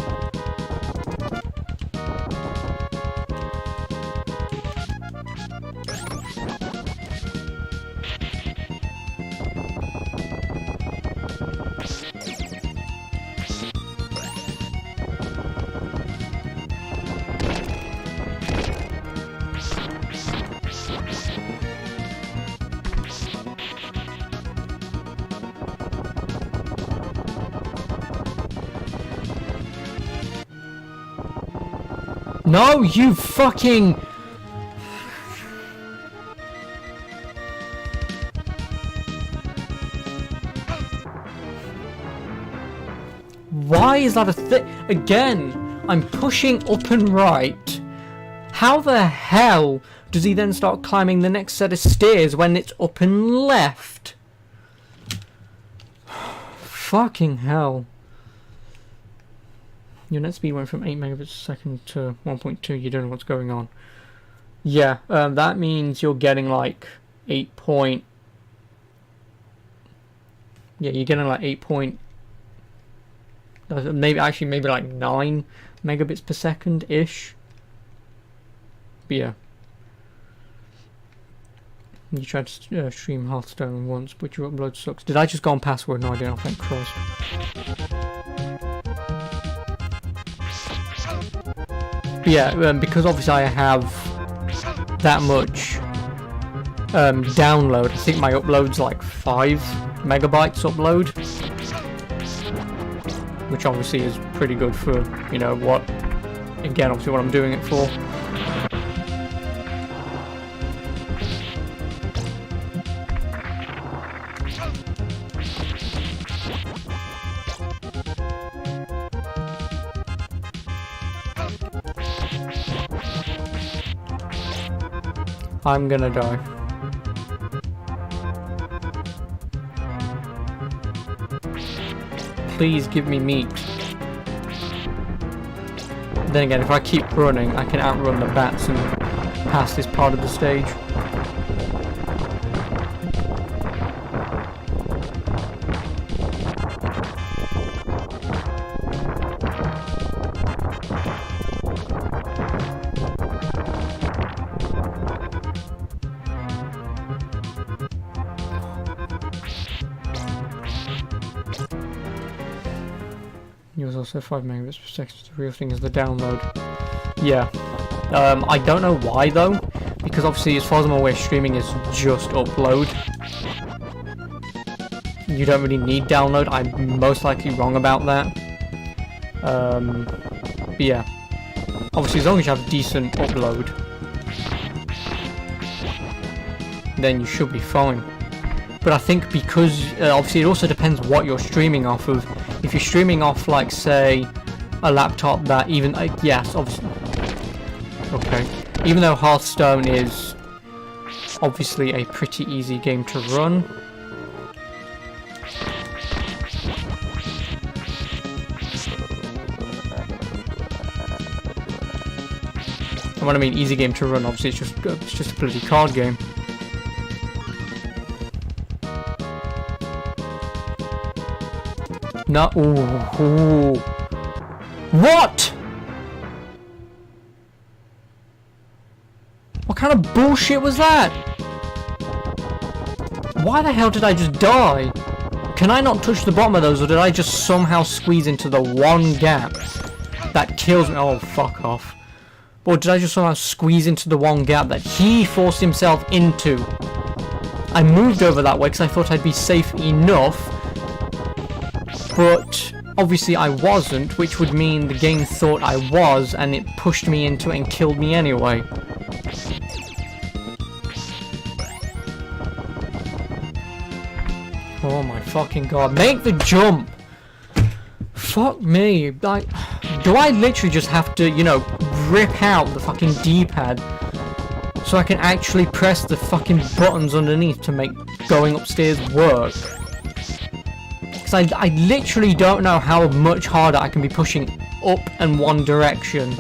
No, you fucking... Why is that a thing? Again, I'm pushing up and right. How the hell does he then start climbing the next set of stairs when it's up and left? Fucking hell. Your net speed went from 8 megabits a second to 1.2. You don't know what's going on. Yeah, that means you're getting like 8 point... Yeah, you're getting like 8 point... maybe like 9 megabits per second-ish. But yeah. You tried to stream Hearthstone once, but your upload sucks. Did I just go on password? No, I didn't. Thank Christ. But yeah, because obviously I have that much download. I think my upload's like 5 megabytes upload, which obviously is pretty good for, you know, what, again, obviously what I'm doing it for. I'm gonna die. Please give me meat. Then again, if I keep running, I can outrun the bats and pass this part of the stage. Yours also 5 megabits per second. The real thing is the download. Yeah. I don't know why though, because obviously as far as I'm aware streaming is just upload. You don't really need download. I'm most likely wrong about that. But yeah. Obviously as long as you have decent upload, then you should be fine. But I think because obviously it also depends what you're streaming off of. If you're streaming off, like, say, a laptop that even... yes, obviously... Okay. Even though Hearthstone is obviously a pretty easy game to run. And when I mean easy game to run, obviously it's just a bloody card game. No. Ooh. What? What kind of bullshit was that? Why the hell did I just die? Can I not touch the bottom of those, or did I just somehow squeeze into the one gap that kills me? Oh, fuck off. Or did I just somehow squeeze into the one gap that he forced himself into? I moved over that way because I thought I'd be safe enough. But obviously I wasn't, which would mean the game thought I was, and it pushed me into it and killed me anyway. Oh my fucking god. Make the jump! Fuck me. Like, do I literally just have to, you know, rip out the fucking D-pad so I can actually press the fucking buttons underneath to make going upstairs work? Because I literally don't know how much harder I can be pushing up and one direction.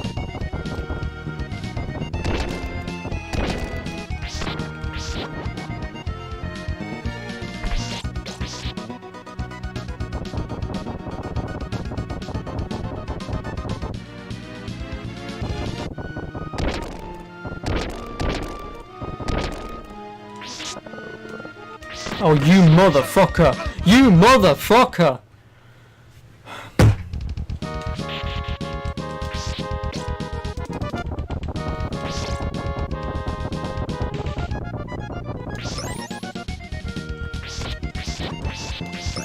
Oh, you motherfucker! You motherfucker!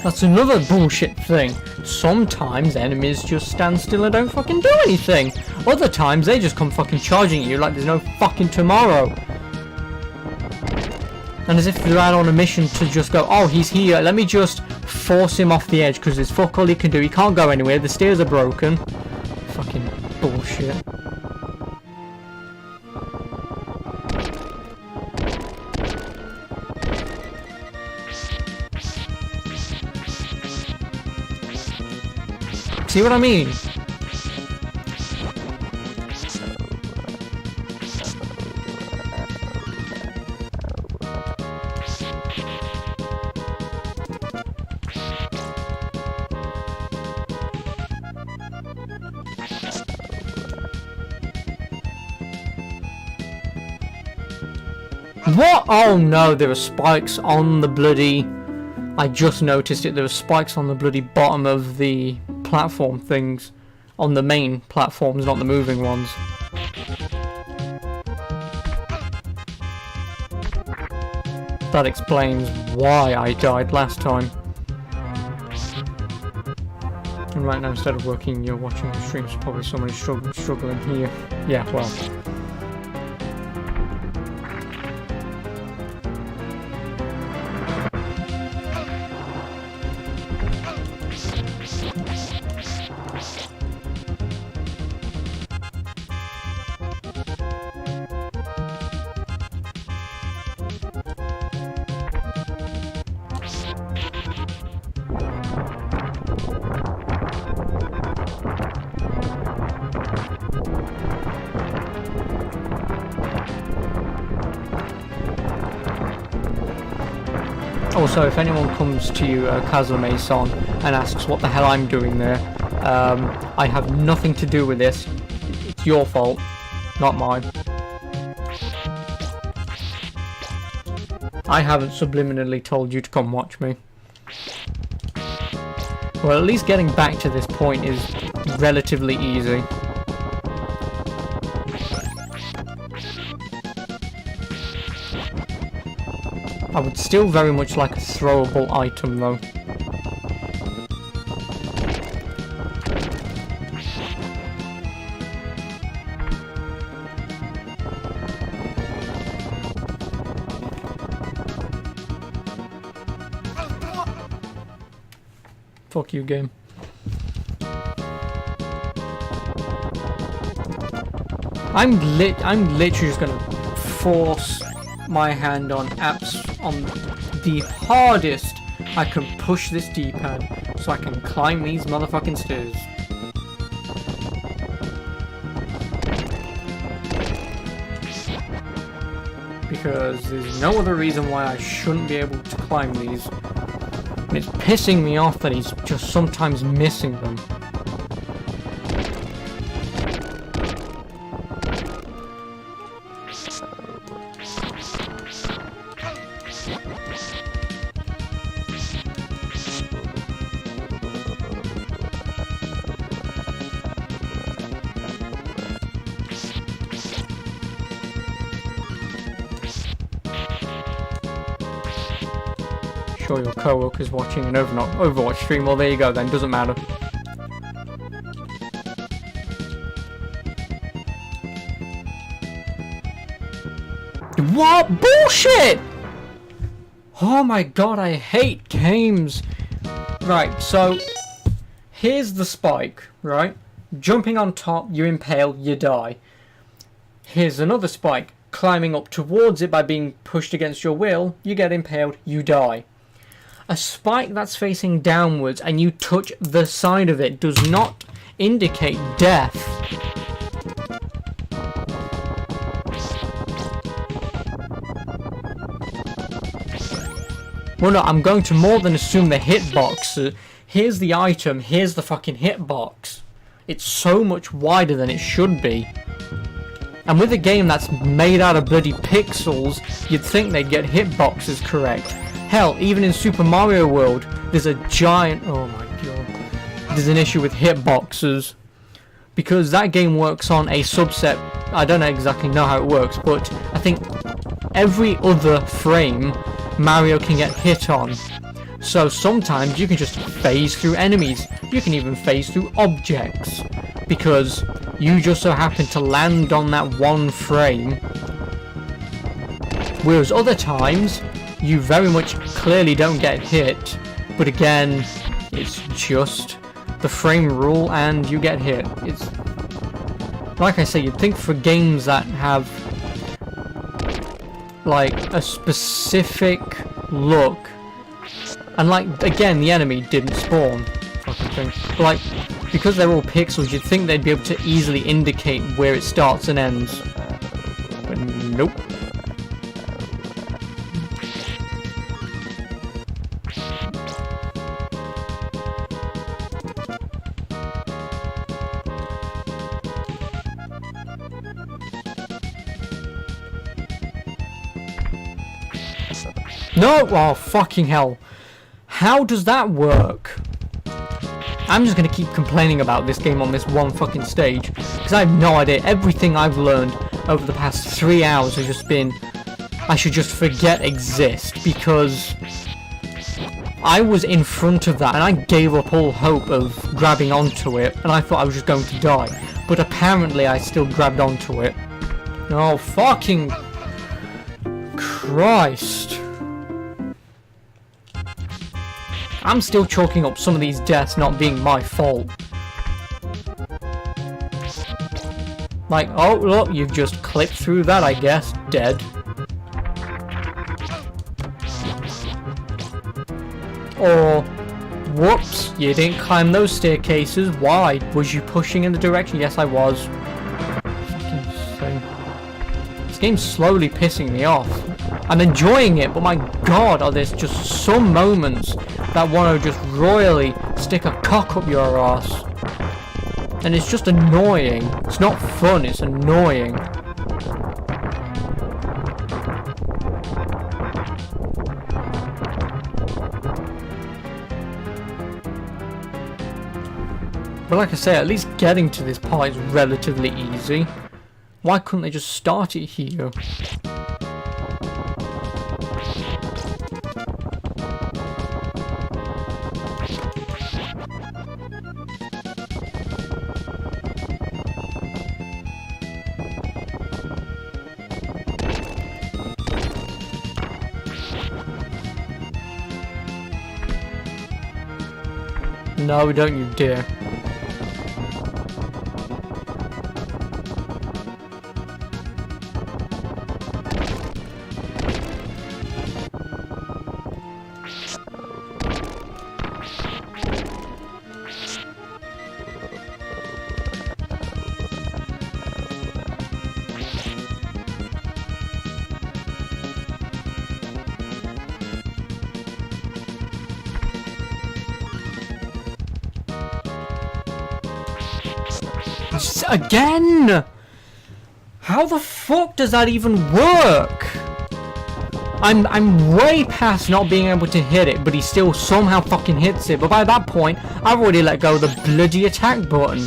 That's another bullshit thing. sometimes enemies just stand still and don't fucking do anything. Other times they just come fucking charging at you like there's no fucking tomorrow. And as if they're out on a mission to just go, oh, he's here, let me just force him off the edge because there's fuck all he can do. He can't go anywhere, the stairs are broken. Fucking bullshit. See what I mean? What? Oh no, there are spikes on the bloody... I just noticed it, there are spikes on the bloody bottom of the platform things. On the main platforms, not the moving ones. That explains why I died last time. And right now, instead of working, you're watching the streams, probably somebody struggling here. Yeah, well... Also, if anyone comes to you, Castlevania, and asks what the hell I'm doing there, I have nothing to do with this. It's your fault, not mine. I haven't subliminally told you to come watch me. Well, at least getting back to this point is relatively easy. I would still very much like a throwable item though. Fuck you, game. I'm literally just gonna force my hand on apps on the hardest I can push this D-pad so I can climb these motherfucking stairs. Because there's no other reason why I shouldn't be able to climb these. And it's pissing me off that he's just sometimes missing them. Your co-worker's watching an Overwatch stream. Well, there you go then, doesn't matter. What bullshit! Oh my god, I hate games. Right, so here's the spike, right? Jumping on top, you impale, you die. Here's another spike. Climbing up towards it by being pushed against your will, you get impaled, you die. A spike that's facing downwards and you touch the side of it does not indicate death. Well, no, I'm going to more than assume the hitbox. Here's the item, here's the fucking hitbox. It's so much wider than it should be. And with a game that's made out of bloody pixels, you'd think they'd get hitboxes correct. Hell, even in Super Mario World, there's a giant... Oh my god. There's an issue with hitboxes. Because that game works on a subset... I don't exactly know how it works, but I think every other frame Mario can get hit on. So sometimes you can just phase through enemies. You can even phase through objects. Because you just so happen to land on that one frame. Whereas other times, you very much clearly don't get hit. But again, it's just the frame rule and you get hit. It's like I say, you'd think for games that have like a specific look, and like again the enemy didn't spawn fucking thing, but like because they're all pixels you'd think they'd be able to easily indicate where it starts and ends, but nope. No! Oh, fucking hell. How does that work? I'm just gonna keep complaining about this game on this one fucking stage, because I have no idea. Everything I've learned over the past 3 hours has just been, I should just forget exist, because I was in front of that, and I gave up all hope of grabbing onto it, and I thought I was just going to die. But apparently I still grabbed onto it. Oh, fucking Christ. I'm still chalking up some of these deaths not being my fault. Like, oh look, you've just clipped through that, I guess. Dead. Or, whoops, you didn't climb those staircases. Why? Was you pushing in the direction? Yes, I was. Fucking insane. This game's slowly pissing me off. I'm enjoying it, but my god, are there just some moments that want to just royally stick a cock up your ass. And it's just annoying. It's not fun, it's annoying. But like I say, at least getting to this part is relatively easy. Why couldn't they just start it here? No, don't you dare. Again! How the fuck does that even work? I'm way past not being able to hit it, but he still somehow fucking hits it. But by that point, I've already let go of the bloody attack button.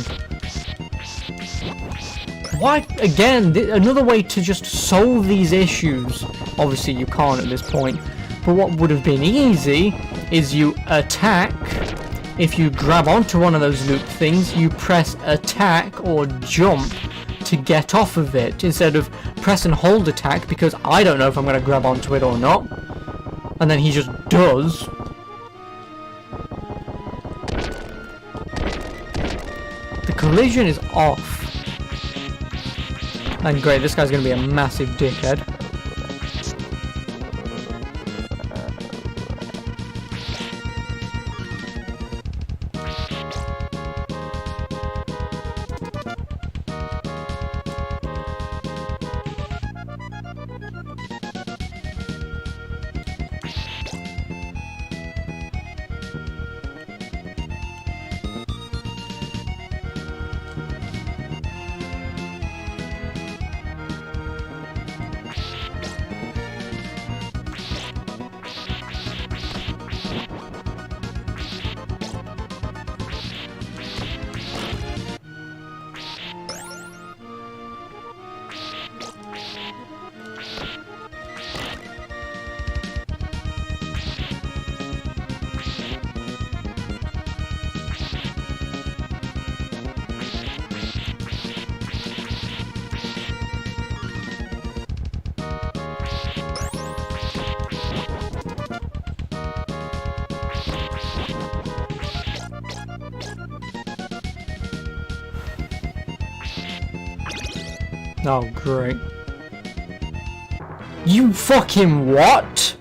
Why? Again, another way to just solve these issues. Obviously, you can't at this point. But what would have been easy is you attack. If you grab onto one of those loop things, you press attack or jump to get off of it, instead of press and hold attack, because I don't know if I'm going to grab onto it or not. And then he just does. The collision is off. And great, this guy's going to be a massive dickhead. Oh, great. You fucking what?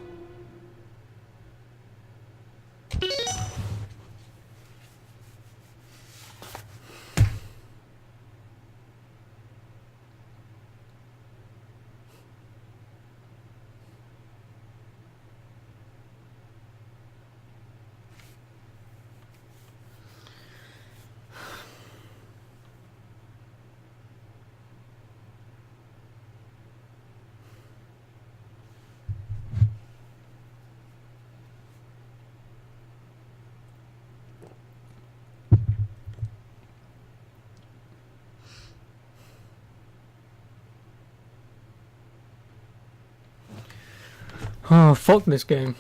Oh, fuck this game.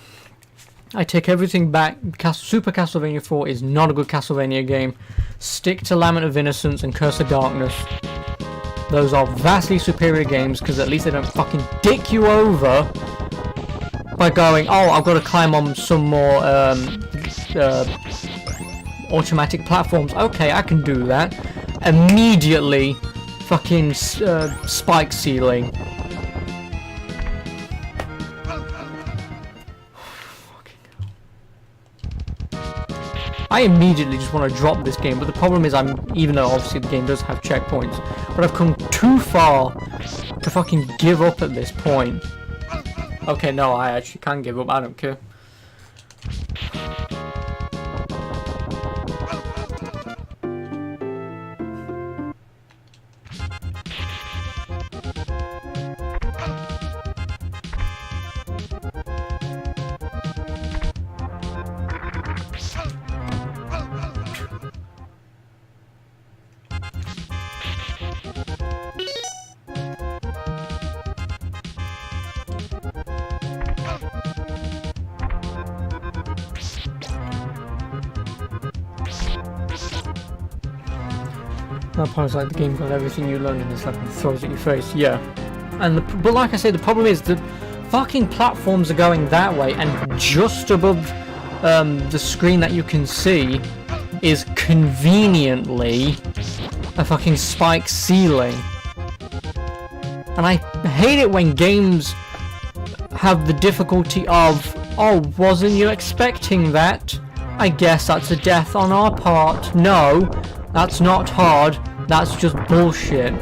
I take everything back. Super Castlevania 4 is not a good Castlevania game. Stick to Lament of Innocence and Curse of Darkness. Those are vastly superior games because at least they don't fucking dick you over by going, oh, I've got to climb on some more automatic platforms. Okay, I can do that. Immediately, fucking spike ceiling. I immediately just want to drop this game, but the problem is even though obviously the game does have checkpoints, but I've come too far to fucking give up at this point. Okay, no, I actually can give up, I don't care. That part's like the game got everything you learned in this level and throws at your face, yeah. And but like I say, the problem is the fucking platforms are going that way, and just above the screen that you can see is conveniently a fucking spike ceiling. And I hate it when games have the difficulty of, oh, wasn't you expecting that? I guess that's a death on our part. No. That's not hard, that's just bullshit.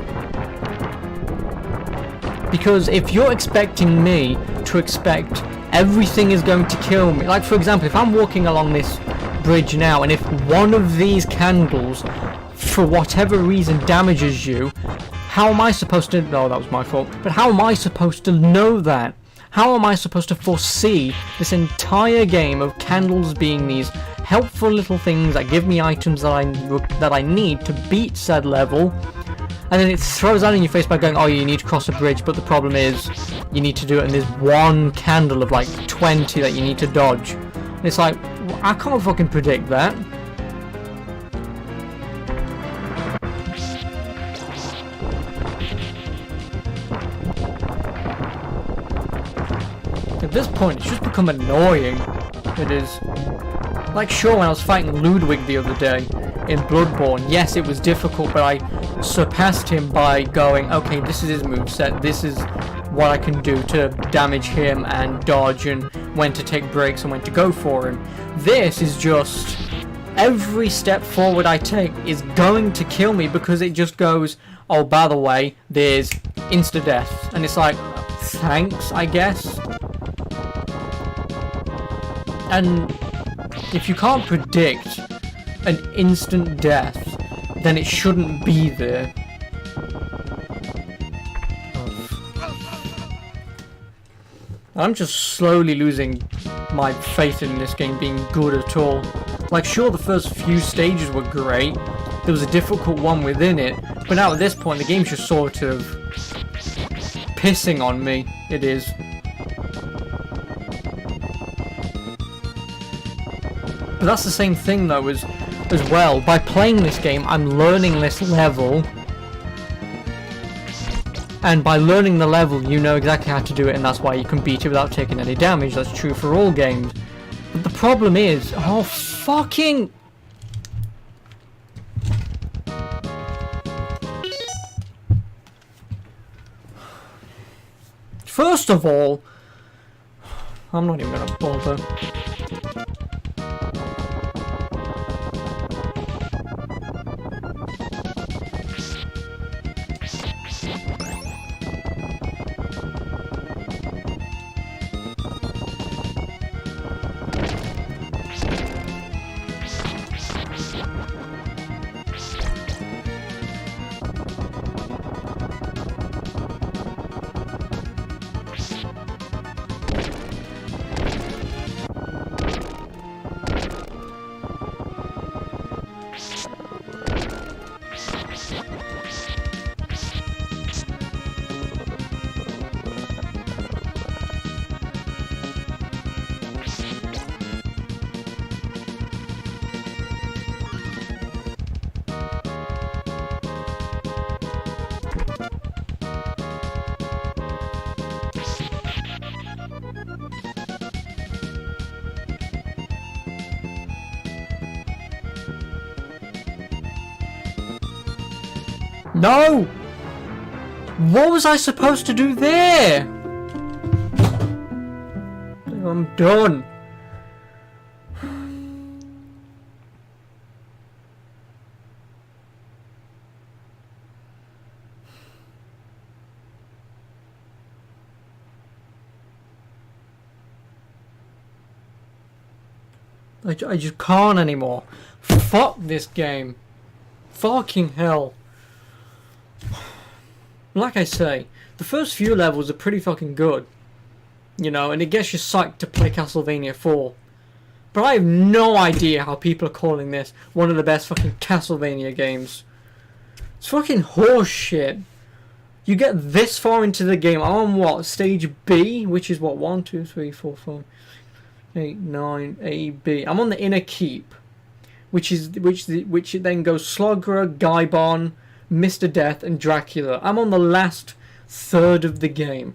Because if you're expecting me to expect everything is going to kill me, like for example, if I'm walking along this bridge now and if one of these candles, for whatever reason, damages you, how am I supposed to, no, that was my fault, but how am I supposed to know that? How am I supposed to foresee this entire game of candles being these helpful little things that give me items that I need to beat said level, and then it throws that in your face by going, oh, you need to cross a bridge, but the problem is you need to do it and there's one candle of like 20 that you need to dodge. And it's like, I can't fucking predict that. At this point, it's just become annoying. It is. Like, sure, when I was fighting Ludwig the other day in Bloodborne, yes, it was difficult, but I surpassed him by going, okay, this is his moveset, this is what I can do to damage him and dodge and when to take breaks and when to go for him. This is just, every step forward I take is going to kill me because it just goes, oh, by the way, there's insta-death. And it's like, thanks, I guess. And if you can't predict an instant death, then it shouldn't be there. I'm just slowly losing my faith in this game being good at all. Like, sure, the first few stages were great, there was a difficult one within it, but now at this point the game's just sort of pissing on me. It is. But that's the same thing though as well. By playing this game, I'm learning this level. And by learning the level, you know exactly how to do it, and that's why you can beat it without taking any damage. That's true for all games. But the problem is, oh fucking... First of all, I'm not even gonna bother. No! What was I supposed to do there? I'm done. I just can't anymore. Fuck this game. Fucking hell. Like I say, the first few levels are pretty fucking good. You know, and it gets you psyched to play Castlevania 4. But I have no idea how people are calling this one of the best fucking Castlevania games. It's fucking horse shit. You get this far into the game. I'm on what? Stage B? Which is what? 1, 2, 3, 4, 5, 8, 9, A, B. I'm on the inner keep. Which then goes Slugger, Gaibon, Mr. Death, and Dracula. I'm on the last third of the game.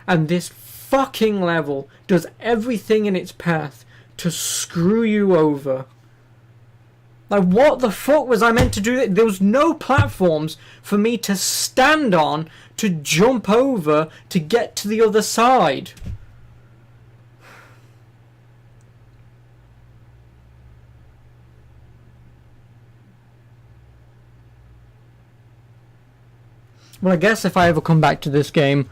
And this fucking level does everything in its path to screw you over. Like, what the fuck was I meant to do? There was no platforms for me to stand on to jump over to get to the other side. Well, I guess if I ever come back to this game,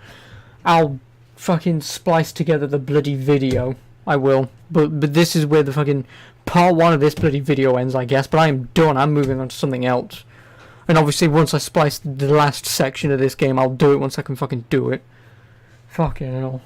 I'll fucking splice together the bloody video. I will. But this is where the fucking part 1 of this bloody video ends, I guess. But I am done. I'm moving on to something else. And obviously, once I splice the last section of this game, I'll do it once I can fucking do it. Fucking hell.